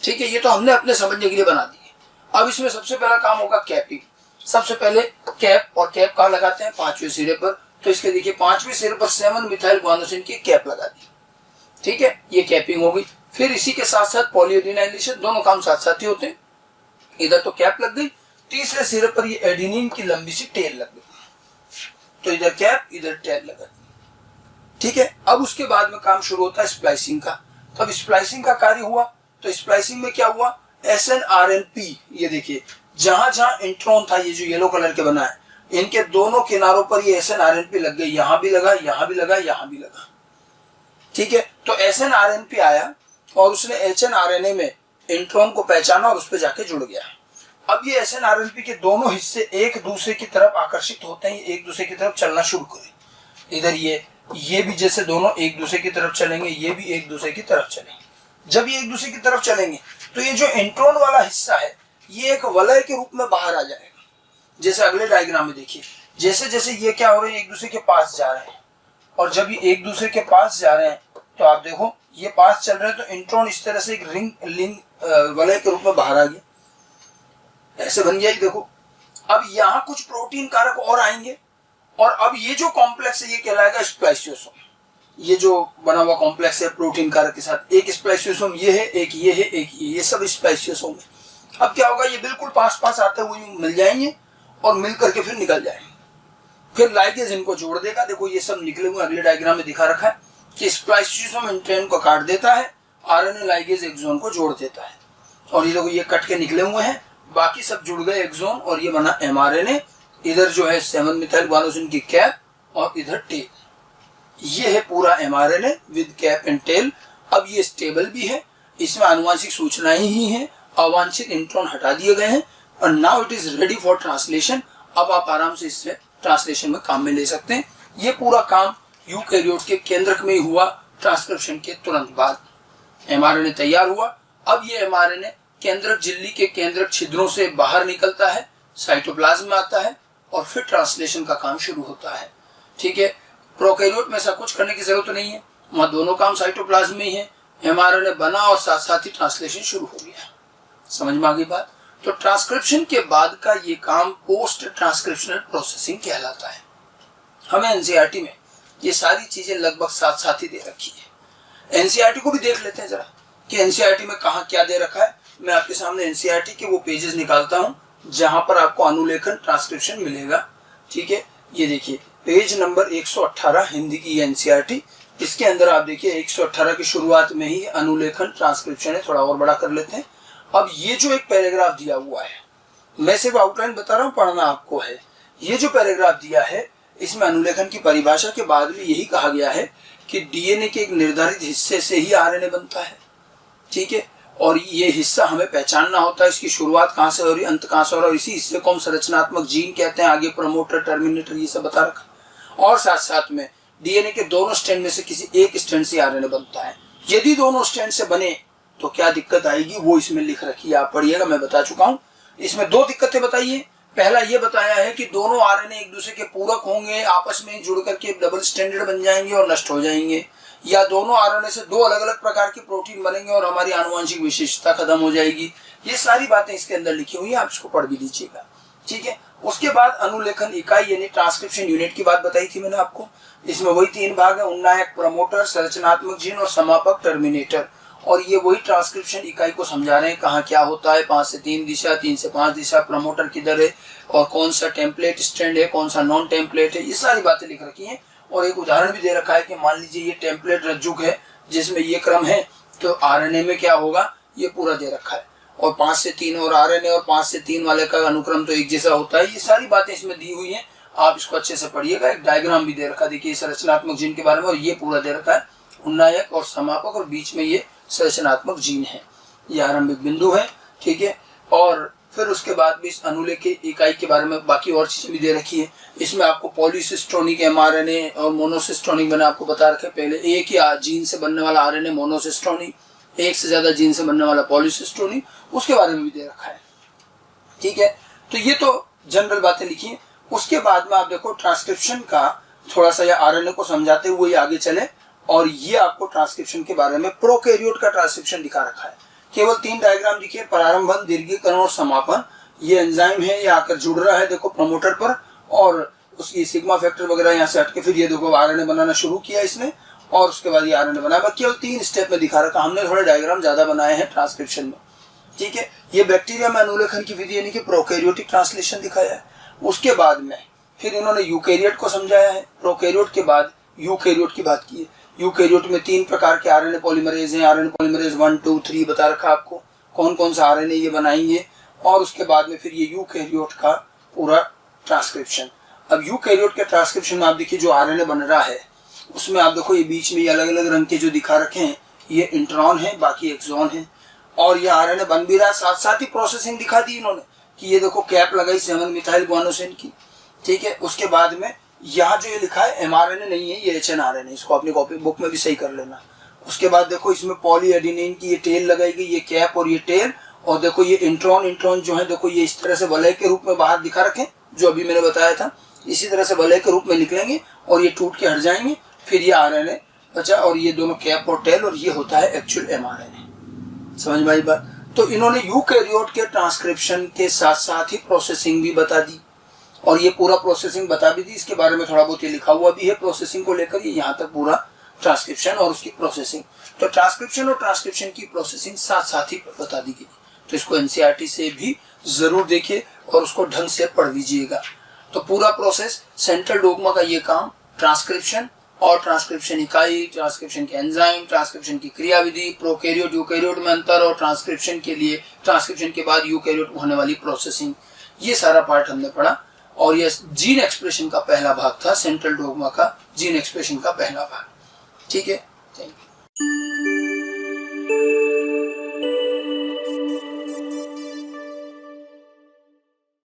ठीक है। ये तो हमने अपने समझने के लिए बना दिए। अब इसमें सबसे पहला काम होगा कैपिंग। सबसे पहले कैप, और कैप कहाँ लगाते हैं, 5वें सिरे पर, तो इसके देखिए 5वें सिरे पर 7 मिथाइल गुआनोसिन की कैप लगा दी, ठीक है, ये कैपिंग हो गई। फिर इसी के साथ साथ पॉलीएडेनाइलेशन, दोनों काम साथ साथ ही होते हैं। इधर तो कैप लग गई, तीसरे सिरे पर ये एडेनिन की लंबी सी टेल लग गई, तो इधर कैप इधर टेल लगा दी, ठीक है। अब उसके बाद में काम शुरू होता है स्प्लाइसिंग का। तब स्प्लाइसिंग का कार्य हुआ, तो स्प्लाइसिंग में क्या हुआ, SNRNP, ये देखिए जहां जहां इंट्रॉन था, ये जो येलो कलर के बना है, इनके दोनों किनारों पर ये SNRNP लग गई, यहां भी लगा, यहां भी लगा, यहां भी लगा, ठीक है। तो SNRNP आया और उसने HNRNA में इंट्रॉन को पहचाना और उस पर जाके जुड़ गया। अब ये SNRNP के दोनों हिस्से एक दूसरे की तरफ आकर्षित होते हैं, एक दूसरे की तरफ चलना शुरू करें। इधर ये भी जैसे दोनों एक दूसरे की तरफ चलेंगे, ये भी एक दूसरे की तरफ चलेंगे। जब ये एक दूसरे की तरफ चलेंगे तो ये जो इंट्रॉन वाला हिस्सा है, ये एक वलय के रूप में बाहर आ जाएगा। जैसे अगले डायग्राम में देखिए, जैसे जैसे ये क्या हो रहे हैं, एक दूसरे के पास जा रहे हैं, और जब ये एक दूसरे के पास जा रहे हैं तो आप देखो ये पास चल रहे हैं, तो इंट्रॉन इस तरह से एक रिंग वलय के रूप में बाहर आ गया, ऐसे बन गया। देखो अब यहाँ कुछ प्रोटीन कारक और आएंगे, और अब ये जो कॉम्प्लेक्स है ये कहलाएगा स्प्लाइसियोसोम। ये जो बना हुआ कॉम्प्लेक्स है प्रोटीन कारक के साथ, एक स्प्लाइसियोसोम ये है, एक ये है, एक ये सब स्प्लाइसियोसोम है। अब क्या होगा, ये बिल्कुल पास पास आते हुए मिल जाएंगे और मिल करके फिर निकल जाएंगे, फिर लाइगेज इनको जोड़ देगा। देखो ये सब निकले हुए अगले डायग्राम में दिखा रखा है कि स्प्लाइसियोसोम इंट्रॉन को काट देता है, आरएनए लाइगेज एक्सोन को जोड़ देता है, और ये देखो ये कट के निकले हुए हैं, बाकी सब जुड़ गए एक्सोन, और ये बना एमआरएनए। इधर जो है 7 मिथाइल गुआनोसिन की कैप और इधर टेल, ये है पूरा mRNA with cap and tail. अब ये स्टेबल भी है, इसमें आनुवांशिक सूचनाएं ही हैं, अवांछित इंट्रॉन हटा दिए गए हैं, और now it is ready for translation. अब आप आराम से इससे ट्रांसलेशन में काम में ले सकते हैं। ये पूरा काम यूकैरियोट के केंद्रक में ही हुआ ट्रांसक्रिप्शन के तुरंत बाद। एमआरएनए तैयार हुआ, अब ये एमआरएनए केंद्रक झिल्ली के केंद्रक छिद्रों से बाहर निकलता है, साइटोप्लाज्म में आता है, और फिर ट्रांसलेशन का काम शुरू होता है, ठीक है। प्रोकैरियोट में ऐसा कुछ करने की जरूरत नहीं है, वहां दोनों काम साइटोप्लाज्म में ही है। एमआरएनए बना और साथ साथ ही ट्रांसलेशन शुरू हो गया। समझ में आ गई बात। तो ट्रांसक्रिप्शन के बाद का ये काम पोस्ट ट्रांसक्रिप्शनल प्रोसेसिंग कहलाता है। हमें एनसीईआरटी में ये सारी चीजें लगभग साथ साथ ही दे रखी है। एनसीईआरटी को भी देख लेते हैं जरा कि एनसीईआरटी में कहाँ क्या दे रखा है। मैं आपके सामने एनसीईआरटी के वो पेजेस निकालता हूँ जहां पर आपको अनुलेखन ट्रांसक्रिप्शन मिलेगा, ठीक है। ये देखिए पेज नंबर 118 हिंदी की एनसीईआरटी, इसके अंदर आप देखिए 118 की शुरुआत में ही अनुलेखन ट्रांसक्रिप्शन है। थोड़ा और बड़ा कर लेते हैं। अब ये जो एक पैराग्राफ दिया हुआ है, मैं सिर्फ आउटलाइन बता रहा हूँ, पढ़ना आपको है। ये जो पैराग्राफ दिया है इसमें अनुलेखन की परिभाषा के बाद में यही कहा गया है कि डीएनए के एक निर्धारित हिस्से से ही आरएनए बनता है, ठीक है। और ये हिस्सा हमें पहचानना होता है, इसकी शुरुआत कहाँ से हो रही है, अंत कहाँ से हो रहा है, और इसी हिस्से को हम संरचनात्मक जीन कहते हैं। आगे प्रमोटर, टर्मिनेटर, ये सब बता रखा। और साथ साथ में डीएनए के दोनों स्ट्रैंड में से किसी एक स्ट्रैंड से आरएनए बनता है। यदि दोनों स्ट्रैंड से बने तो क्या दिक्कत आएगी वो इसमें लिख रखी है, आप पढ़िएगा, मैं बता चुका हूँ। इसमें दो दिक्कतें बताइए। पहला ये बताया है कि दोनों आरएनए एक दूसरे के पूरक होंगे, आपस में जुड़ करके डबल स्टैंडर्ड बन जाएंगे और नष्ट हो जाएंगे, या दोनों आरएनए से दो अलग अलग प्रकार के प्रोटीन बनेंगे और हमारी आनुवंशिक विशेषता खत्म हो जाएगी। ये सारी बातें इसके अंदर लिखी हुई है, आप इसको पढ़ भी लीजिएगा। ठीक है। उसके बाद अनुलेखन इकाई यानी ट्रांसक्रिप्शन यूनिट की बात बताई थी मैंने आपको। इसमें वही 3 भाग है, उन्नायक, प्रमोटर, संरचनात्मक जीन और समापक टर्मिनेटर। और ये वही ट्रांसक्रिप्शन इकाई को समझा रहे हैं कहाँ क्या होता है, 5 से 3 दिशा, 3 से 5 दिशा, प्रमोटर किधर है और कौन सा टेम्पलेट स्ट्रैंड है, कौन सा नॉन टेम्पलेट है, ये सारी बातें लिख रखी हैं। और एक उदाहरण भी दे रखा है कि मान लीजिए ये टेम्पलेट रज्जुक है जिसमें ये क्रम है, तो आरएनए में क्या होगा ये पूरा दे रखा है। और 5 से 3 और आरएनए और 5 से 3 वाले का अनुक्रम तो एक जैसा होता है। ये सारी बातें इसमें दी हुई हैं, आप इसको अच्छे से पढ़िएगा। एक डायग्राम भी दे रखा है, देखिए संरचनात्मक जीन के बारे में, और ये पूरा दे रखा है उन्नायक और समापक, और बीच में ये संरचनात्मक जीन है, ये आरंभिक बिंदु है। ठीक है। और फिर उसके बाद भी इस अनुलेख की इकाई के बारे में बाकी और चीजें भी दे रखी है। इसमें आपको पॉलीसिस्टोनिक एमआरएनए और मोनोसिस्टोनिक मैंने आपको बता रखे पहले। एक ही जीन से बनने वाला आरएनए मोनोसिस्टोनिक, एक से ज्यादा जीन से बनने वाला पॉलीसिस्टोनिक, उसके बारे में भी दे रखा है। ठीक है। तो ये तो जनरल बातें लिखी है। उसके बाद में आप देखो ट्रांसक्रिप्शन का थोड़ा सा, या आरएनए को समझाते हुए आगे चले, और ये आपको ट्रांसक्रिप्शन के बारे में प्रोकैरियोट का ट्रांसक्रिप्शन दिखा रखा है। केवल 3 डायग्राम दिखे, प्रारंभन, दीर्घीकरण और समापन। ये एंजाइम है, ये आकर जुड़ रहा है देखो प्रमोटर पर, और उसकी सिग्मा फैक्टर वगैरह यहाँ से हटके फिर ये देखो आरएनए बनाना शुरू किया इसने, और उसके बाद ये आरएनए बनाया। केवल 3 स्टेप में दिखा रखा, हमने थोड़े डायग्राम ज्यादा बनाए हैं ट्रांसक्रिप्शन में। ठीक है। ये बैक्टीरिया में अनुलेखन की विधि यानी कि प्रोकैरियोटिक ट्रांसलेशन दिखाया है। उसके बाद में फिर इन्होंने यूकैरियोट को समझाया है। प्रोकैरियोट के बाद यूकैरियोट की बात की है। यूकैरियोट में 3 प्रकार के आरएनए पॉलीमरेज हैं। आरएनए पॉलीमरेज 1, 2, 3 बता रखा आपको, कौन कौन सा आरएनए ये बनाएंगे। और उसके बाद में फिर ये यूकैरियोट का पूरा ट्रांसक्रिप्शन। अब यूकैरियोट के ट्रांसक्रिप्शन में आप देखिए जो आरएनए बन रहा है उसमें आप देखो ये बीच में ये अलग अलग रंग के जो दिखा रखे हैं ये इंट्रॉन है, बाकी एक्सॉन है। और ये आरएनए बन भी रहा है, साथ साथ ही प्रोसेसिंग दिखा दी इन्होंने कि ये देखो कैप लगाई 7 मिथाइल गुआनोसिन की। ठीक है। उसके बाद में यहाँ जो ये लिखा है एमआरएनए नहीं है, ये एचएनआरएनए, इसको अपनी कॉपी बुक में भी सही कर लेना। उसके बाद देखो इसमें पॉलीएडेनिन की ये टेल लगाई गई, ये कैप और ये टेल, और देखो ये इंट्रॉन जो है देखो ये इस तरह से वलय के रूप में बाहर दिखा रखे, जो अभी मैंने बताया था, इसी तरह से वलय के रूप में निकलेंगे और ये टूट के हट जाएंगे। फिर ये आरएनए बचा, और ये दोनों कैप और टेल, और ये होता है एक्चुअल एमआरएनए। समझ में आई बात। तो इन्होंने यूकैरियोट के ट्रांसक्रिप्शन के साथ साथ ही प्रोसेसिंग भी बता दी, और ये पूरा प्रोसेसिंग बता भी दी। इसके बारे में थोड़ा बहुत ये लिखा हुआ भी है प्रोसेसिंग को लेकर, ये यहाँ तक पूरा ट्रांसक्रिप्शन और उसकी प्रोसेसिंग। तो ट्रांसक्रिप्शन और ट्रांसक्रिप्शन की प्रोसेसिंग साथ साथ ही बता दी गई। तो इसको एनसीईआरटी से भी जरूर देखिए और उसको ढंग से पढ़ लीजिएगा। तो पूरा प्रोसेस सेंट्रल डोग्मा का ये काम, ट्रांसक्रिप्शन और ट्रांसक्रिप्शन इकाई, ट्रांसक्रिप्शन के एंजाइम, ट्रांसक्रिप्शन की क्रियाविधि, प्रोकैरियोट यूकैरियोट में अंतर, और ट्रांसक्रिप्शन के लिए ट्रांसक्रिप्शन के बाद यूकैरियोट में होने वाली प्रोसेसिंग, ये सारा पार्ट हमने पढ़ा। और ये जीन एक्सप्रेशन का पहला भाग था, सेंट्रल डोग्मा का जीन एक्सप्रेशन का पहला भाग। ठीक है। Thank you.